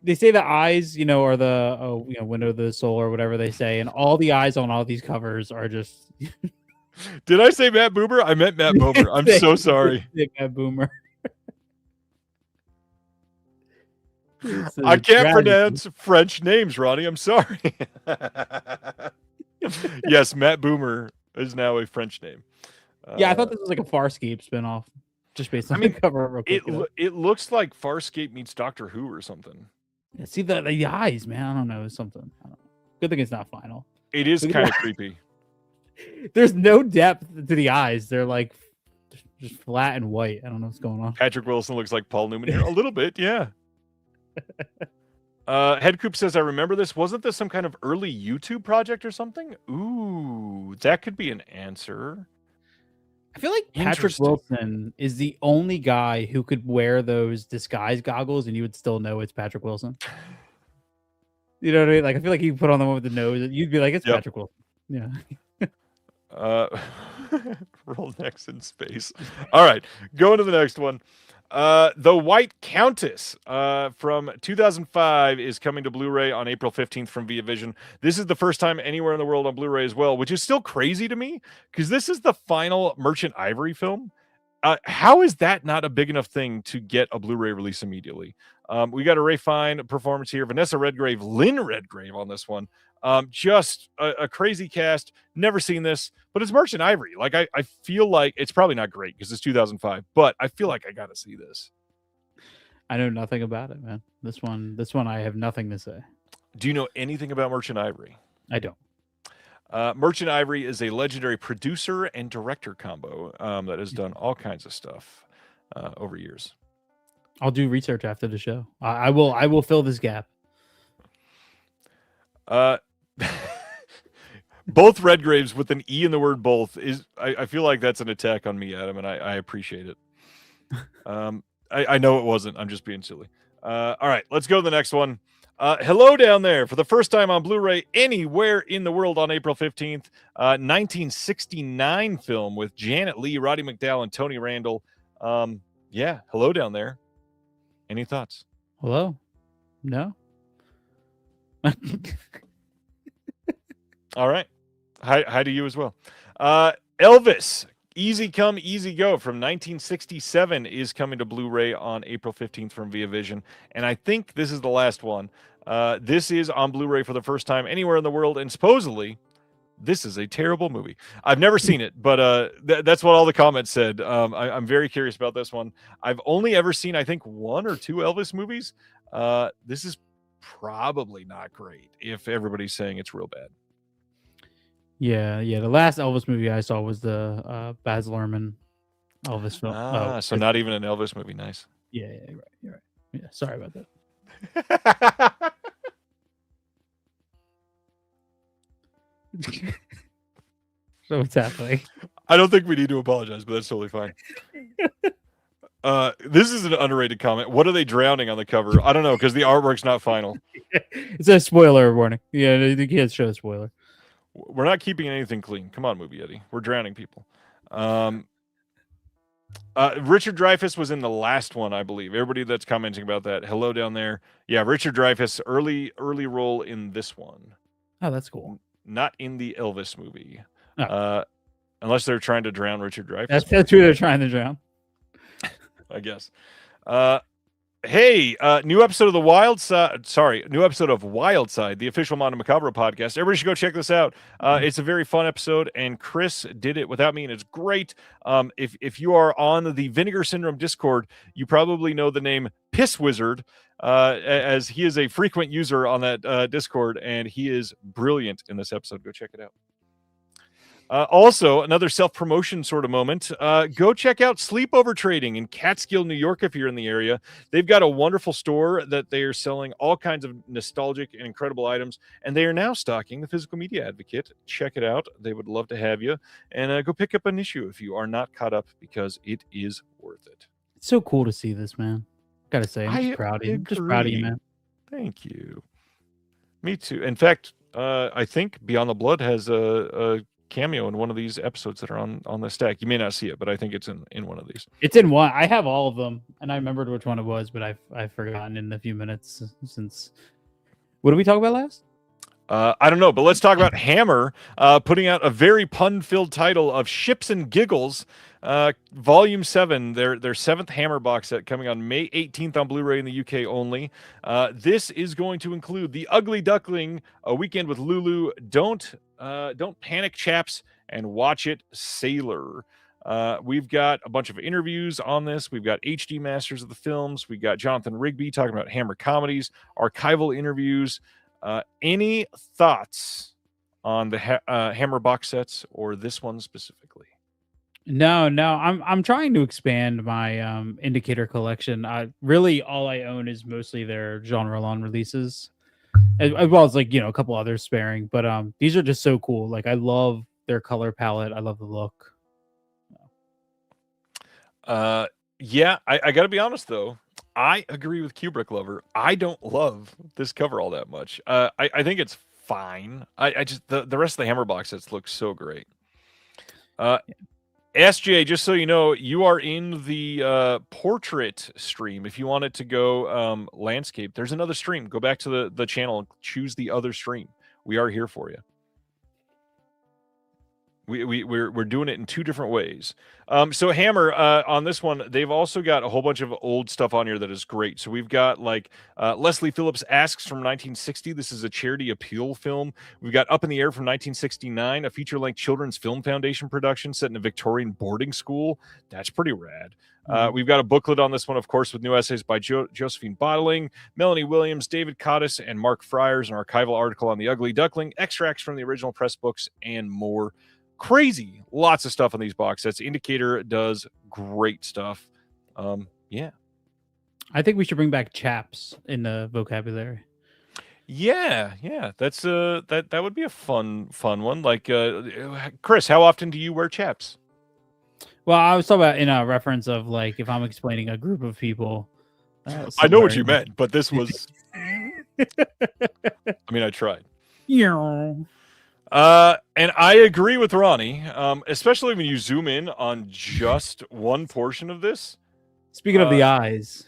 They say the eyes, are the window of the soul or whatever they say, and all the eyes on all these covers are just. Did I say Matt Boomer? I meant Matt Boomer. I'm so sorry. Matt Boomer. I can't pronounce French names, Ronnie. I'm sorry. Yes, Matt Boomer is now a French name. Yeah, I thought this was like a Farscape spinoff, just based on the cover. Real quick, it looks like Farscape meets Doctor Who or something. Yeah, see the eyes, man. I don't know, something. Good thing it's not final. It is kind of creepy. There's no depth to the eyes. They're like just flat and white. I don't know what's going on. Patrick Wilson looks like Paul Newman here a little bit, yeah. Head Coop says, I remember this. Wasn't this some kind of early YouTube project or something? Ooh, that could be an answer. I feel like Patrick Wilson is the only guy who could wear those disguise goggles and you would still know it's Patrick Wilson. You know what I mean? Like, I feel like you put on the one with the nose, you'd be like, it's Patrick Wilson. Yeah. Rollnecks in space. All right, going to the next one. The White Countess from 2005 is coming to Blu-ray on April 15th from Via Vision. This is the first time anywhere in the world on Blu-ray as well, which is still crazy to me because this is the final Merchant Ivory film. How is that not a big enough thing to get a Blu-ray release immediately? We got a Ray Fine performance here. Vanessa Redgrave, Lynn Redgrave on this one. Just a crazy cast. Never seen this, but it's Merchant Ivory. Like I feel like it's probably not great because it's 2005, but I feel like I got to see this. I know nothing about it, man. This one, I have nothing to say. Do you know anything about Merchant Ivory? I don't. Merchant Ivory is a legendary producer and director combo that has done all kinds of stuff over years. I'll do research after the show. I will fill this gap. Both Redgraves with an E in the word both is I feel like that's an attack on me, Adam, and I appreciate it. I know it wasn't. I'm just being silly. All right, let's go to the next one. Hello down there. For the first time on Blu-ray anywhere in the world on April 15th, 1969 film with Janet Leigh, Roddy McDowall, and Tony Randall. Yeah, hello down there. Any thoughts? Hello? No? All right. Hi to you as well. Elvis, Easy Come, Easy Go from 1967 is coming to Blu-ray on April 15th from Via Vision. And I think this is the last one. This is on Blu-ray for the first time anywhere in the world. And supposedly, this is a terrible movie. I've never seen it, but that's what all the comments said. I'm very curious about this one. I've only ever seen, I think, 1 or 2 Elvis movies. This is probably not great if everybody's saying it's real bad. Yeah, yeah. The last Elvis movie I saw was the Baz Luhrmann Elvis film. So not even an Elvis movie. Nice. Yeah, yeah, you're right. You're right. Yeah, sorry about that. So what's happening? I don't think we need to apologize, but that's totally fine. This is an underrated comment. What are they drowning on the cover? I don't know, because the artwork's not final. It's a spoiler warning. Yeah, the kids show a spoiler. We're not keeping anything clean. Come on, Movie Eddie. We're drowning people. Richard Dreyfuss was in the last one, I believe. Everybody that's commenting about that, hello down there. Yeah, Richard Dreyfuss, early role in this one. Oh, that's cool. Not in the Elvis movie. Oh. Unless they're trying to drown Richard Dreyfuss. That's who they're trying to drown. I guess. Hey, new episode of Wild Side, the official Mondo Macabro podcast. Everybody should go check this out. It's a very fun episode, and Chris did it without me, and it's great. If you are on the Vinegar Syndrome Discord, you probably know the name Piss Wizard, as he is a frequent user on that Discord, and he is brilliant in this episode. Go check it out. Also, another self-promotion sort of moment. Go check out Sleepover Trading in Catskill, New York, if you're in the area. They've got a wonderful store that they are selling all kinds of nostalgic and incredible items, and they are now stocking the Physical Media Advocate. Check it out. They would love to have you. And go pick up an issue if you are not caught up, because it is worth it. It's so cool to see this, man. Gotta say, I'm just proud of you. I'm just proud of you, man. Thank you. Me too. In fact, I think Beyond the Blood has a cameo in one of these episodes that are on the stack. You may not see it, but I think it's in one of these. It's in one. I have all of them, and I remembered which one it was, but I've forgotten in a few minutes since. What did we talk about last? I don't know, but let's talk about Hammer putting out a very pun-filled title of Ships and Giggles, Volume 7, their seventh Hammer box set, coming on May 18th on Blu-ray in the UK only. This is going to include The Ugly Duckling, A Weekend with Lulu, Don't Panic, Chaps, and Watch It, Sailor. We've got a bunch of interviews on this. We've got HD masters of the films. We've got Jonathan Rigby talking about Hammer comedies, archival interviews. Any thoughts on the Hammer box sets or this one specifically? No. I'm trying to expand my indicator collection. Really all I own is mostly their genre long releases, as well as a couple others sparing. But these are just so cool. Like, I love their color palette. I love the look. Yeah, I got to be honest though. I agree with Kubrick Lover. I don't love this cover all that much. I think it's fine. I just the rest of the Hammer box sets look so great. SJ, just so you know, you are in the portrait stream. If you want it to go landscape, there's another stream. Go back to the channel and choose the other stream. We are here for you. We're doing it in two different ways. So Hammer, on this one, they've also got a whole bunch of old stuff on here that is great. So we've got Leslie Phillips Asks from 1960. This is a charity appeal film. We've got Up in the Air from 1969, a feature-length Children's Film Foundation production set in a Victorian boarding school. That's pretty rad. We've got a booklet on this one, of course, with new essays by Josephine Bottling, Melanie Williams, David Cottis, and Mark Fryers, an archival article on The Ugly Duckling, extracts from the original press books, and more. Crazy. Lots of stuff on these box sets. Indicator does great stuff. Yeah. I think we should bring back chaps in the vocabulary. Yeah. That's that would be a fun one. Like Chris, how often do you wear chaps? Well, I was talking about in a reference of if I'm explaining a group of people. I know what you meant, but this was I mean, I tried. Yeah. And I agree with Ronnie, especially when you zoom in on just one portion of this. Speaking of the eyes.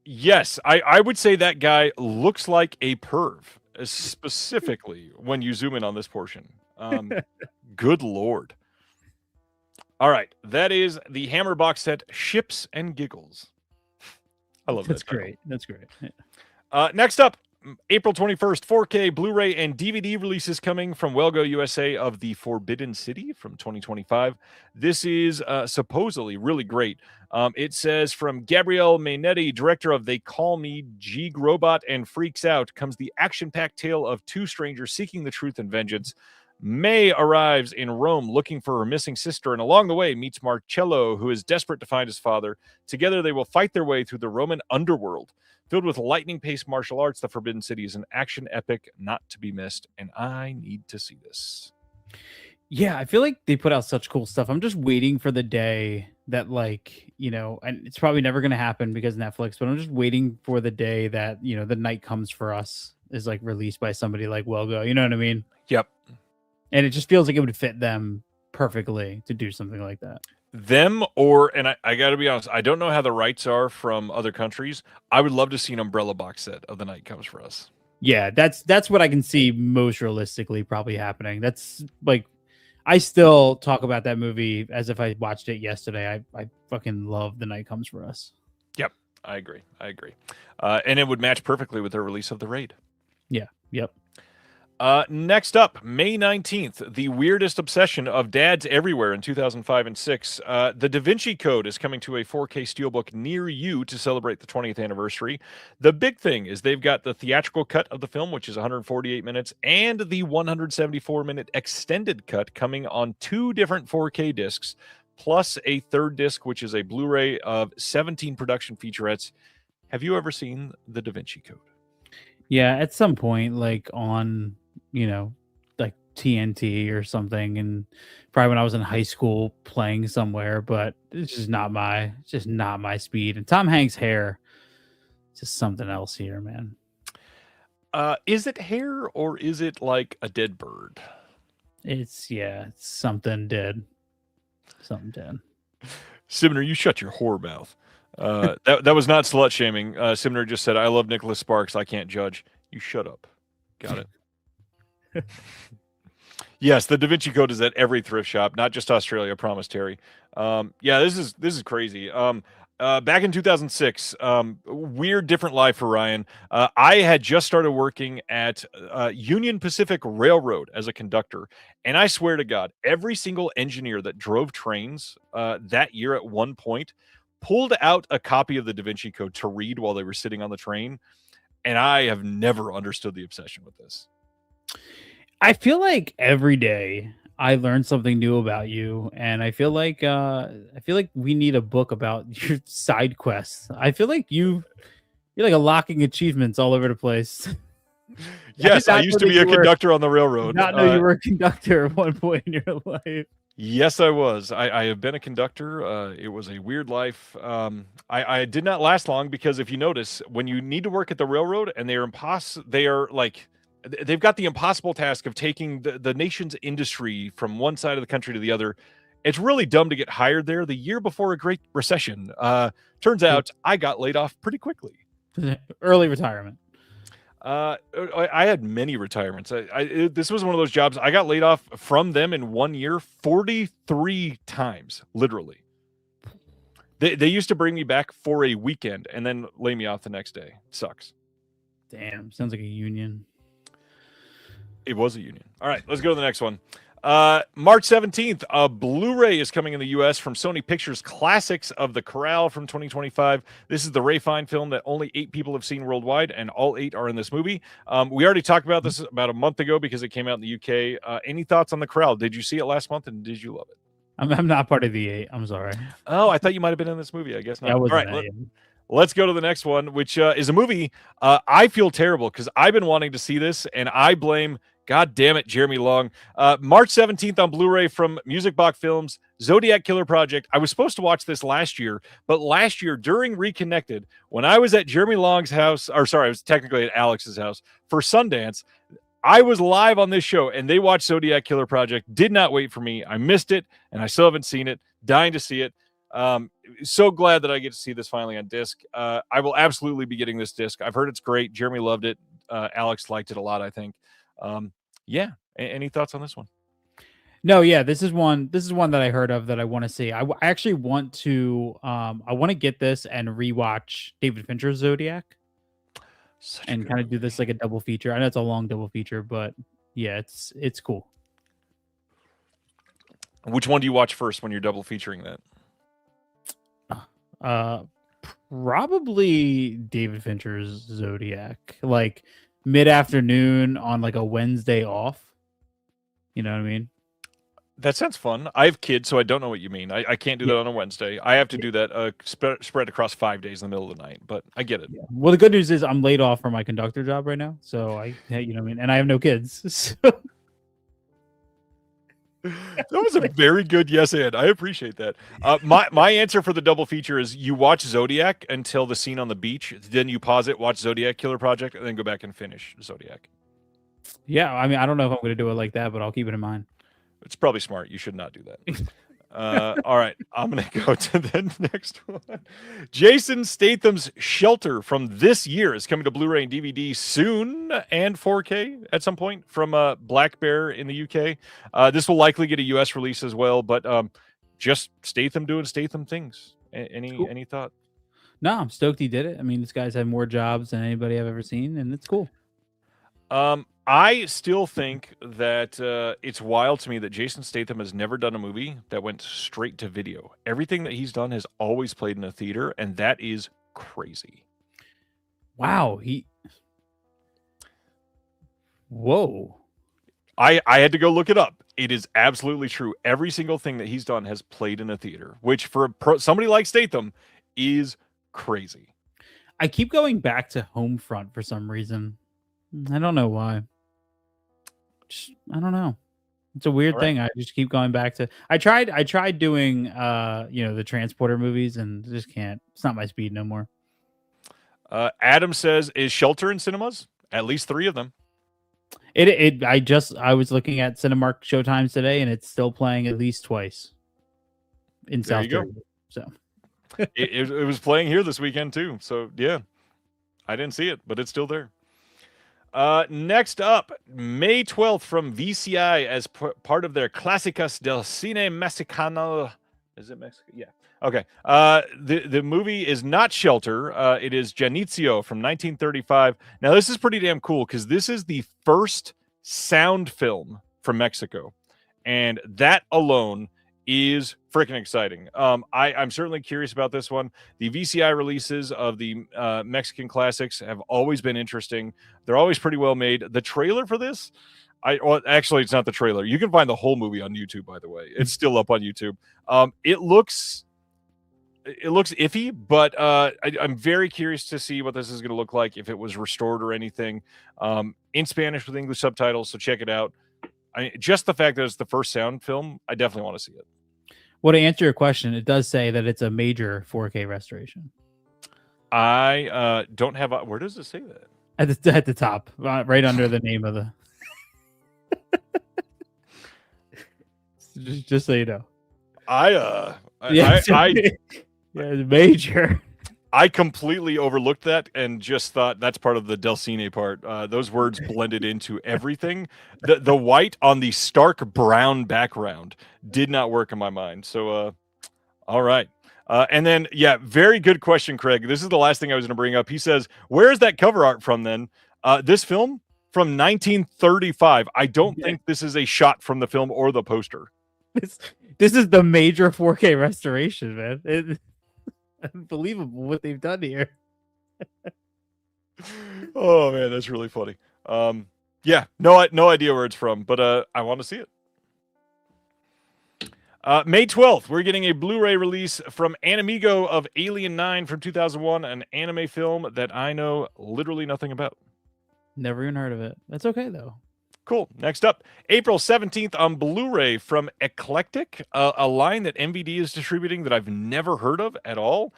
Yes, I would say that guy looks like a perv, specifically when you zoom in on this portion. Good Lord. All right, that is the Hammer box set, Ships and Giggles. I love that. That's great. That's great. Yeah. Next up, April 21st, 4K, Blu-ray, and DVD releases coming from Wellgo USA of The Forbidden City from 2025. This is supposedly really great. It says, from Gabrielle Mainetti, director of They Call Me G Robot and Freaks Out, comes the action-packed tale of two strangers seeking the truth and vengeance. May arrives in Rome looking for her missing sister, and along the way meets Marcello, who is desperate to find his father. Together, they will fight their way through the Roman underworld. Filled with lightning-paced martial arts, The Forbidden City is an action epic not to be missed, and I need to see this. Yeah, I feel like they put out such cool stuff. I'm just waiting for the day that, like, and it's probably never going to happen because Netflix, but I'm just waiting for the day that, The Night Comes for Us is like released by somebody like Welgo. You know what I mean? Yep. And it just feels like it would fit them perfectly to do something like that. Them and I got to be honest, I don't know how the rights are from other countries. I would love to see an Umbrella box set of The Night Comes for Us. Yeah, that's what I can see most realistically probably happening. That's like, I still talk about that movie as if I watched it yesterday. I fucking love The Night Comes for Us. Yep, I agree. And it would match perfectly with their release of The Raid. Yeah, yep. Next up, May 19th, the weirdest obsession of dads everywhere in 2005 and 6. The Da Vinci Code is coming to a 4K Steelbook near you to celebrate the 20th anniversary. The big thing is they've got the theatrical cut of the film, which is 148 minutes, and the 174-minute extended cut coming on 2 different 4K discs, plus a third disc, which is a Blu-ray of 17 production featurettes. Have you ever seen the Da Vinci Code? Yeah, at some point, like on, like TNT or something, and probably when I was in high school playing somewhere, but it's just not my speed. And Tom Hanks' hair, just something else here, man. Is it hair or is it like a dead bird? It's something dead. Simner, you shut your whore mouth. That was not slut shaming. Simner just said, "I love Nicholas Sparks. I can't judge." You shut up. Got it. Yes, the Da Vinci Code is at every thrift shop, not just Australia. I promise, Terry. Yeah, this is crazy. Back in 2006, weird, different life for Ryan. I had just started working at Union Pacific Railroad as a conductor, and I swear to God, every single engineer that drove trains that year at one point pulled out a copy of the Da Vinci Code to read while they were sitting on the train, and I have never understood the obsession with this. I feel like every day I learn something new about you, and I feel like we need a book about your side quests. I feel like you're like unlocking achievements all over the place. Yes, I used to be a conductor on the railroad. Not know you were a conductor at one point in your life. Yes, I was. I have been a conductor. It was a weird life. I did not last long because if you notice, when you need to work at the railroad and they've got the impossible task of taking the nation's industry from one side of the country to the other. It's really dumb to get hired there the year before a great recession. Turns out I got laid off pretty quickly. Early retirement. I had many retirements. This was one of those jobs. I got laid off from them in 1 year 43 times, literally. They used to bring me back for a weekend and then lay me off the next day. Sucks. Damn, sounds like a union. It was a union. All right, let's go to the next one. March 17th, a Blu-ray is coming in the U.S. from Sony Pictures Classics of The Corral from 2025. This is the Ray Fiennes film that only 8 people have seen worldwide, and all 8 are in this movie. We already talked about this about a month ago because it came out in the U.K. Any thoughts on The Corral? Did you see it last month, and did you love it? I'm not part of the 8. I'm sorry. Oh, I thought you might have been in this movie. I guess not. Yeah, I wasn't. All right, let's go to the next one, which is a movie. I feel terrible because I've been wanting to see this, and I blame... God damn it, Jeremy Long. March 17th on Blu-ray from Music Box Films, Zodiac Killer Project. I was supposed to watch this last year, but last year during Reconnected, when I was at Jeremy Long's house, I was technically at Alex's house for Sundance, I was live on this show, and they watched Zodiac Killer Project, did not wait for me. I missed it, and I still haven't seen it. Dying to see it. So glad that I get to see this finally on disc. I will absolutely be getting this disc. I've heard it's great. Jeremy loved it. Alex liked it a lot, I think. Yeah. Any thoughts on this one? No, yeah, this is one that I heard of that I want to see. I actually want to I want to get this and rewatch David Fincher's Zodiac and kind of do this like a double feature. I know it's a long double feature, but yeah, it's cool. Which one do you watch first when you're double featuring that? Probably David Fincher's Zodiac. Like mid-afternoon on like a Wednesday off. You know what I mean? That sounds fun. I have kids, so I don't know what you mean. I can't do that on a Wednesday. I have to do that spread across 5 days in the middle of the night, but I get it. Yeah. Well, the good news is I'm laid off from my conductor job right now, so you know what I mean, and I have no kids. So That was a very good yes and. I appreciate that. My answer for the double feature is you watch Zodiac until the scene on the beach, then you pause it, watch Zodiac Killer Project, and then go back and finish Zodiac. yeah, I mean, I don't know if I'm going to do it like that, but I'll keep it in mind. It's probably smart. You should not do that. All right, I'm going to go to the next one. Jason Statham's Shelter from this year is coming to Blu-ray and DVD soon and 4K at some point from Black Bear in the UK. This will likely get a US release as well, but just Statham doing Statham things. Any thought? No, I'm stoked he did it. I mean, this guy's had more jobs than anybody I've ever seen, and it's cool. I still think that it's wild to me that Jason Statham has never done a movie that went straight to video. Everything that he's done has always played in a theater, and that is crazy. Wow, whoa. I had to go look it up. It is absolutely true. Every single thing that he's done has played in a theater, which for somebody like Statham is crazy. I keep going back to Homefront for some reason. I don't know why. I don't know. It's a weird thing. I just keep going back to. I tried doing the Transporter movies and just can't. It's not my speed no more. Adam says, is Shelter in cinemas? At least 3 of them. I was looking at Cinemark showtimes today and it's still playing at least twice in South Jersey. So it was playing here this weekend too. So yeah, I didn't see it, but it's still there. Next up, May 12th from VCI as part of their Clásicas del Cine Mexicano. Is it Mexican? Yeah. Okay. The movie is not Shelter. It is Janitzio from 1935. Now, this is pretty damn cool because this is the first sound film from Mexico. And that alone is freaking exciting. I'm certainly curious about this one. The VCI releases of the Mexican classics have always been interesting. They're always pretty well made. The trailer for this, actually, it's not the trailer. You can find the whole movie on YouTube, by the way. It's still up on YouTube. It looks iffy, but I'm very curious to see what this is going to look like if it was restored or anything. In Spanish with English subtitles, so check it out. Just the fact that it's the first sound film, I definitely want to see it. Well, to answer your question, it does say that it's a major 4K restoration. I don't have. Where does it say that? At the top, right under the name of the. just so you know. It's major. I completely overlooked that and just thought that's part of the Del Cine part. Those words blended into everything. The white on the stark brown background did not work in my mind. So, all right. And then, very good question, Craig. This is the last thing I was going to bring up. He says, where is that cover art from then? This film from 1935. I don't think this is a shot from the film or the poster. This is the major 4K restoration, man. Unbelievable what they've done here. Oh man, that's really funny. No idea where it's from, but I want to see it. May 12th, we're getting a Blu-ray release from Animigo of Alien 9 from 2001, an anime film that I know literally nothing about. Never even heard of it. That's okay though. Cool. Next up, April 17th on Blu-ray from Eclectic, a line that MVD is distributing that I've never heard of at all.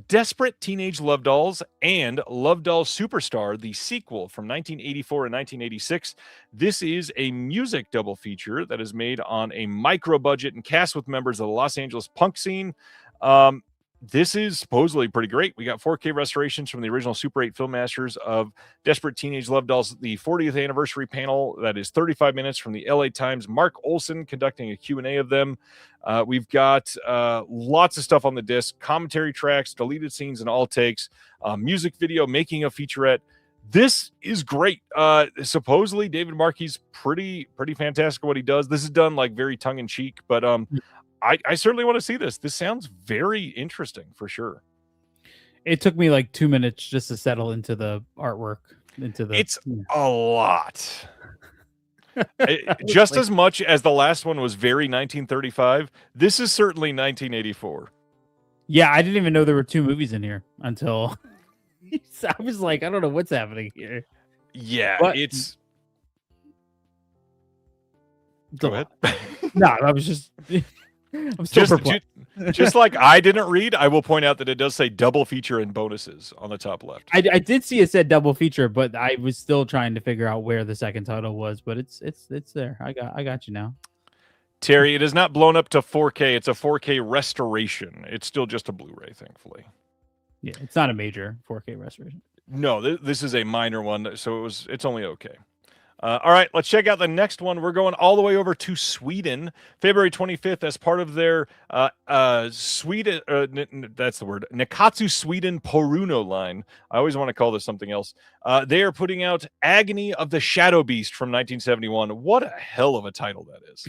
Desperate Teenage Love Dolls and Love Doll Superstar, the sequel from 1984 and 1986. This is a music double feature that is made on a micro budget and cast with members of the Los Angeles punk scene. This is supposedly pretty great. We got 4K restorations from the original Super 8 film masters of Desperate Teenage Love Dolls, the 40th anniversary panel that is 35 minutes from the LA Times. Mark Olson conducting a Q&A of them. We've got lots of stuff on the disc, commentary tracks, deleted scenes and all takes, music video, making a featurette. This is great. Supposedly David Markey's pretty fantastic at what he does. This is done like very tongue-in-cheek, but I certainly want to see this. This sounds very interesting for sure. It took me like 2 minutes just to settle into the artwork. It's a lot. Just as much as the last one was very 1935, this is certainly 1984. Yeah, I didn't even know there were 2 movies in here until I was like, I don't know what's happening here. Yeah, But- it's. It's Go a ahead. lot. No, I was just I'm still perplexed. Just like I didn't read, I will point out that it does say double feature and bonuses on the top left. I did see it said double feature, but I was still trying to figure out where the second title was. But it's there. I got you now. Terry, it is not blown up to 4K. It's a 4K restoration. It's still just a Blu-ray, thankfully. Yeah, it's not a major 4K restoration. No, this is a minor one, so it's only okay. All right, let's check out the next one. We're going all the way over to Sweden, February 25th, as part of their Sweden. That's the word. Nikatsu Sweden Poruno line. I always want to call this something else. They are putting out Agony of the Shadow Beast from 1971. What a hell of a title that is!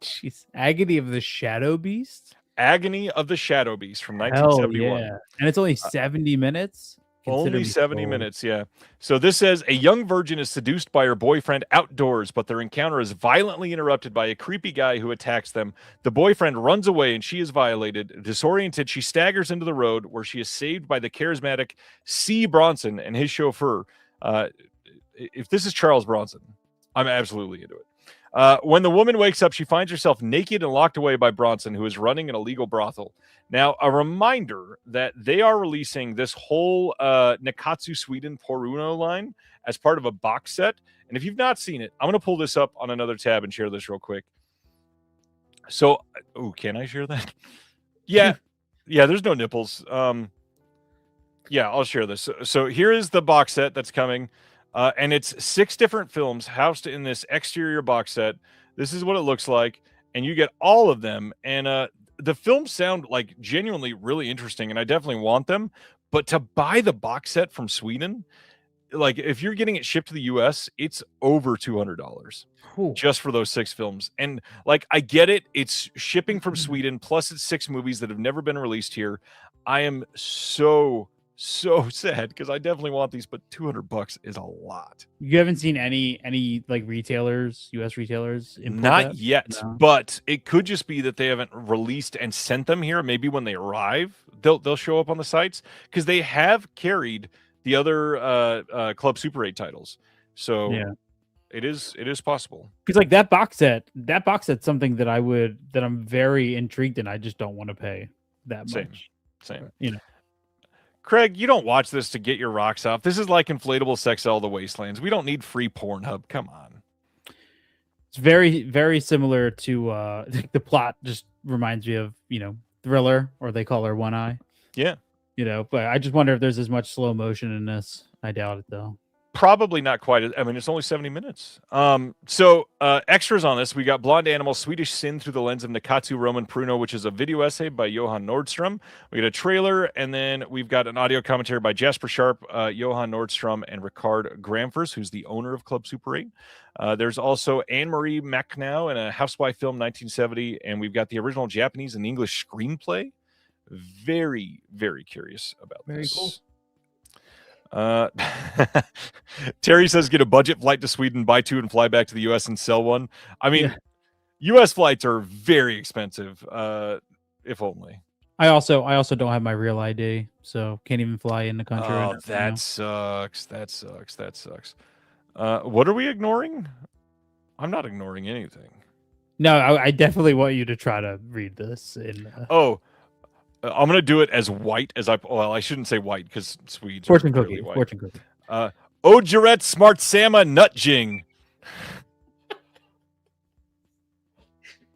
Jeez, Agony of the Shadow Beast. Agony of the Shadow Beast from Hell 1971. yeah, and it's only 70 minutes. Consider Only me 70 sold. minutes, yeah. So this says a young virgin is seduced by her boyfriend outdoors, but their encounter is violently interrupted by a creepy guy who attacks them. The boyfriend runs away and she is violated. Disoriented, she staggers into the road where she is saved by the charismatic C. Bronson and his chauffeur. If this is Charles Bronson, I'm absolutely into it. When the woman wakes up, she finds herself naked and locked away by Bronson, who is running an illegal brothel. Now, a reminder that they are releasing this whole Nikatsu Sweden Poruno line as part of a box set. And if you've not seen it, I'm going to pull this up on another tab and share this real quick. So, can I share that? Yeah. Yeah, there's no nipples. Yeah, I'll share this. So here is the box set that's coming. And it's 6 different films housed in this exterior box set. This is what it looks like. And you get all of them. And the films sound like genuinely really interesting. And I definitely want them. But to buy the box set from Sweden, like if you're getting it shipped to the US, it's over $200 just for those 6 films. And like, I get it. It's shipping from Sweden. Plus it's 6 movies that have never been released here. I am so sad because I definitely want these, but $200 is a lot. You haven't seen any like retailers, US retailers? import Not that? yet, No. but it could just be that they haven't released and sent them here. Maybe when they arrive, they'll show up on the sites because they have carried the other Club Super 8 titles. So Yeah. it is possible. Because like that box set's something that I'm very intrigued in. I just don't want to pay that much. Same. You know. Craig, you don't watch this to get your rocks off. This is like inflatable sex all the wastelands. We don't need free Pornhub. Come on. It's very, very similar to the plot just reminds me of, Thriller, or They Call Her One Eye. Yeah. But I just wonder if there's as much slow motion in this. I doubt it though. Probably not quite. I mean, it's only 70 minutes. So extras on this, we got Blonde Animal, Swedish Sin Through the Lens of Nikatsu Roman Pruno, which is a video essay by Johan Nordstrom. We got a trailer, and then we've got an audio commentary by Jasper Sharp, Johan Nordstrom, and Ricard Gramfers, who's the owner of Club Super 8. There's also Anne-Marie Macnow in a housewife film, 1970, and we've got the original Japanese and English screenplay. Very, very curious about Very this. cool. Terry says get a budget flight to Sweden, buy 2 and fly back to the US and sell one. I mean, US flights are very expensive, if only. I also don't have my real ID, so can't even fly in the country. Oh, that sucks. That sucks. What are we ignoring? I'm not ignoring anything. No, I definitely want you to try to read this. I'm going to do it as white as I shouldn't say white because Swedes Fortune are cookie. really white. Fortune cookie. Ojuret Smart Sama Nutjing.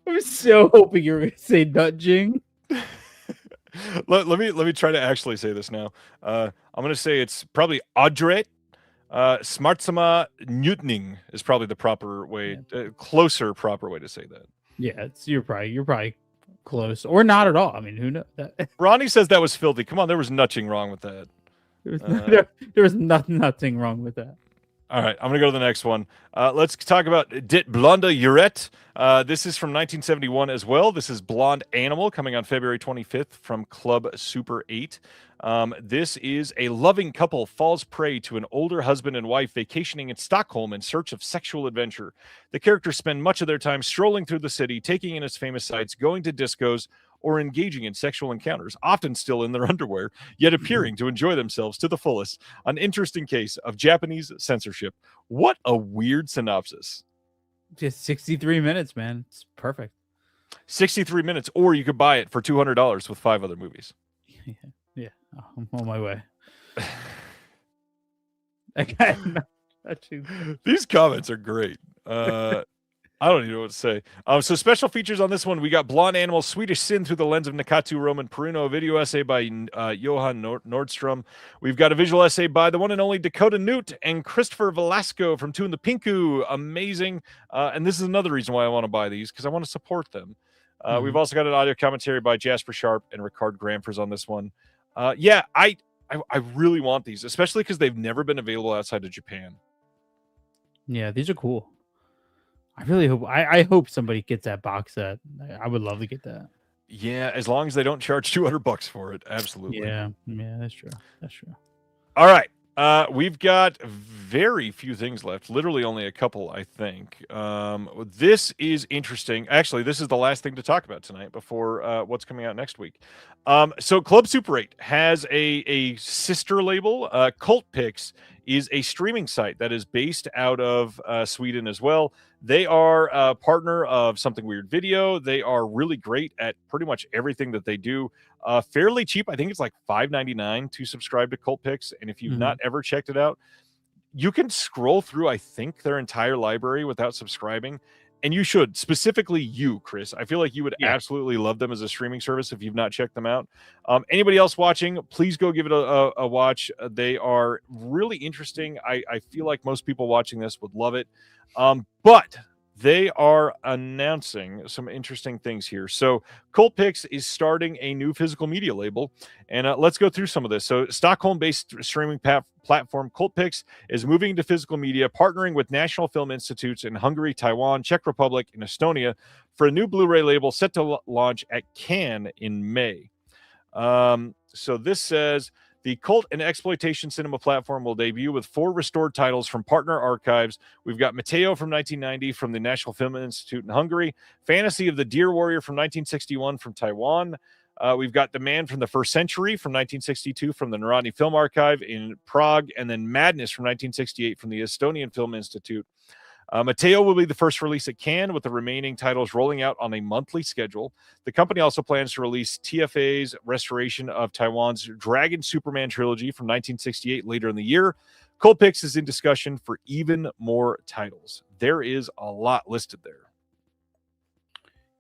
I was so hoping you were going to say nutjing. let me try to actually say this now. I'm going to say it's probably Ojuret Smartsama Nutning is probably the proper way, closer proper way to say that. Yeah, you're probably close, or not at all. I mean, who knows? Ronnie says that was filthy. Come on, there was nothing wrong with that. There was nothing wrong with that. All right, I'm going to go to the next one. Let's talk about Dit Blonde Urette. This is from 1971 as well. This is Blonde Animal, coming on February 25th from Club Super 8. This is a loving couple falls prey to an older husband and wife vacationing in Stockholm in search of sexual adventure. The characters spend much of their time strolling through the city, taking in its famous sights, going to discos, or engaging in sexual encounters, often still in their underwear, yet appearing to enjoy themselves to the fullest. An interesting case of Japanese censorship. What a weird synopsis. Just 63 minutes, man. It's perfect. 63 minutes, or you could buy it for $200 with 5 other movies. Yeah. I'm on my way. Okay. These comments are great. I don't even know what to say. So special features on this one. We got Blonde Animal, Swedish Sin through the lens of Nakatu Roman Peruno, a video essay by Johan Nordstrom. We've got a visual essay by the one and only Dakota Newt and Christopher Velasco from Two in the Pinku. Amazing. And this is another reason why I want to buy these, because I want to support them. We've also got an audio commentary by Jasper Sharp and Ricard Gramfers on this one. Yeah, I really want these, especially because they've never been available outside of Japan. Yeah, these are cool. I really hope I hope somebody gets that box set. I would love to get that. Yeah, as long as they don't charge $200 for it. Absolutely. Yeah, that's true. That's true. All right. We've got very few things left. Literally only a couple, I think. This is interesting. Actually, this is the last thing to talk about tonight before what's coming out next week. So Club Super 8 has a sister label. Cult Pix is a streaming site that is based out of Sweden as well. They are a partner of Something Weird Video. They are really great at pretty much everything that they do. Fairly cheap. I think it's like $5.99 to subscribe to Cult Pix. And if you've not ever checked it out, you can scroll through, I think, their entire library without subscribing. And you should, specifically you, Chris. I feel like you would absolutely love them as a streaming service if you've not checked them out. Anybody else watching, please go give it a watch. They are really interesting. I feel like most people watching this would love it. But they are announcing some interesting things here. So Cult Pix is starting a new physical media label, and let's go through some of this. So Stockholm-based streaming platform Cult Pix is moving into physical media, partnering with National Film Institutes in Hungary, Taiwan, Czech Republic, and Estonia for a new Blu-ray label set to launch at Cannes in May. So this says the cult and exploitation cinema platform will debut with 4 restored titles from partner archives. We've got Mateo from 1990 from the National Film Institute in Hungary, Fantasy of the Deer Warrior from 1961 from Taiwan. We've got The Man from the First Century from 1962 from the Narodny Film Archive in Prague, and then Madness from 1968 from the Estonian Film Institute. Mateo will be the first release at Cannes, with the remaining titles rolling out on a monthly schedule. The company also plans to release TFA's restoration of Taiwan's Dragon Superman trilogy from 1968 later in the year. Cult Pix is in discussion for even more titles. There is a lot listed there.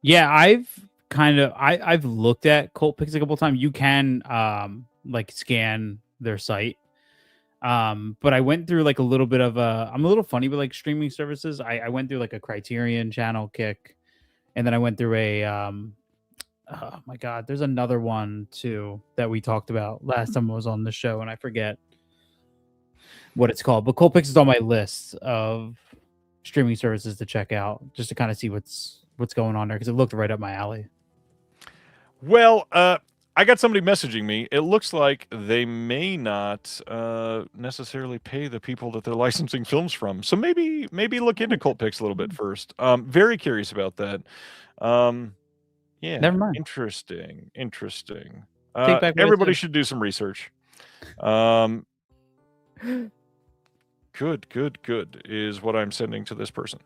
Yeah, I've looked at Cult Pix a couple times. You can like scan their site. But I went through like a little bit of I'm a little funny with like streaming services. I went through like a Criterion channel kick, and then I went through a oh my God, there's another one too that we talked about last time I was on the show, and I forget what it's called. But Cult Pix is on my list of streaming services to check out, just to kind of see what's going on there, because it looked right up my alley. Well, I got somebody messaging me. It looks like they may not necessarily pay the people that they're licensing films from. So maybe look into Cult Pix a little bit first. Very curious about that. Yeah, Never mind. Interesting. Take back Everybody should do some research. Good is what I'm sending to this person.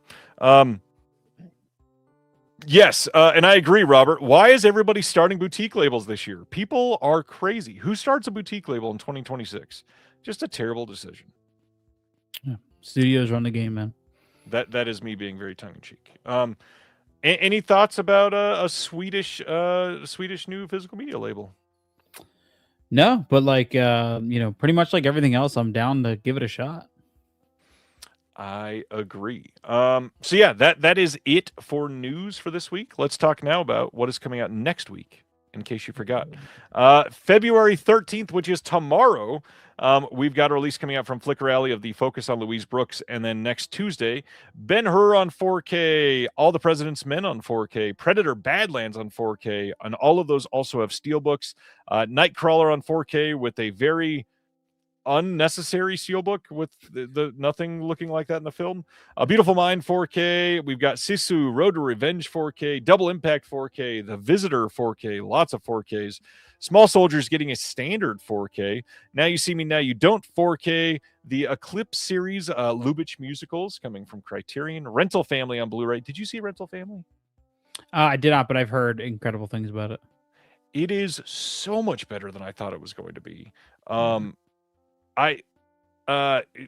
Yes, and I agree, Robert. Why is everybody starting boutique labels this year? People are crazy. Who starts a boutique label in 2026? Just a terrible decision. Yeah. Studios run the game, man. That is me being very tongue-in-cheek. Any thoughts about a Swedish new physical media label? No, but like pretty much like everything else, I'm down to give it a shot. I agree. So yeah, that is it for news for this week. Let's talk now about what is coming out next week, in case you forgot. February 13th, which is tomorrow, We've got a release coming out from Flicker Alley of the Focus on Louise Brooks, and then next Tuesday, Ben-Hur on 4K, All the President's Men on 4K, Predator Badlands on 4K, and all of those also have steelbooks. Nightcrawler on 4K with a very unnecessary steelbook with the nothing looking like that in the film. A Beautiful Mind 4K. We've got Sisu, Road to Revenge 4K, Double Impact 4K, The Visitor 4K, lots of 4Ks. Small Soldiers getting a standard 4K. Now You See Me, Now You Don't 4K. The Eclipse series, Lubitsch musicals coming from Criterion. Rental Family on Blu-ray. Did you see Rental Family? I did not, but I've heard incredible things about it. It is so much better than I thought it was going to be.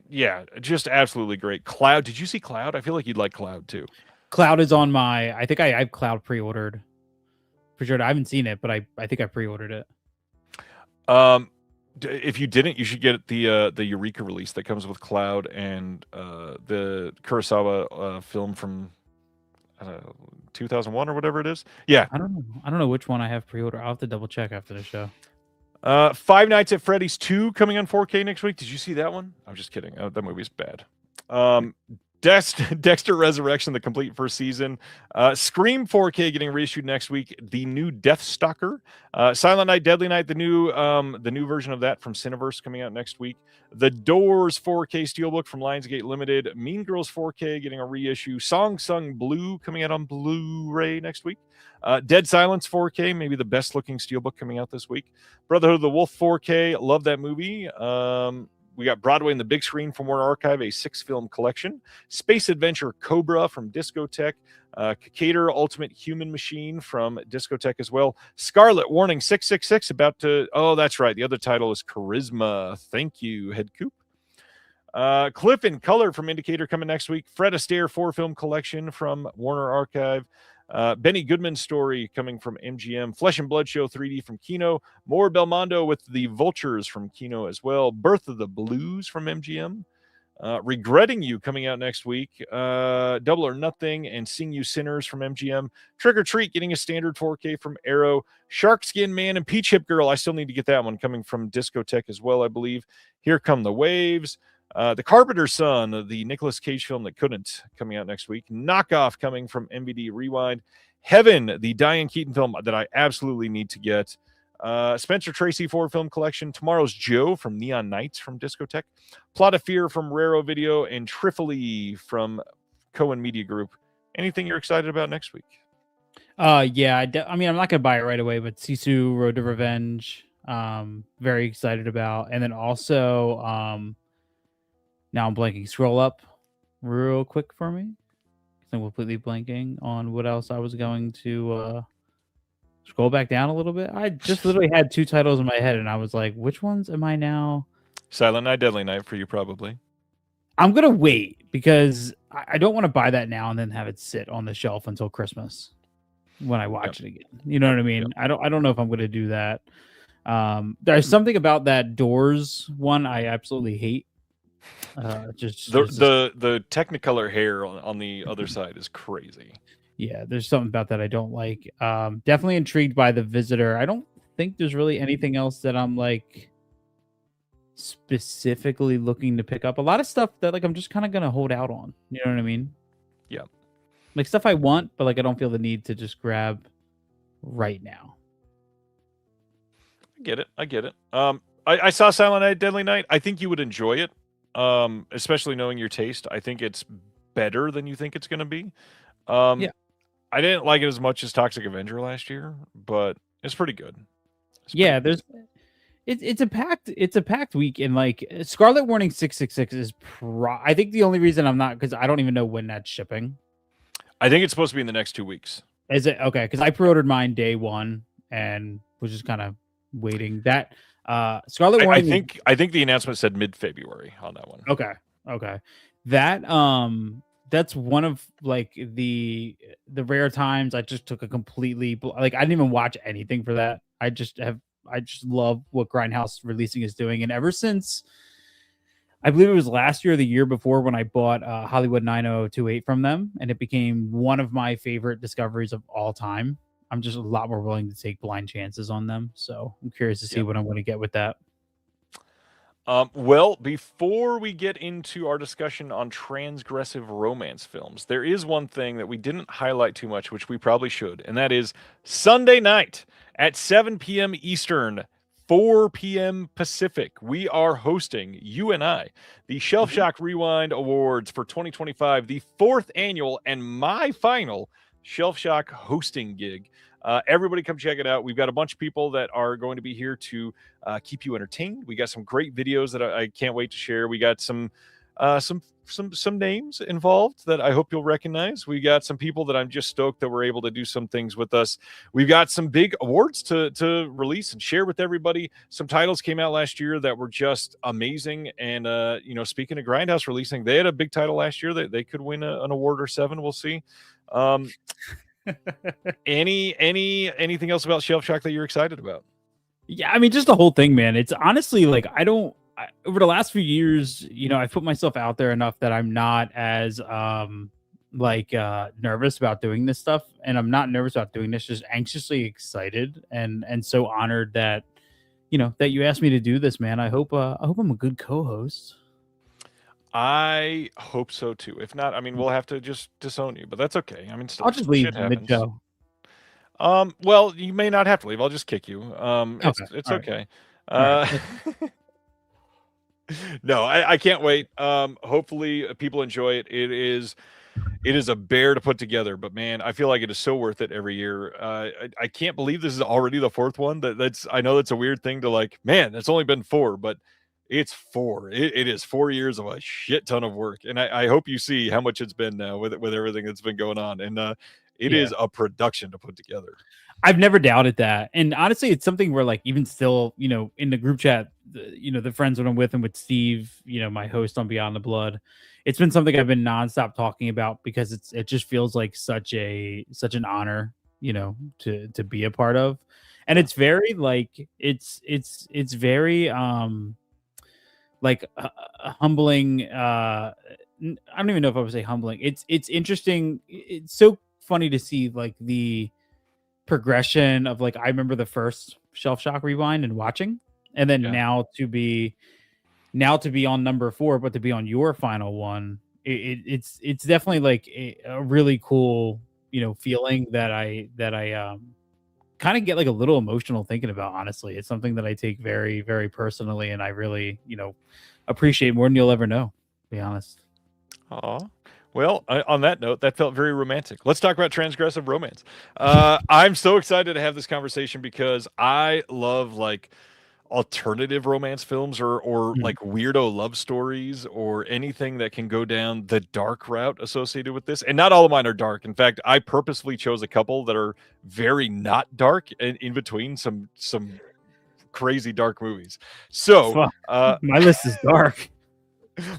Yeah, just absolutely great. Cloud, did you see Cloud? I feel like you'd like Cloud too. Cloud is on my. I think I have Cloud pre-ordered. For sure, I haven't seen it, but I think I pre-ordered it. If you didn't, you should get the Eureka release that comes with Cloud and the Kurosawa film from 2001 or whatever it is. Yeah, I don't know which one I have pre-ordered. I'll have to double check after the show. Five Nights at Freddy's 2 coming on 4K next week. Did you see that one? I'm just kidding. That movie's bad. Dexter Resurrection, the complete first season. Scream 4K getting reissued next week. The new Death Stalker. Silent Night, Deadly Night, the new version of that from Cineverse coming out next week. The Doors 4K Steelbook from Lionsgate Limited. Mean Girls 4K getting a reissue. Song Sung Blue coming out on Blu-ray next week. Dead Silence 4K, maybe the best looking steelbook coming out this week. Brotherhood of the Wolf 4K, love that movie. We got Broadway and the Big Screen from Warner Archive, a 6-film collection. Space Adventure Cobra from Discotheque. Cicator Ultimate Human Machine from Discotheque as well. Scarlet Warning 666 about to... Oh, that's right. The other title is Charisma. Thank you, Head Coop. Cliff in Color from Indicator coming next week. Fred Astaire 4-film collection from Warner Archive. Benny Goodman's story coming from MGM. Flesh and Blood Show 3D from Kino. More Belmondo with the Vultures from Kino as well. Birth of the Blues from MGM. Regretting You coming out next week. Double or Nothing and Sing You Sinners from MGM. Trick or Treat getting a standard 4K from Arrow. Sharkskin Man and Peach Hip Girl. I still need to get that one coming from Discotheque as well, I believe. Here Come the Waves. The Carpenter's Son, the Nicolas Cage film that couldn't, coming out next week. Knockoff coming from MVD Rewind. Heaven, the Diane Keaton film that I absolutely need to get. Spencer Tracy 4-film collection. Tomorrow's Joe from Neon Nights from Discotheque. Plot of Fear from Raro Video. And Trifoli from Cohen Media Group. Anything you're excited about next week? Yeah, I mean, I'm not gonna buy it right away, but Sisu, Road to Revenge, very excited about, and then also, now I'm blanking. Scroll up real quick for me. I'm completely blanking on what else I was going to scroll back down a little bit. I just literally had 2 titles in my head, and I was like, which ones am I now? Silent Night, Deadly Night for you, probably. I'm going to wait because I don't want to buy that now and then have it sit on the shelf until Christmas when I watch it again. You know what I mean? I don't know if I'm going to do that. There's something about that Doors one I absolutely hate. The Technicolor hair on the other side is crazy. Yeah, there's something about that I don't like. Definitely intrigued by The Visitor. I don't think there's really anything else that I'm like specifically looking to pick up. A lot of stuff that like I'm just kind of gonna hold out on. You know what I mean? Yeah. Like stuff I want, but like I don't feel the need to just grab right now. I get it. I saw Silent Night, Deadly Night. I think you would enjoy it. Especially knowing your taste. I think it's better than you think it's going to be. Yeah. I didn't like it as much as Toxic Avenger last year, but it's pretty good. It's a packed week, and like Scarlet Warning 666 is I think the only reason I'm not, because I don't even know when that's shipping. I think it's supposed to be in the next 2 weeks. Is it? Okay, because I pre-ordered mine day one and was just kind of waiting. That Scarlet Warning. I think the announcement said mid-February on that one. Okay. That's one of like the rare times I just took a completely like I didn't even watch anything for that. I just love what Grindhouse Releasing is doing, and ever since I believe it was last year or the year before when I bought Hollywood 9028 from them, and it became one of my favorite discoveries of all time. I'm just a lot more willing to take blind chances on them. So I'm curious to see what I'm going to get with that. Well, before we get into our discussion on transgressive romance films, there is one thing that we didn't highlight too much, which we probably should, and that is Sunday night at 7 p.m. Eastern, 4 p.m. Pacific. We are hosting, you and I, the Shelf Shock Rewind Awards for 2025, the fourth annual and my final Shelf Shock hosting gig. Everybody come check it out. We've got a bunch of people that are going to be here to keep you entertained. We got some great videos that I can't wait to share. We got some names involved that I hope you'll recognize. We got some people that I'm just stoked that were able to do some things with us. We've got some big awards to release and share with everybody. Some titles came out last year that were just amazing. And speaking of Grindhouse releasing, they had a big title last year that they could win an award or 7. We'll see. Anything else about Shelf Shock that you're excited about? Yeah, I mean, just the whole thing, man. It's honestly like over the last few years, I've put myself out there enough that I'm not as nervous about doing this stuff, and I'm not nervous about doing this, just anxiously excited and so honored that that you asked me to do this, man. I hope I'm a good co-host. I hope so too. If not, I mean, we'll have to just disown you, but that's okay. I mean, still, I'll just leave mid-show. Well, you may not have to leave. I'll just kick you. It's okay. Right. No, I can't wait. Hopefully people enjoy it. It is a bear to put together, but man, I feel like it is so worth it every year. I can't believe this is already the 4th one. I know that's a weird thing to like, man, it's only been 4, but it's 4. It is 4 years of a shit ton of work. And I hope you see how much it's been now with everything that's been going on. And it is a production to put together. I've never doubted that. And honestly, it's something where like even still, in the group chat, the friends that I'm with and with Steve, my host on Beyond the Blood, it's been something I've been nonstop talking about because it just feels like such an honor, to be a part of. And it's very like it's very humbling. I don't even know if I would say humbling. It's interesting. It's so funny to see like the progression of like I remember the first Shelf Shock Rewind and watching, and then now to be on number 4, but to be on your final one, it's definitely like a really cool feeling that I kind of get like a little emotional thinking about. Honestly, it's something that I take very, very personally, and I really appreciate more than you'll ever know, to be honest. Aw. Well, on that note, that felt very romantic. Let's talk about transgressive romance. I'm so excited to have this conversation because I love like alternative romance films or like weirdo love stories or anything that can go down the dark route associated with this. And not all of mine are dark. In fact, I purposefully chose a couple that are very not dark and in between some crazy dark movies. So my list is dark.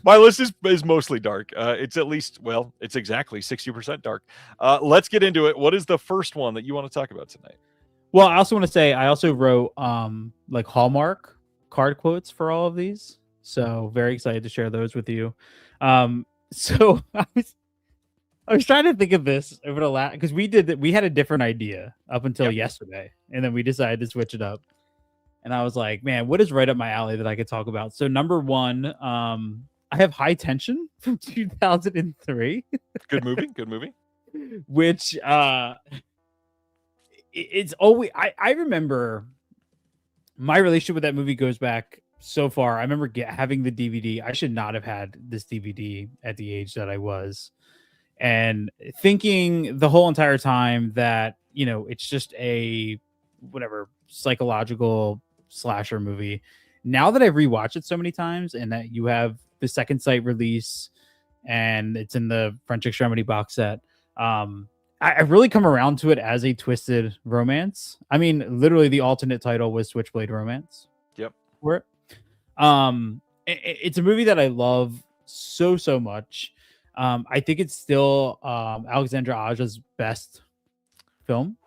My list is mostly dark. It's at least, well, it's exactly 60% dark. Let's get into it. What is the first one that you want to talk about tonight? Well, I also want to say I also wrote like Hallmark card quotes for all of these. So very excited to share those with you. So I was trying to think of this over the last because we had a different idea up until yesterday, and then we decided to switch it up. And I was like, man, what is right up my alley that I could talk about? So number 1, I have High Tension from 2003. Good movie. Which it's always I remember my relationship with that movie goes back so far. I remember having the DVD. I should not have had this DVD at the age that I was, and thinking the whole entire time that it's just a whatever psychological slasher movie. Now that I've rewatched it so many times, and that you have the Second Sight release, and it's in the French Extremity box set, I've really come around to it as a twisted romance. I mean, literally, the alternate title was Switchblade Romance. Yep. For it. It's a movie that I love so much. I think it's still Alexandra Aja's best film.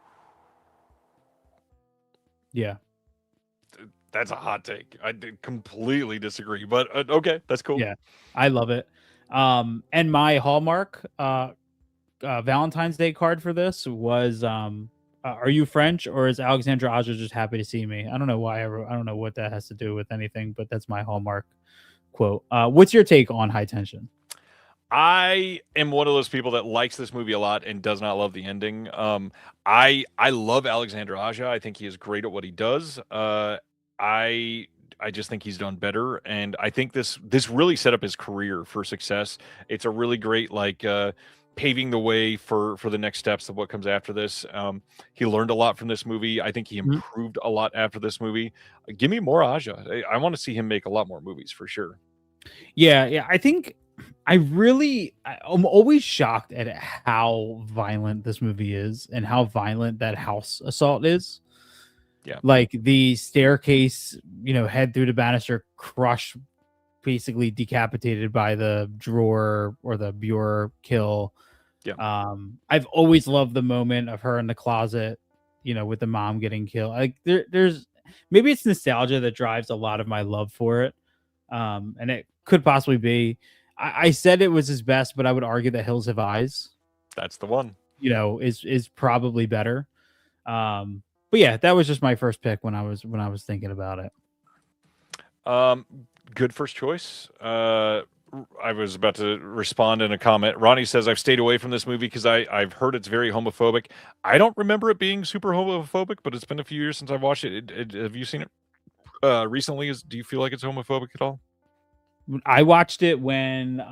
Yeah. That's a hot take. I completely disagree, but okay, that's cool. Yeah, I love it. And my Hallmark Valentine's Day card for this was Are you French, or is Alexandra Aja just happy to see me? I don't know why. I don't know what that has to do with anything, but that's my hallmark quote. What's your take on High Tension? I am one of those people that likes this movie a lot and does not love the ending. I love Alexander Aja. I think he is great at what he does. I I just think he's done better, and I think this really set up his career for success. It's a really great paving the way for the next steps of what comes after this. He learned a lot from this movie. I think he Mhm. improved a lot after this movie. Give me more Aja. I want to see him make a lot more movies for sure. Yeah. I think I'm always shocked at how violent this movie is and how violent that house assault is. Yeah. Like the staircase, head through the banister, crushed, basically decapitated by the drawer or the bureau kill. Yeah. I've always loved the moment of her in the closet, with the mom getting killed. Like there's maybe it's nostalgia that drives a lot of my love for it. And it could possibly be. I said it was his best, but I would argue that Hills Have Eyes, That's the one. is probably better. But yeah, that was just my first pick when I was thinking about it. Good first choice. I was about to respond in a comment. Ronnie says, I've stayed away from this movie because I've heard it's very homophobic. I don't remember it being super homophobic, but it's been a few years since I watched it. Have you seen it recently? Do you feel like it's homophobic at all? I watched it when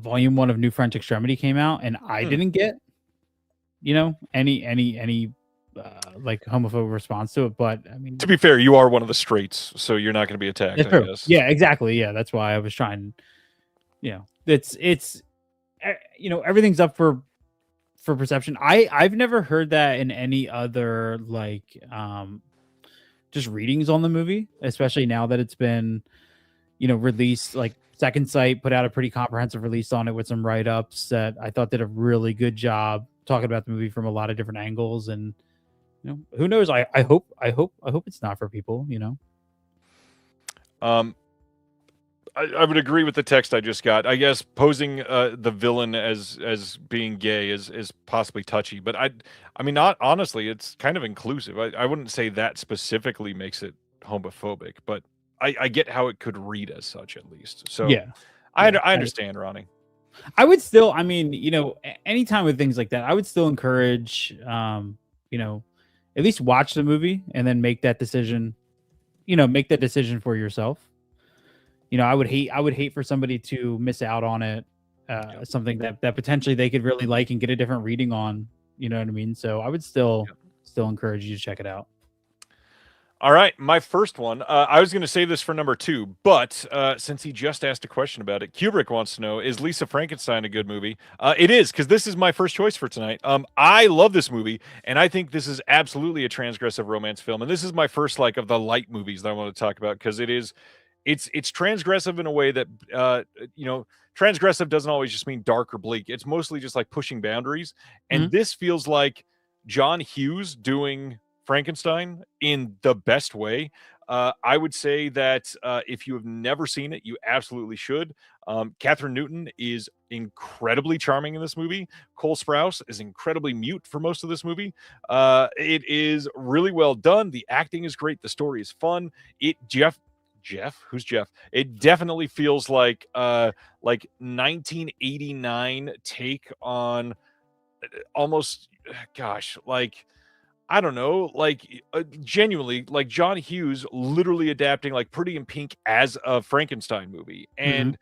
Volume 1 of New French Extremity came out, and I didn't get, any like homophobic response to it. But I mean, To be fair, you are one of the straights, so you're not going to be attacked, it's I true. guess. Yeah, exactly. Yeah, that's why I was trying. It's everything's up for perception. I've never heard that in any other just readings on the movie, especially now that it's been released. Like Second Sight put out a pretty comprehensive release on it with some write-ups that I thought did a really good job talking about the movie from a lot of different angles. And who knows? I hope it's not for people. I would agree with the text I just got. I guess posing the villain as being gay is possibly touchy, but I mean, not honestly, it's kind of inclusive. I wouldn't say that specifically makes it homophobic, but I get how it could read as such at least. So Yeah, I understand, Ronnie. I would still, I mean, anytime with things like that, I would still encourage, at least watch the movie and then make that decision, for yourself. I would hate for somebody to miss out on it, something that potentially they could really like and get a different reading on, you know what I mean? So I would still encourage you to check it out. All right, my first one. I was going to save this for number 2, but since he just asked a question about it, Kubrick wants to know, is Lisa Frankenstein a good movie? It is, because this is my first choice for tonight. I love this movie, and I think this is absolutely a transgressive romance film. And this is my first of the light movies that I want to talk about, because it's transgressive in a way that transgressive doesn't always just mean dark or bleak. It's mostly just like pushing boundaries, and this feels like John Hughes doing Frankenstein in the best way. I would say that if you have never seen it, you absolutely should. Catherine Newton is incredibly charming in this movie. Cole Sprouse is incredibly mute for most of this movie. It is really well done. The acting is great. The story is fun. Jeff? Who's Jeff? It definitely feels like 1989 take on almost, gosh, I don't know, genuinely, John Hughes literally adapting Pretty in Pink as a Frankenstein movie. And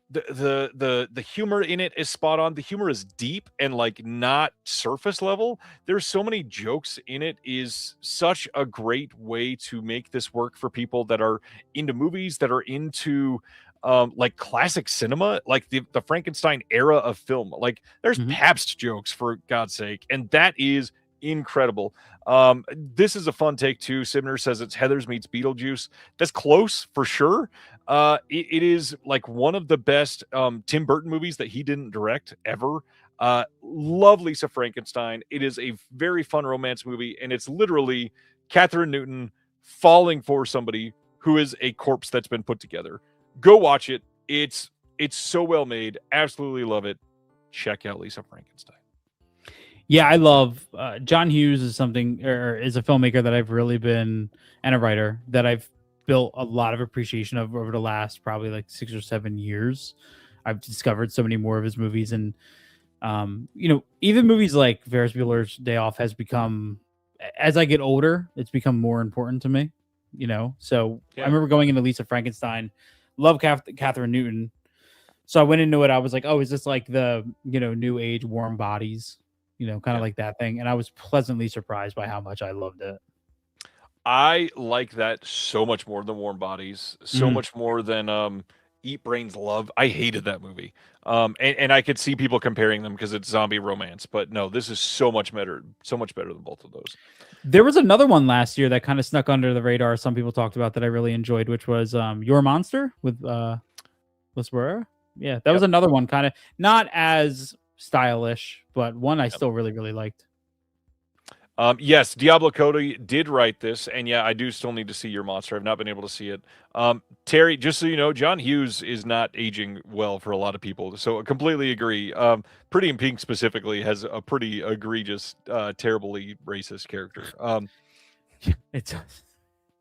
the humor in it is spot on. The humor is deep and not surface level. There's so many jokes in it. Is such a great way to make this work for people that are into movies, that are into classic cinema, the Frankenstein era of film. There's Pabst jokes, for God's sake, and that is incredible. This is a fun take too. Sibner says it's Heathers meets Beetlejuice. That's close for sure. It is one of the best Tim Burton movies that he didn't direct ever. Love Lisa Frankenstein. It is a very fun romance movie, and it's literally Catherine Newton falling for somebody who is a corpse that's been put together. Go watch it. It's so well made. Absolutely love it. Check out Lisa Frankenstein. Yeah, I love John Hughes is something or is a filmmaker that I've really been and a writer that I've built a lot of appreciation of over the last probably like 6 or 7 years. I've discovered so many more of his movies, and even movies like Ferris Bueller's Day Off has become, as I get older, it's become more important to me. So I Yeah. remember going into Lisa Frankenstein, love Catherine Newton. So I went into it. I was like, oh, is this like the new age warm bodies, kind Yeah. of like that thing? And I was pleasantly surprised by how much I loved it. I like that so much more than Warm Bodies, so Mhm. much more than Eat Brains Love. I hated that movie. And I could see people comparing them because it's zombie romance, but no, this is so much better than both of those. There was another one last year that kind of snuck under the radar. Some people talked about that I really enjoyed, which was Your Monster with Laswera. Yeah, that was Yep. another one, kind of not as stylish, but one I Yep. still really, really liked. Yes, Diablo Cody did write this, and yeah, I do still need to see Your Monster. I've not been able to see it. Terry, just so you know, John Hughes is not aging well for a lot of people, so I completely agree. Pretty in Pink specifically has a pretty egregious, terribly racist character. It does.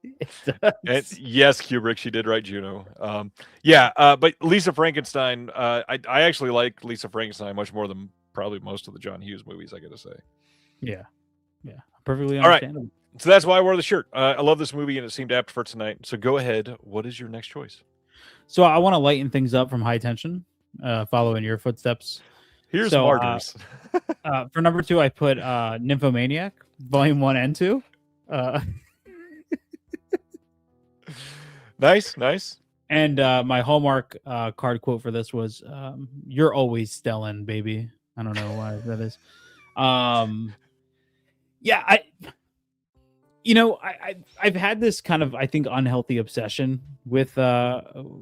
It And does. yes, Kubrick, she did write Juno. But Lisa Frankenstein, I actually like Lisa Frankenstein much more than probably most of the John Hughes movies, I gotta say. Yeah, yeah, perfectly All right. understandable. So that's why I wore the shirt. I love this movie and it seemed apt for tonight. So go ahead. What is your next choice? So I want to lighten things up from High Tension, following your footsteps. Here's So Martyrs. for number 2, I put Nymphomaniac, Volume 1 and 2. Nice. And my Hallmark card quote for this was, "You're always Stellan, baby." I don't know why that is. Yeah, I've had this kind of, I think, unhealthy obsession with Lars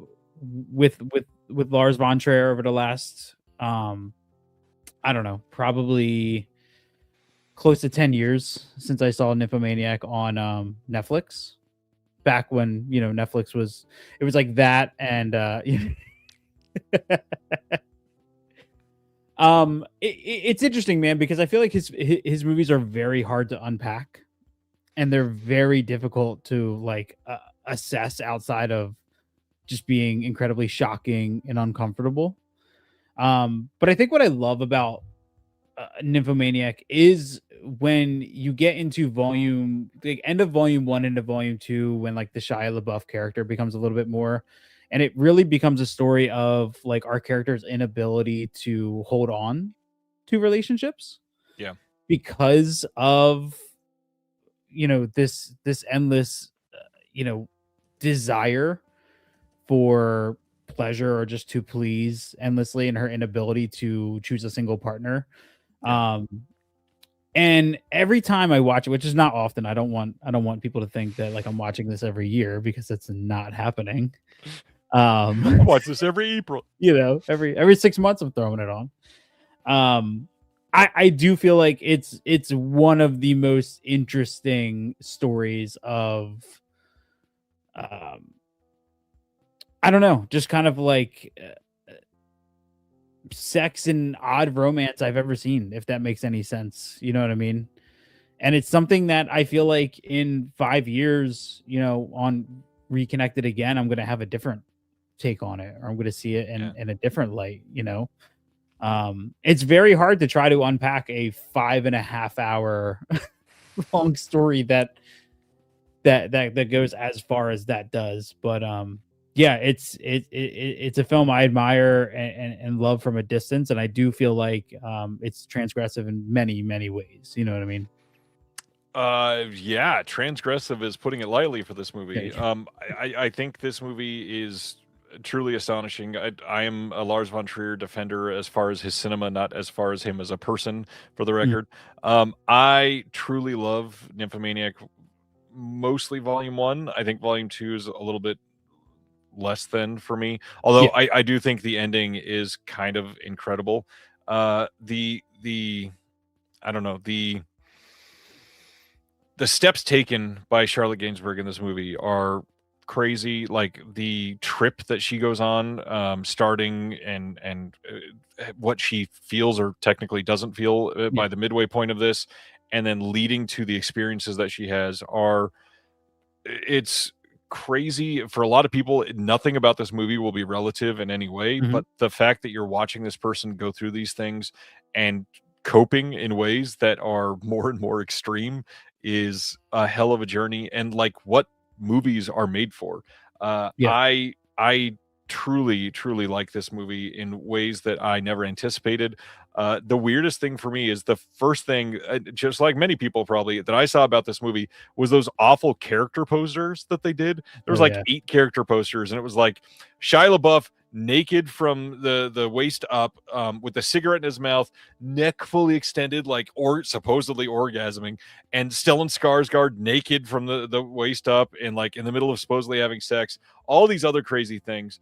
von Trier over the last I don't know, probably close to 10 years since I saw Nymphomaniac on Netflix. Back when Netflix was, it was like that, and it's interesting, man, because I feel like his movies are very hard to unpack, and they're very difficult to like assess outside of just being incredibly shocking and uncomfortable. But I think what I love about Nymphomaniac is when you get into end of volume 1 into volume 2, when like the Shia LaBeouf character becomes a little bit more, and it really becomes a story of like our character's inability to hold on to relationships Yeah. because of this endless desire for pleasure or just to please endlessly, and her inability to choose a single partner. Yeah. And every time I watch it, which is not often, I don't want people to think that like I'm watching this every year, because it's not happening. I watch this every April. Every 6 months I'm throwing it on. I do feel like it's one of the most interesting stories of I don't know, just kind of like sex and odd romance I've ever seen, if that makes any sense. You know what I mean? And it's something that I feel like in 5 years, on Reconnected again, I'm going to have a different take on it, or I'm going to see it in a different light. It's very hard to try to unpack a 5.5 hour long story that goes as far as that does. But yeah, it's a film I admire and love from a distance, and I do feel like it's transgressive in many, many ways. You know what I mean? Yeah, transgressive is putting it lightly for this movie. Yeah. I think this movie is truly astonishing. I am a Lars von Trier defender as far as his cinema, not as far as him as a person, for the record. I truly love Nymphomaniac, mostly Volume 1. I think Volume 2 is a little bit less than for me, although Yeah. I do think the ending is kind of incredible. The I don't know, the steps taken by Charlotte Gainsbourg in this movie are crazy. Like the trip that she goes on, starting and what she feels or technically doesn't feel Yeah. by the midway point of this, and then leading to the experiences that she has are it's crazy for a lot of people. Nothing about this movie will be relative in any way, Mhm. but the fact that you're watching this person go through these things and coping in ways that are more and more extreme is a hell of a journey, and like what movies are made for. Yeah. I truly like this movie in ways that I never anticipated. The weirdest thing for me is the first thing, just like many people probably, that I saw about this movie was those awful character posters that they did. There was Oh, like yeah. 8 character posters, and it was like Shia LaBeouf naked from the waist up, with a cigarette in his mouth, neck fully extended, like or supposedly orgasming, and Stellan Skarsgård naked from the waist up and like in the middle of supposedly having sex. All these other crazy things.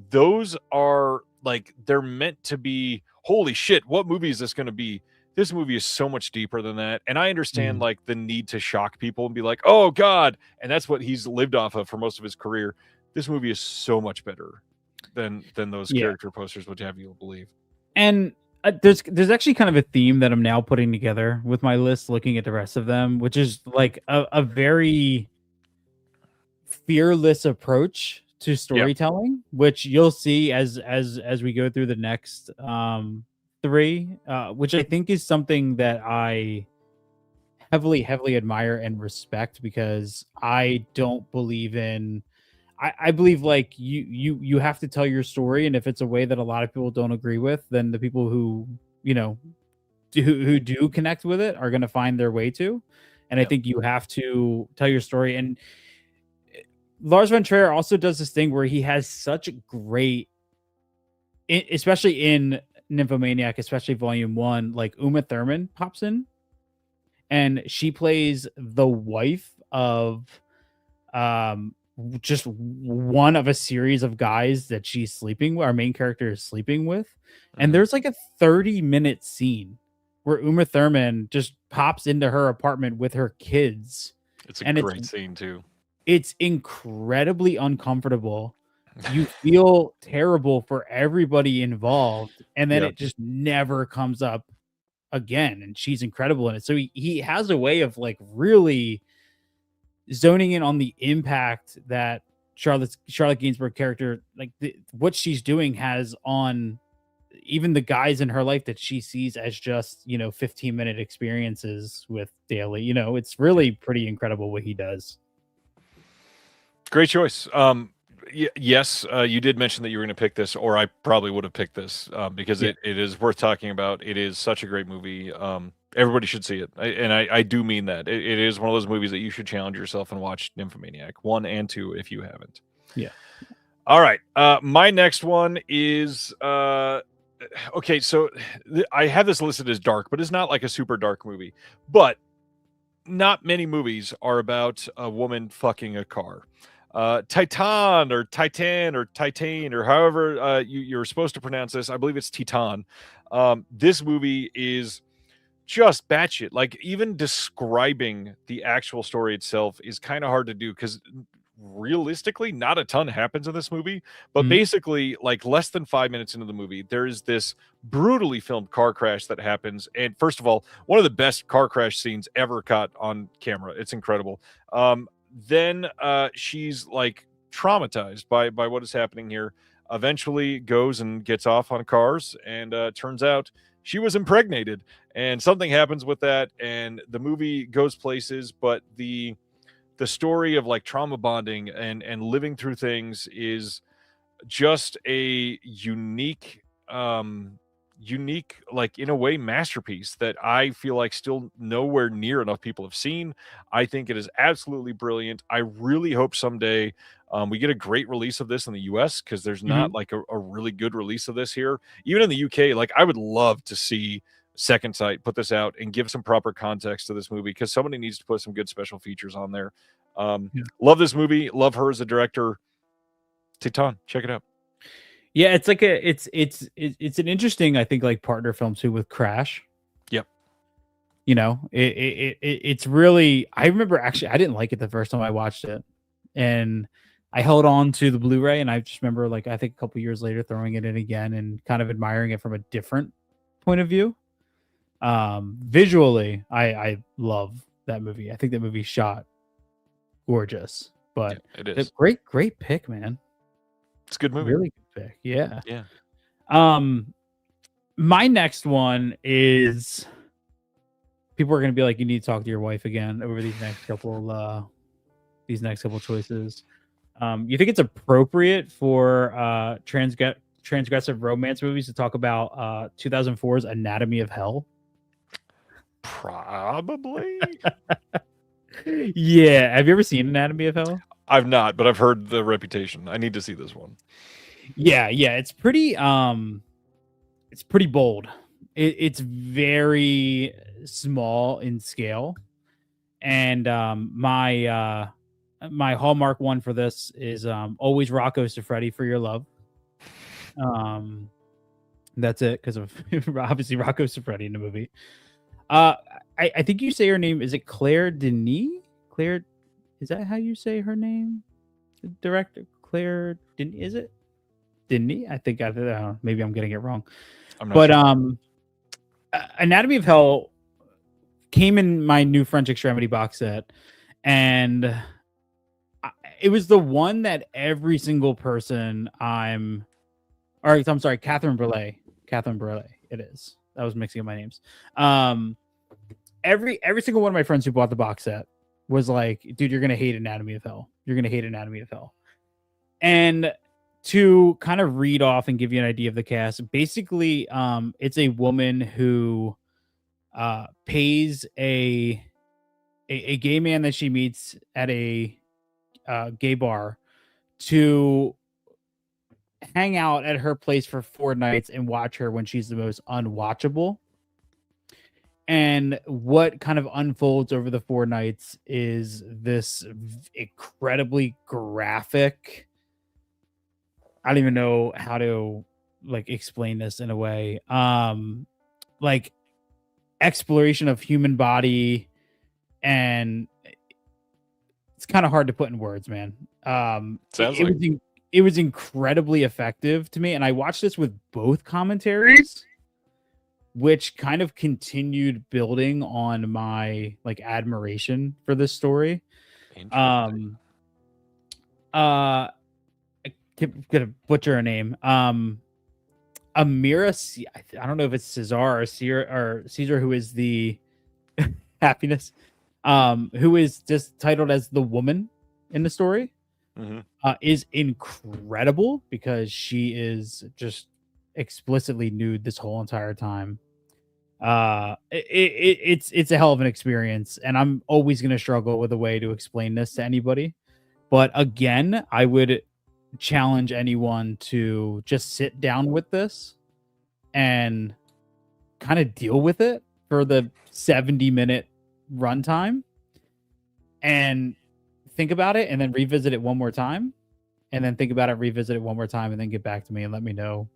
Those are like they're meant to be. Holy shit! What movie is this going to be? This movie is so much deeper than that, and I understand Mhm. like the need to shock people and be like, "Oh God," and that's what he's lived off of for most of his career. This movie is so much better than those Yeah. character posters would have you believe. And there's actually kind of a theme that I'm now putting together with my list, looking at the rest of them, which is like a very fearless approach to Yeah, storytelling, which you'll see as we go through the next three, which I think is something that I heavily admire and respect, because I don't believe in I believe like you have to tell your story, and if it's a way that a lot of people don't agree with, then the people who, you know, who do connect with it are going to find their way to. And I yeah, think you have to tell your story. And Lars von Trier also does this thing where he has such great, especially in Nymphomaniac, especially Volume One. Like Uma Thurman pops in, and she plays the wife of um just one of a series of guys that she's sleeping with, our main character is sleeping with. And mhm. there's like a 30-minute scene where Uma Thurman just pops into her apartment with her kids, It's a and great scene too. it's incredibly uncomfortable. You feel terrible for everybody involved, and then Yeah, it just never comes up again, and she's incredible in it. So he has a way of like really zoning in on the impact that Charlotte Gainsbourg character, like what she's doing, has on even the guys in her life that she sees as just, 15-minute experiences with daily. It's yeah. really pretty incredible what he does. Great choice. Yes, you did mention that you were going to pick this, or I probably would have picked this because Yeah. it is worth talking about. It is such a great movie. Everybody should see it, I do mean that. It is one of those movies that you should challenge yourself and watch Nymphomaniac 1 and 2 if you haven't. Yeah. All right, my next one is okay. So I have this listed as dark, but it's not like a super dark movie. But not many movies are about a woman fucking a car. Titan or Titan or Titan or however you're supposed to pronounce this. I believe it's Titan. This movie is just batshit. Like even describing the actual story itself is kind of hard to do because realistically, not a ton happens in this movie. But Mhm. basically, like less than 5 minutes into the movie, there is this brutally filmed car crash that happens. And first of all, one of the best car crash scenes ever caught on camera. It's incredible. Then she's like traumatized by what is happening here. Eventually goes and gets off on cars, and turns out she was impregnated, and something happens with that, and the movie goes places, but the story of like trauma bonding and living through things is just a unique, like in a way, masterpiece that I feel like still nowhere near enough people have seen. I think it is absolutely brilliant. I really hope someday we get a great release of this in the US, because there's not Mhm. like a really good release of this here. Even in the UK, like I would love to see Second Sight put this out and give some proper context to this movie, because somebody needs to put some good special features on there. Yeah. Love this movie, love her as a director. Titan, check it out. Yeah, it's like it's an interesting, I think, like partner film too with Crash. Yep. It's really, I remember actually I didn't like it the first time I watched it, and I held on to the Blu-ray, and I just remember, like, I think a couple years later throwing it in again and kind of admiring it from a different point of view. Visually, I love that movie. I think that movie shot gorgeous, but it is. Great pick, man. It's a good movie. Really good pick. Yeah. Yeah. My next one is, people are going to be like, you need to talk to your wife again over these next couple choices. You think it's appropriate for transgressive romance movies to talk about 2004's Anatomy of Hell? Probably. Yeah. Have you ever seen Anatomy of Hell? I've not, but I've heard the reputation. I need to see this one. Yeah. It's pretty bold. It's very small in scale, and my hallmark one for this is always Rocco Siffredi for Your Love. That's it, because of obviously Rocco Siffredi in the movie. I think you say her name, is it Claire Denis? Claire, is that how you say her name? The director, Claire Denis, is it Denis? I think maybe I'm getting it wrong. But sure. Anatomy of Hell came in my new French Extremity box set, and it was the one that every single person I'm sorry, Catherine Brelet. It is. I was mixing up my names. Every single one of my friends who bought the box set was like, dude, you're gonna hate Anatomy of Hell. You're gonna hate Anatomy of Hell. And to kind of read off and give you an idea of the cast, basically, it's a woman who pays a gay man that she meets at a gay bar to hang out at her place for 4 nights and watch her when she's the most unwatchable. And what kind of unfolds over the 4 nights is this incredibly graphic, I don't even know how to like explain this in a way, like exploration of human body, and it's kind of hard to put in words, man. It was incredibly effective to me, and I watched this with both commentaries, which kind of continued building on my like admiration for this story. I gonna butcher her name. Amira, I don't know if it's Cesar or Caesar, who is the happiness, who is just titled as the woman in the story, is incredible because she is just explicitly nude this whole entire time. It's a hell of an experience, and I'm always going to struggle with a way to explain this to anybody. But again, I would challenge anyone to just sit down with this and kind of deal with it for the 70-minute runtime and think about it, and then revisit it one more time, and then think about it, revisit it one more time, and then get back to me and let me know,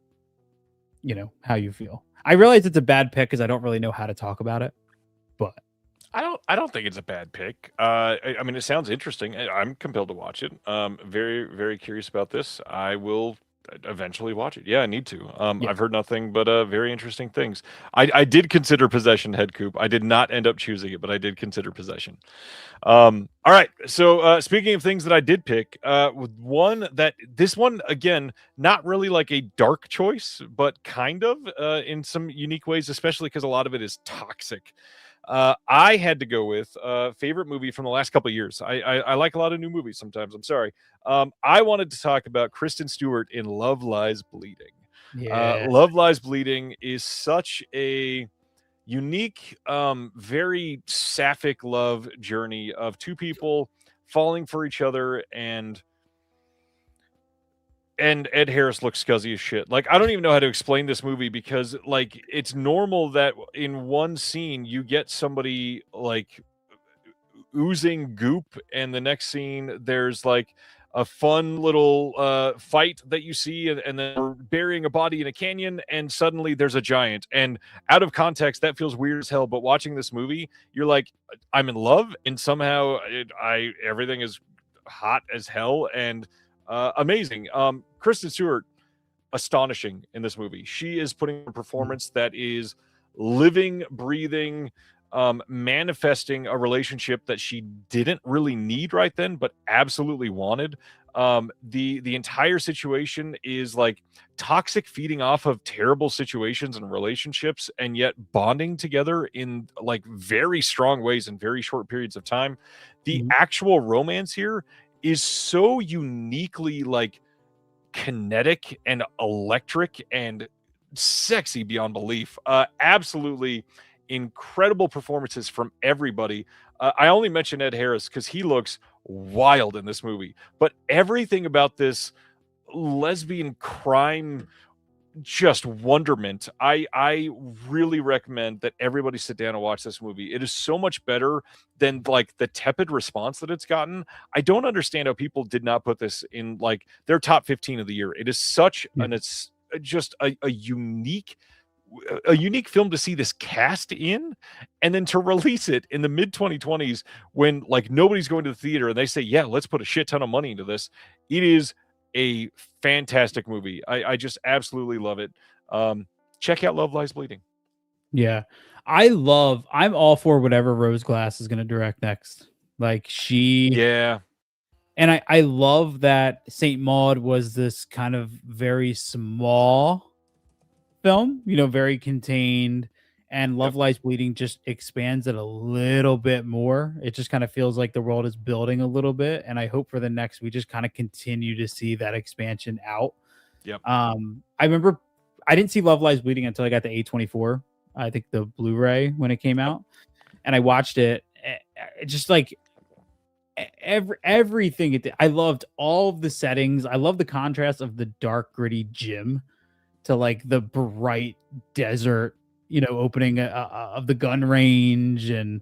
how you feel. I realize it's a bad pick because I don't really know how to talk about it, but I don't think it's a bad pick. I mean, it sounds interesting. I'm compelled to watch it. Very, very curious about this. I will eventually watch it. Yeah, I need to. I've heard nothing but very interesting things. I did consider Possession, Head Coop. I did not end up choosing it, but I did consider Possession. All right. So speaking of things that I did pick, this one, again, not really like a dark choice, but kind of in some unique ways, especially because a lot of it is toxic. I had to go with favorite movie from the last couple of years. I like a lot of new movies sometimes. I'm sorry. I wanted to talk about Kristen Stewart in Love Lies Bleeding. Yeah. Love Lies Bleeding is such a unique, very sapphic love journey of two people falling for each other, and Ed Harris looks scuzzy as shit. Like, I don't even know how to explain this movie because, like, it's normal that in one scene you get somebody like oozing goop, and the next scene there's like a fun little fight that you see, and then we're burying a body in a canyon, and suddenly there's a giant. And out of context, that feels weird as hell. But watching this movie, you're like, I'm in love, and somehow everything is hot as hell, and Amazing. Kristen Stewart, astonishing in this movie. She is putting a performance that is living, breathing, manifesting a relationship that she didn't really need right then, but absolutely wanted. The entire situation is like toxic feeding off of terrible situations and relationships, and yet bonding together in like very strong ways in very short periods of time. The actual romance here is so uniquely like kinetic and electric and sexy beyond belief. Absolutely incredible performances from everybody. I only mention Ed Harris because he looks wild in this movie, but everything about this lesbian crime just wonderment. I really recommend that everybody sit down and watch this movie. It is so much better than like the tepid response that it's gotten. I don't understand how people did not put this in like their top 15 of the year. It is such and it's just a unique film to see this cast in, and then to release it in the mid 2020s when like nobody's going to the theater and they say, yeah, let's put a shit ton of money into this. It is a fantastic movie. I just absolutely love it. Check out Love Lies Bleeding. Yeah. I'm all for whatever Rose Glass is going to direct next. Like Yeah. And I love that Saint Maud was this kind of very small film, very contained, and Love Lies Bleeding just expands it a little bit more. It just kind of feels like the world is building a little bit, and I hope for the next we just kind of continue to see that expansion out. Yep. I remember I didn't see Love Lies Bleeding until I got the A24, I think the Blu-ray when it came out, and I watched it. Just like everything I loved all of the settings. I love the contrast of the dark, gritty gym to like the bright desert, opening of the gun range, and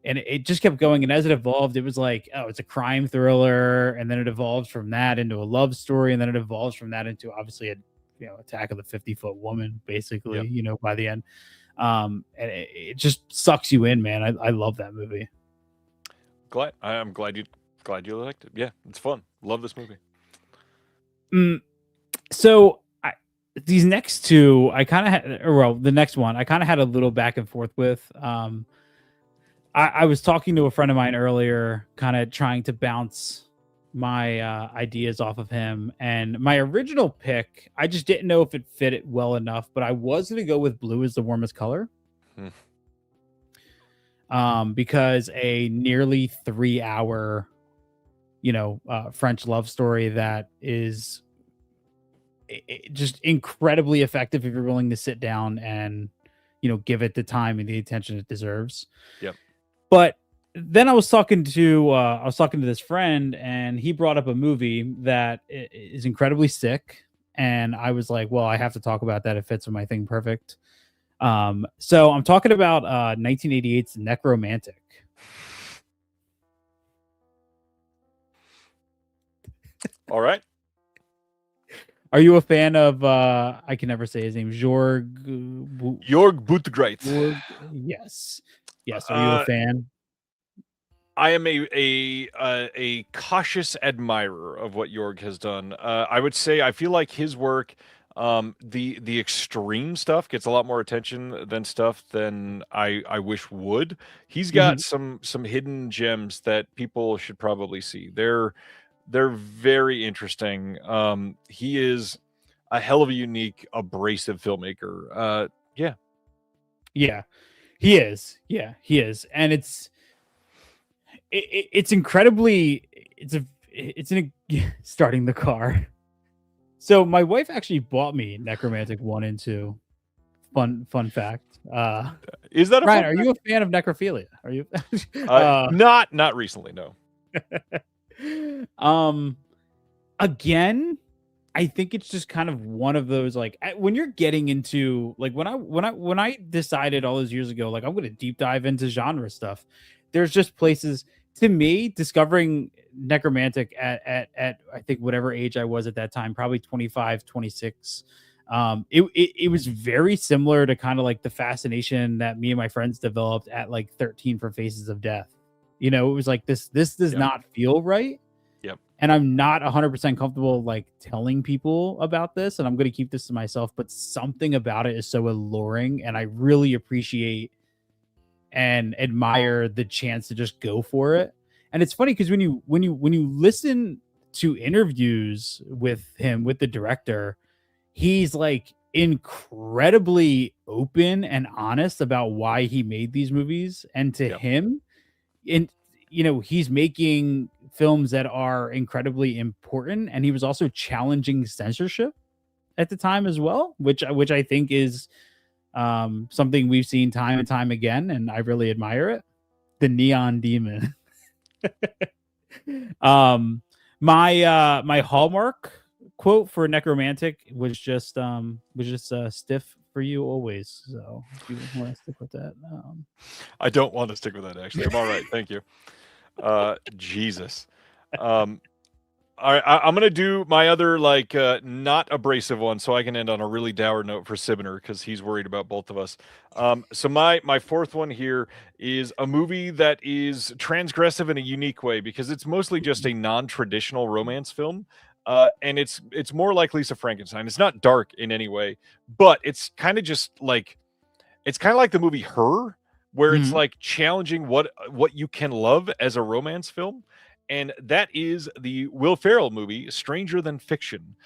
it just kept going. And as it evolved, it was like, oh, it's a crime thriller, and then it evolves from that into a love story, and then it evolves from that into obviously a Attack of the 50-Foot Woman, basically. By the end, and it just sucks you in, man. I love that movie. I'm glad you liked it. Yeah, it's fun. Love this movie. So these next two, I kind of had, the next one, I kind of had a little back and forth with. I was talking to a friend of mine earlier, kind of trying to bounce my ideas off of him. And my original pick, I just didn't know if it fit it well enough, but I was going to go with Blue is the Warmest Color. Because a nearly 3-hour, French love story that is just incredibly effective if you're willing to sit down and give it the time and the attention it deserves. Yep. But then I was talking to this friend, and he brought up a movie that is incredibly sick, and I was like, well, I have to talk about that. It fits with my thing perfect. So I'm talking about 1988's Necromantic. All right. Are you a fan of I can never say his name, Jorg Buttgereit? Yes. Are you a fan? I am a cautious admirer of what Jorg has done. I would say I feel like his work, the extreme stuff gets a lot more attention than I wish would. He's got some hidden gems that people should probably see. They're very interesting. He is a hell of a unique, abrasive filmmaker. Yeah, he is. Yeah, he is, and it's incredibly. It's starting the car. So my wife actually bought me Necromantic 1 and 2. Fun fact. Is that a Ryan? Are you a fan of necrophilia? Are you? Not recently, no. Again, I think it's just kind of one of those, like, when you're getting into, like, when I decided all those years ago, like, I'm going to deep dive into genre stuff, there's just places, to me, discovering Necromantic at I think whatever age I was at that time, probably 25, 26. It was very similar to kind of like the fascination that me and my friends developed at like 13 for Faces of Death. It was like this does not feel right. Yep. and I'm not 100% comfortable like telling people about this, and I'm going to keep this to myself, but something about it is so alluring, and I really appreciate and admire the chance to just go for it. And it's funny because when you listen to interviews with him, with the director, he's like incredibly open and honest about why he made these movies. And to Yep. him, in he's making films that are incredibly important, and he was also challenging censorship at the time as well, which I think is something we've seen time and time again, and I really admire it. The Neon Demon. My Hallmark quote for Necromantic was just stiff for you always. So if you want to stick with that, I don't want to stick with that, actually. I'm all right. Thank you. Jesus. All right, I'm gonna do my other not abrasive one, so I can end on a really dour note for Sibner because he's worried about both of us. So my fourth one here is a movie that is transgressive in a unique way because it's mostly just a non-traditional romance film, and it's more like Lisa Frankenstein. It's not dark in any way, but it's kind of just like the movie Her, where it's like challenging what you can love as a romance film. And that is the Will Ferrell movie, Stranger Than Fiction.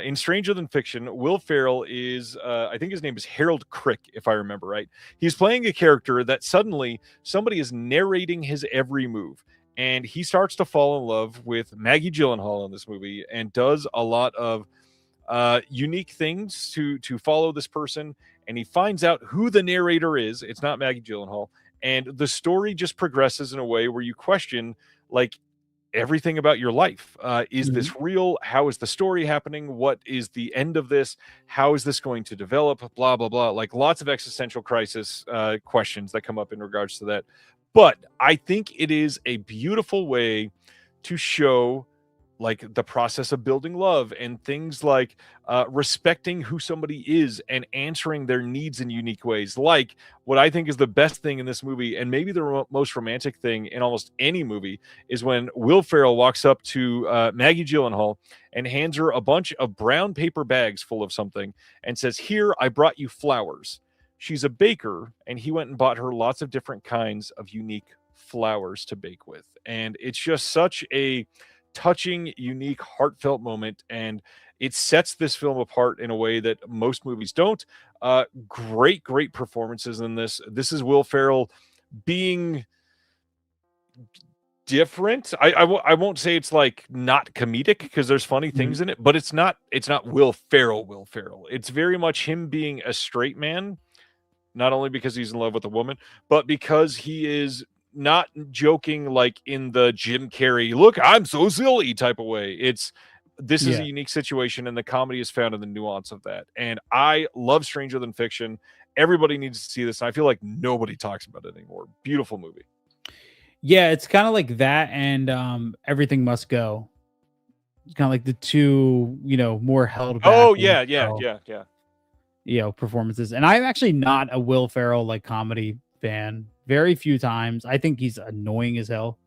In Stranger Than Fiction, Will Ferrell is, I think his name is Harold Crick, if I remember right. He's playing a character that suddenly somebody is narrating his every move. And he starts to fall in love with Maggie Gyllenhaal in this movie and does a lot of unique things to follow this person. And he finds out who the narrator is. It's not Maggie Gyllenhaal. And the story just progresses in a way where you question, like, everything about your life. Is this real? How is the story happening? What is the end of this? How is this going to develop? Blah, blah, blah. Like lots of existential crisis questions that come up in regards to that. But I think it is a beautiful way to show like the process of building love and things like respecting who somebody is and answering their needs in unique ways. Like what I think is the best thing in this movie, and maybe the most romantic thing in almost any movie, is when Will Ferrell walks up to Maggie Gyllenhaal and hands her a bunch of brown paper bags full of something and says, "Here, I brought you flowers." She's a baker, and he went and bought her lots of different kinds of unique flowers to bake with. And it's just such a touching, unique, heartfelt moment, and it sets this film apart in a way that most movies don't. Great performances in this. This is Will Ferrell being different. I won't say it's like not comedic because there's funny things in it, but it's not Will Ferrell. It's very much him being a straight man, not only because he's in love with a woman, but because he is not joking like in the Jim Carrey, look, I'm so silly type of way. This is a unique situation, and the comedy is found in the nuance of that. And I love Stranger Than Fiction. Everybody needs to see this, and I feel like nobody talks about it anymore. Beautiful movie. Yeah, it's kind of like that and Everything Must Go. It's kind of like the two, more held back. Oh yeah. Performances. And I'm actually not a Will Ferrell like comedy fan. Very few times. I think he's annoying as hell.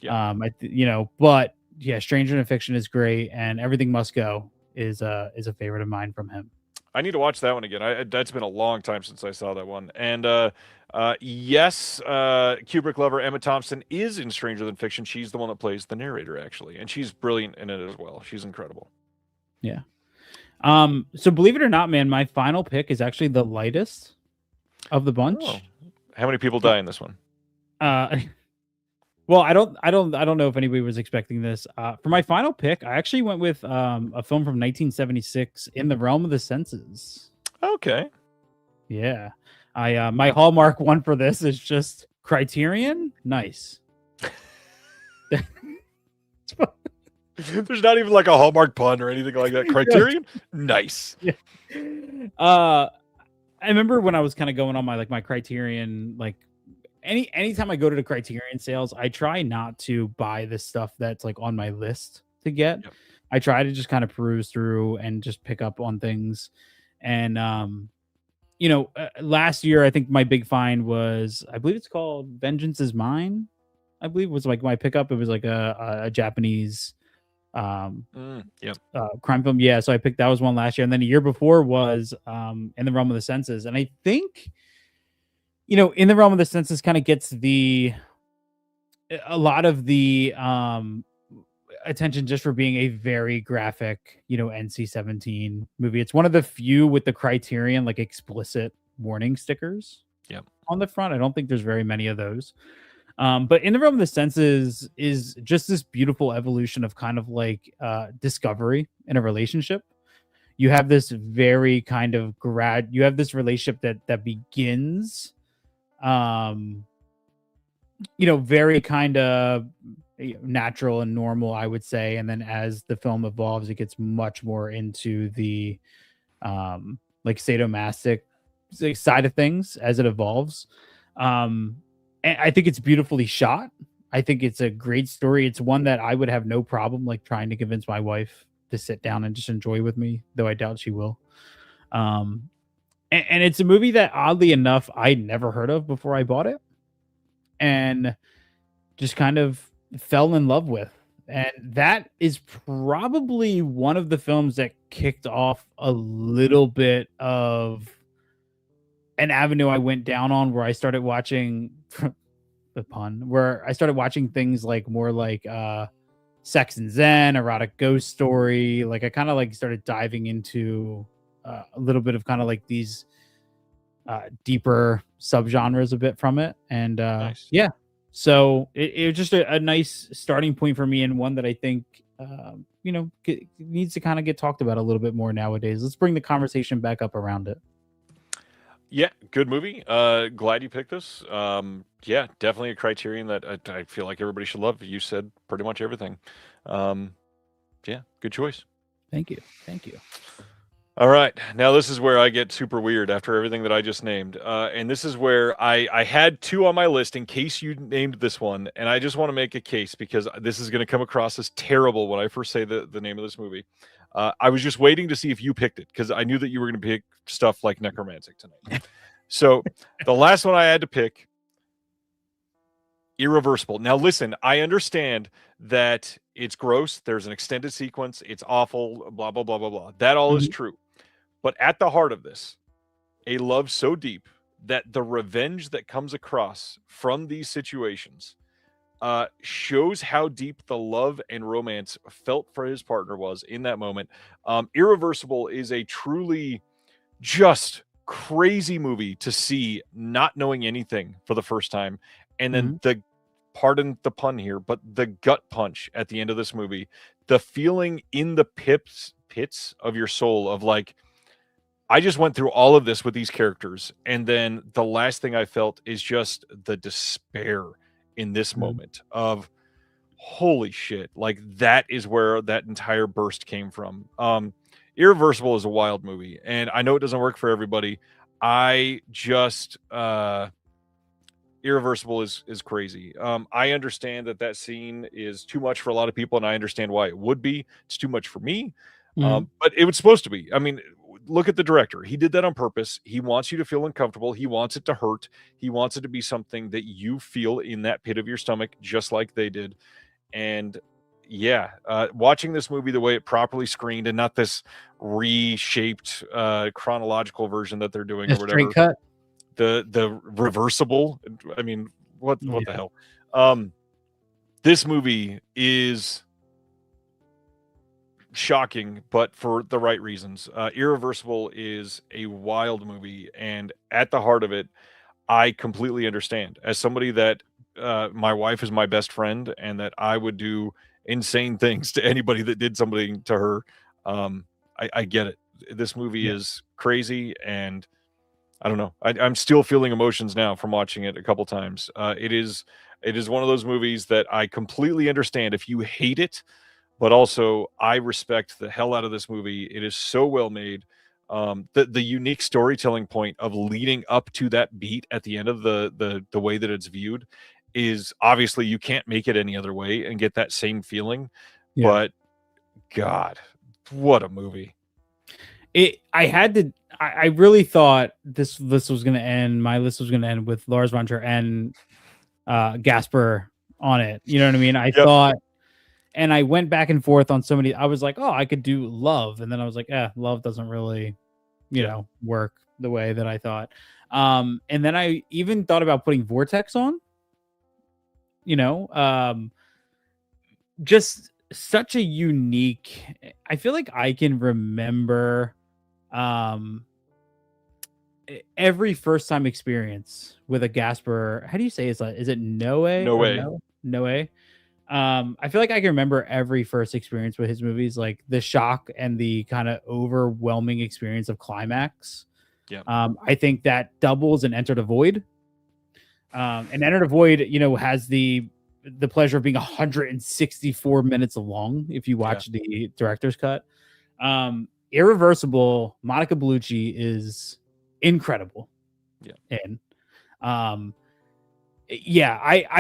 Yeah. But yeah, Stranger Than Fiction is great, and Everything Must Go is a favorite of mine from him. I need to watch that one again. That's been a long time since I saw that one. And yes, Kubrick lover Emma Thompson is in Stranger Than Fiction. She's the one that plays the narrator, actually, and she's brilliant in it as well. She's incredible. Yeah. So believe it or not, man, my final pick is actually the lightest of the bunch. Oh. How many people die in this one? Well, I don't know if anybody was expecting this. For my final pick, I actually went with a film from 1976, In the Realm of the Senses. Okay. Yeah. My Hallmark one for this is just Criterion. Nice. There's not even like a Hallmark pun or anything like that. Criterion? Nice. Yeah. I remember when I was kind of going on my Criterion, like anytime I go to the Criterion sales, I try not to buy the stuff that's like on my list to get. Yep. I try to just kind of peruse through and just pick up on things. And last year I think my big find was, I believe it's called Vengeance Is Mine. I believe was like my pickup. It was like a Japanese Yep. Crime film. Yeah, so I picked that was one last year, and then the year before was In the Realm of the Senses, and I think In the Realm of the Senses kind of gets a lot of the attention just for being a very graphic, NC-17 movie. It's one of the few with the Criterion like explicit warning stickers Yep. on the front. I don't think there's very many of those. But In the Realm of the Senses is just this beautiful evolution of kind of like discovery in a relationship. You have this very kind of you have this relationship that begins very kind of natural and normal, I would say, and then as the film evolves, it gets much more into the like sadomasochistic side of things as it evolves. And I think it's beautifully shot. I think it's a great story. It's one that I would have no problem like trying to convince my wife to sit down and just enjoy with me, though I doubt she will. And it's a movie that oddly enough I'd never heard of before I bought it, and just kind of fell in love with. And that is probably one of the films that kicked off a little bit of an avenue I went down on, where I started watching the pun, where I started watching things like more like Sex and Zen, Erotic Ghost Story. Like I kind of like started diving into a little bit of kind of like these deeper subgenres a bit from it. And Nice. yeah, so it was just a nice starting point for me, and one that I think needs to kind of get talked about a little bit more nowadays. Let's bring the conversation back up around it. Yeah, good movie. Glad you picked this. Yeah, definitely a Criterion that I feel like everybody should love. You said pretty much everything. Yeah, good choice. Thank you. All right, now this is where I get super weird after everything that I just named. And this is where I had two on my list in case you named this one, and I just want to make a case because this is going to come across as terrible when I first say the name of this movie. I was just waiting to see if you picked it because I knew that you were going to pick stuff like Necromantic tonight. So the last one I had to pick, Irreversible. Now listen, I understand that it's gross. There's an extended sequence. It's awful, blah, blah, blah, blah, blah. That all is true. But at the heart of this, a love so deep that the revenge that comes across from these situations shows how deep the love and romance felt for his partner was in that moment. Irreversible is a truly just crazy movie to see, not knowing anything for the first time. And then pardon the pun here, but the gut punch at the end of this movie, the feeling in the pits of your soul of like, I just went through all of this with these characters, and then the last thing I felt is just the despair in this moment of holy shit. Like that is where that entire burst came from. Irreversible is a wild movie, and I know it doesn't work for everybody. I just Irreversible is crazy. I understand that scene is too much for a lot of people, and I understand why it would be. It's too much for me. But it was supposed to be. I mean, look at the director. He did that on purpose. He wants you to feel uncomfortable. He wants it to hurt. He wants it to be something that you feel in that pit of your stomach, just like they did. And yeah, watching this movie the way it properly screened and not this reshaped chronological version that they're doing or whatever. Straight cut. The reversible. I mean, what the hell? This movie is shocking, but for the right reasons. Irreversible is a wild movie, and at the heart of it, I completely understand. As somebody that my wife is my best friend, and that I would do insane things to anybody that did something to her. I get it. This movie is crazy, and I don't know. I'm still feeling emotions now from watching it a couple times. It is one of those movies that I completely understand if you hate it. But also, I respect the hell out of this movie. It is so well made. The unique storytelling point of leading up to that beat at the end of the way that it's viewed is obviously you can't make it any other way and get that same feeling. Yeah. But God, what a movie! I really thought this list was going to end. My list was going to end with Lars von Trier and Gasper on it. You know what I mean? I thought. And I went back and forth on so many. I was like, oh, I could do Love, and then I was like, Love doesn't really, work the way that I thought. And then I even thought about putting Vortex on. Just such a unique. I feel like I can remember every first time experience with a Gasper. How do you say is it Noe No or way. Noe? I feel like I can remember every first experience with his movies, like the shock and the kind of overwhelming experience of climax. Yeah. I think that doubles in Enter the Void. And Enter the Void, has the pleasure of being 164 minutes long if you watch the director's cut. Irreversible, Monica Bellucci is incredible. Yeah. And I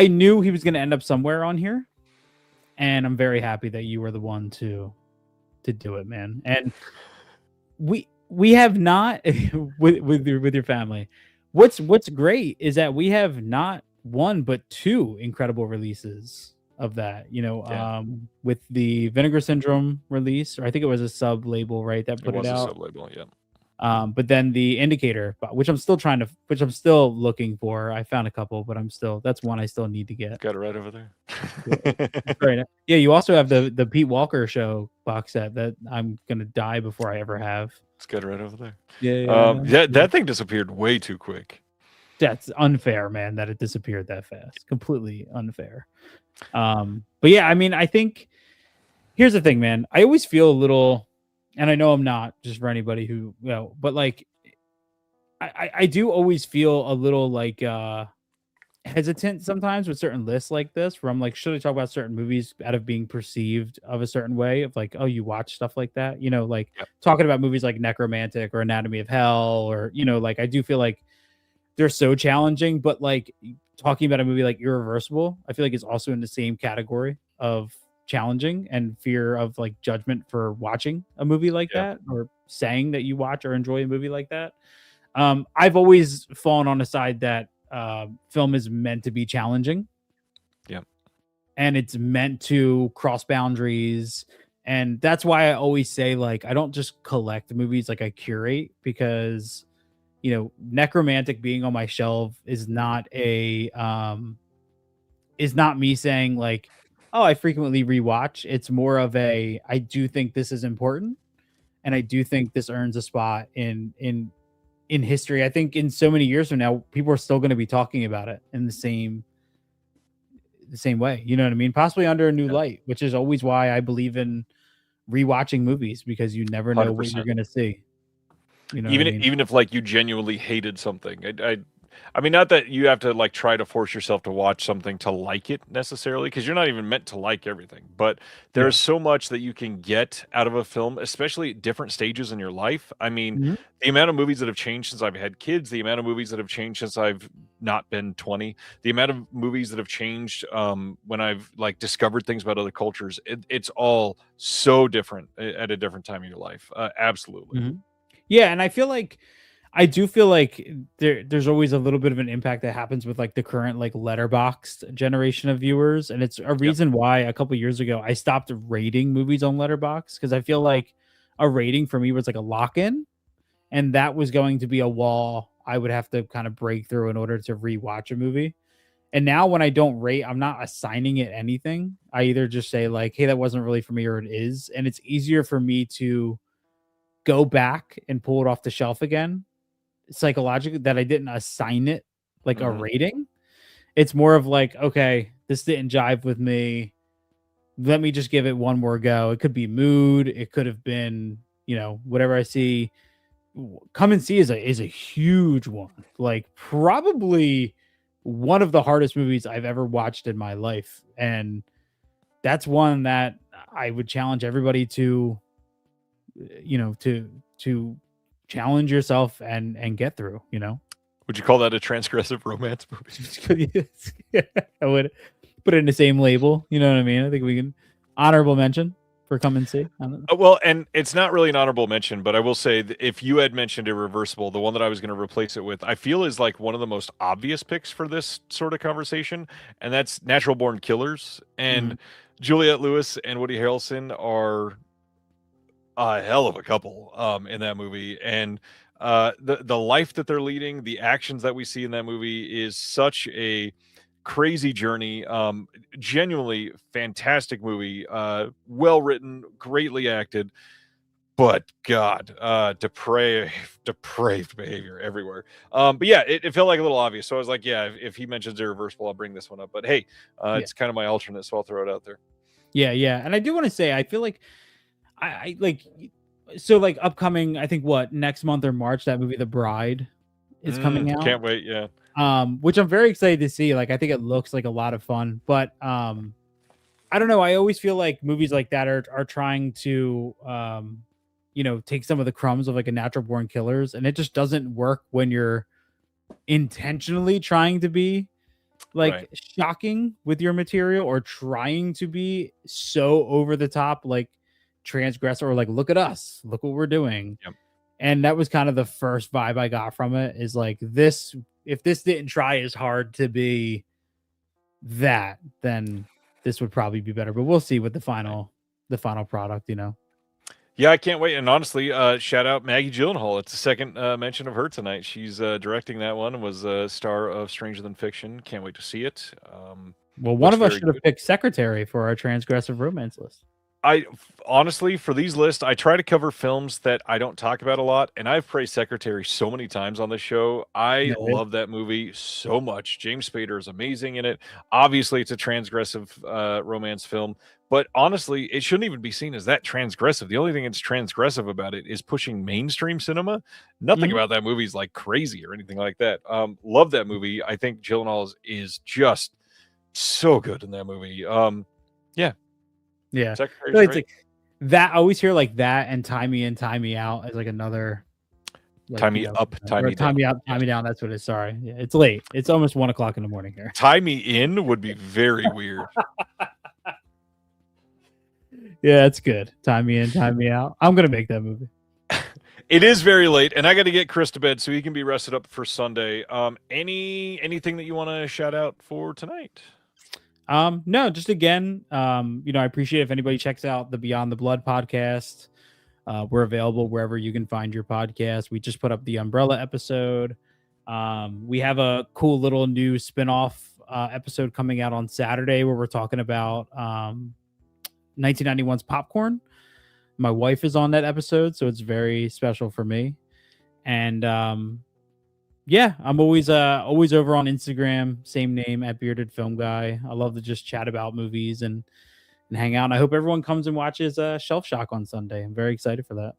knew he was going to end up somewhere on here, and I'm very happy that you were the one to do it, man. And we have not with your family. What's great is that we have not one but two incredible releases of that. With the Vinegar Syndrome release, or I think it was a sub label, right? That put it out. A sub label, yeah. But then the Indicator, which I'm still looking for. I found a couple, but that's one I still need to get. Got it right over there. Right. Yeah, you also have the Pete Walker Show box set that I'm gonna die before I ever have. It's got it right over there. Yeah. That thing disappeared way too quick. That's unfair, man, that it disappeared that fast. Completely unfair. But yeah, I mean, I think here's the thing, man. I always feel a little, and I know I'm not, just for anybody who, but like, I do always feel a little like hesitant sometimes with certain lists like this, where I'm like, should I talk about certain movies out of being perceived of a certain way, of like, oh, you watch stuff like that, talking about movies like Necromantic or Anatomy of Hell, or like, I do feel like they're so challenging, but like talking about a movie like Irreversible, I feel like is also in the same category of challenging and fear of like judgment for watching a movie like that, or saying that you watch or enjoy a movie like that. I've always fallen on the side that film is meant to be challenging. Yeah. And it's meant to cross boundaries. And that's why I always say, like, I don't just collect movies, like I curate, because Necromantic being on my shelf is not me saying like, oh, I frequently rewatch. It's more of I do think this is important, and I do think this earns a spot in history. I think in so many years from now, people are still going to be talking about it in the same way. You know what I mean? Possibly under a new light, which is always why I believe in rewatching movies, because you never know 100%. what you're going to see. Even if like you genuinely hated something, I mean, not that you have to like try to force yourself to watch something to like it necessarily, because you're not even meant to like everything. But there's so much that you can get out of a film, especially at different stages in your life. I mean, the amount of movies that have changed since I've had kids, the amount of movies that have changed since I've not been 20, the amount of movies that have changed when I've like discovered things about other cultures. It's all so different at a different time in your life. Absolutely. Yeah, and I do feel like there's always a little bit of an impact that happens with like the current like Letterboxd generation of viewers, and it's a reason why a couple years ago I stopped rating movies on Letterboxd, because I feel like a rating for me was like a lock-in, and that was going to be a wall I would have to kind of break through in order to rewatch a movie. And now when I don't rate, I'm not assigning it anything. I either just say like, hey, that wasn't really for me, or it is, and it's easier for me to go back and pull it off the shelf again psychologically, that I didn't assign it like a rating. It's more of like, okay, this didn't jive with me, let me just give it one more go. It could be mood, it could have been whatever I see. Come and See is a huge one, like probably one of the hardest movies I've ever watched in my life, and that's one that I would challenge everybody to to challenge yourself and get through. Would you call that a transgressive romance movie? I would put it in the same label. You know what I mean? I think we can honorable mention for Come and See. Well, and it's not really an honorable mention, but I will say that if you had mentioned Irreversible, the one that I was going to replace it with, I feel is like one of the most obvious picks for this sort of conversation, and that's Natural Born Killers. And Juliette Lewis and Woody Harrelson are a hell of a couple in that movie, and the life that they're leading, the actions that we see in that movie is such a crazy journey. Genuinely fantastic movie, well written, greatly acted, but God, depraved behavior everywhere. But yeah, it felt like a little obvious, so I was like, yeah, if he mentions Irreversible, I'll bring this one up. But hey, Yeah. it's kind of my alternate, so I'll throw it out there. Yeah. And I do want to say, I feel like I like, so like upcoming, I think what, next month or March, that movie The Bride is coming out. Can't wait. Yeah. Which I'm very excited to see. Like, I think it looks like a lot of fun, but I don't know. I always feel like movies like that are trying to take some of the crumbs of like a Natural Born Killers, and it just doesn't work when you're intentionally trying to be like Right. shocking with your material, or trying to be so over the top, like transgressor, or like, look at us, look what we're doing. Yep. And that was kind of the first vibe I got from it, is like, this, if this didn't try as hard to be that, then this would probably be better. But we'll see with the final product. Yeah, I can't wait. And honestly, shout out Maggie Gyllenhaal. It's the second mention of her tonight. She's directing that one, and was a star of Stranger Than Fiction. Can't wait to see it. Well, one of us very should have good. picked Secretary for our transgressive romance list. I honestly, for these lists, I try to cover films that I don't talk about a lot, and I've praised Secretary so many times on this show. I Yeah. love that movie so much. James Spader is amazing in it. Obviously, it's a transgressive romance film, but honestly, it shouldn't even be seen as that transgressive. The only thing that's transgressive about it is pushing mainstream cinema. Nothing Mhm. about that movie is like crazy or anything like that. Love that movie. I think Gyllenhaal is just so good in that movie. Yeah. Secretary's So it's great. like that. I always hear like that and Tie Me In, Tie Me Out as like another. Like, Tie Me Up, Tie or Me Tie Down. Me Up, Tie Me Down. That's what it is. Sorry. Yeah, it's late. It's almost 1:00 in the morning here. Tie Me In would be very weird. Yeah, that's good. Tie Me In, Tie Me Out. I'm gonna make that movie. It is very late, and I got to get Chris to bed so he can be rested up for Sunday. Anything that you want to shout out for tonight? No, just again, I appreciate if anybody checks out the Beyond the Blood podcast. We're available wherever you can find your podcast. We just put up the Umbrella episode. We have a cool little new spinoff episode coming out on Saturday where we're talking about 1991's Popcorn. My wife is on that episode, so it's very special for me. And yeah, I'm always over on Instagram, same name, at Bearded Film Guy. I love to just chat about movies and hang out. And I hope everyone comes and watches Shelf Shock on Sunday. I'm very excited for that.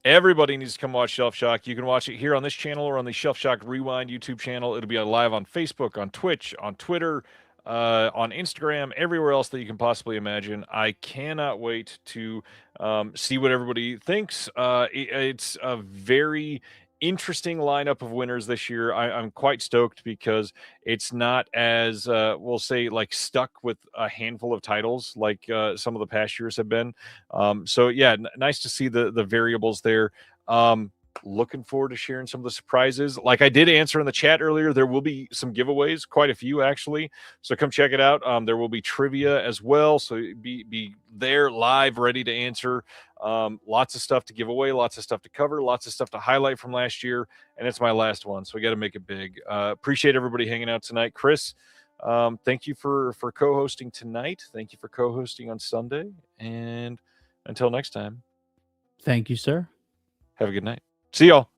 Everybody needs to come watch Shelf Shock. You can watch it here on this channel or on the Shelf Shock Rewind YouTube channel. It'll be live on Facebook, on Twitch, on Twitter, on Instagram, everywhere else that you can possibly imagine. I cannot wait to see what everybody thinks. It's a very interesting lineup of winners this year. I'm quite stoked because it's not as we'll say like stuck with a handful of titles like some of the past years have been. So yeah, nice to see the variables there. Looking forward to sharing some of the surprises. Like I did answer in the chat earlier, there will be some giveaways, quite a few actually. So come check it out. There will be trivia as well. So be there live, ready to answer. Lots of stuff to give away, lots of stuff to cover, lots of stuff to highlight from last year. And it's my last one. So we got to make it big. Appreciate everybody hanging out tonight. Chris, thank you for co-hosting tonight. Thank you for co-hosting on Sunday. And until next time. Thank you, sir. Have a good night. See y'all.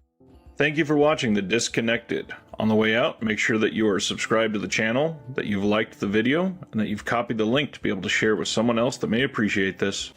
Thank you for watching The Disconnected. On the way out, make sure that you are subscribed to the channel, that you've liked the video, and that you've copied the link to be able to share it with someone else that may appreciate this.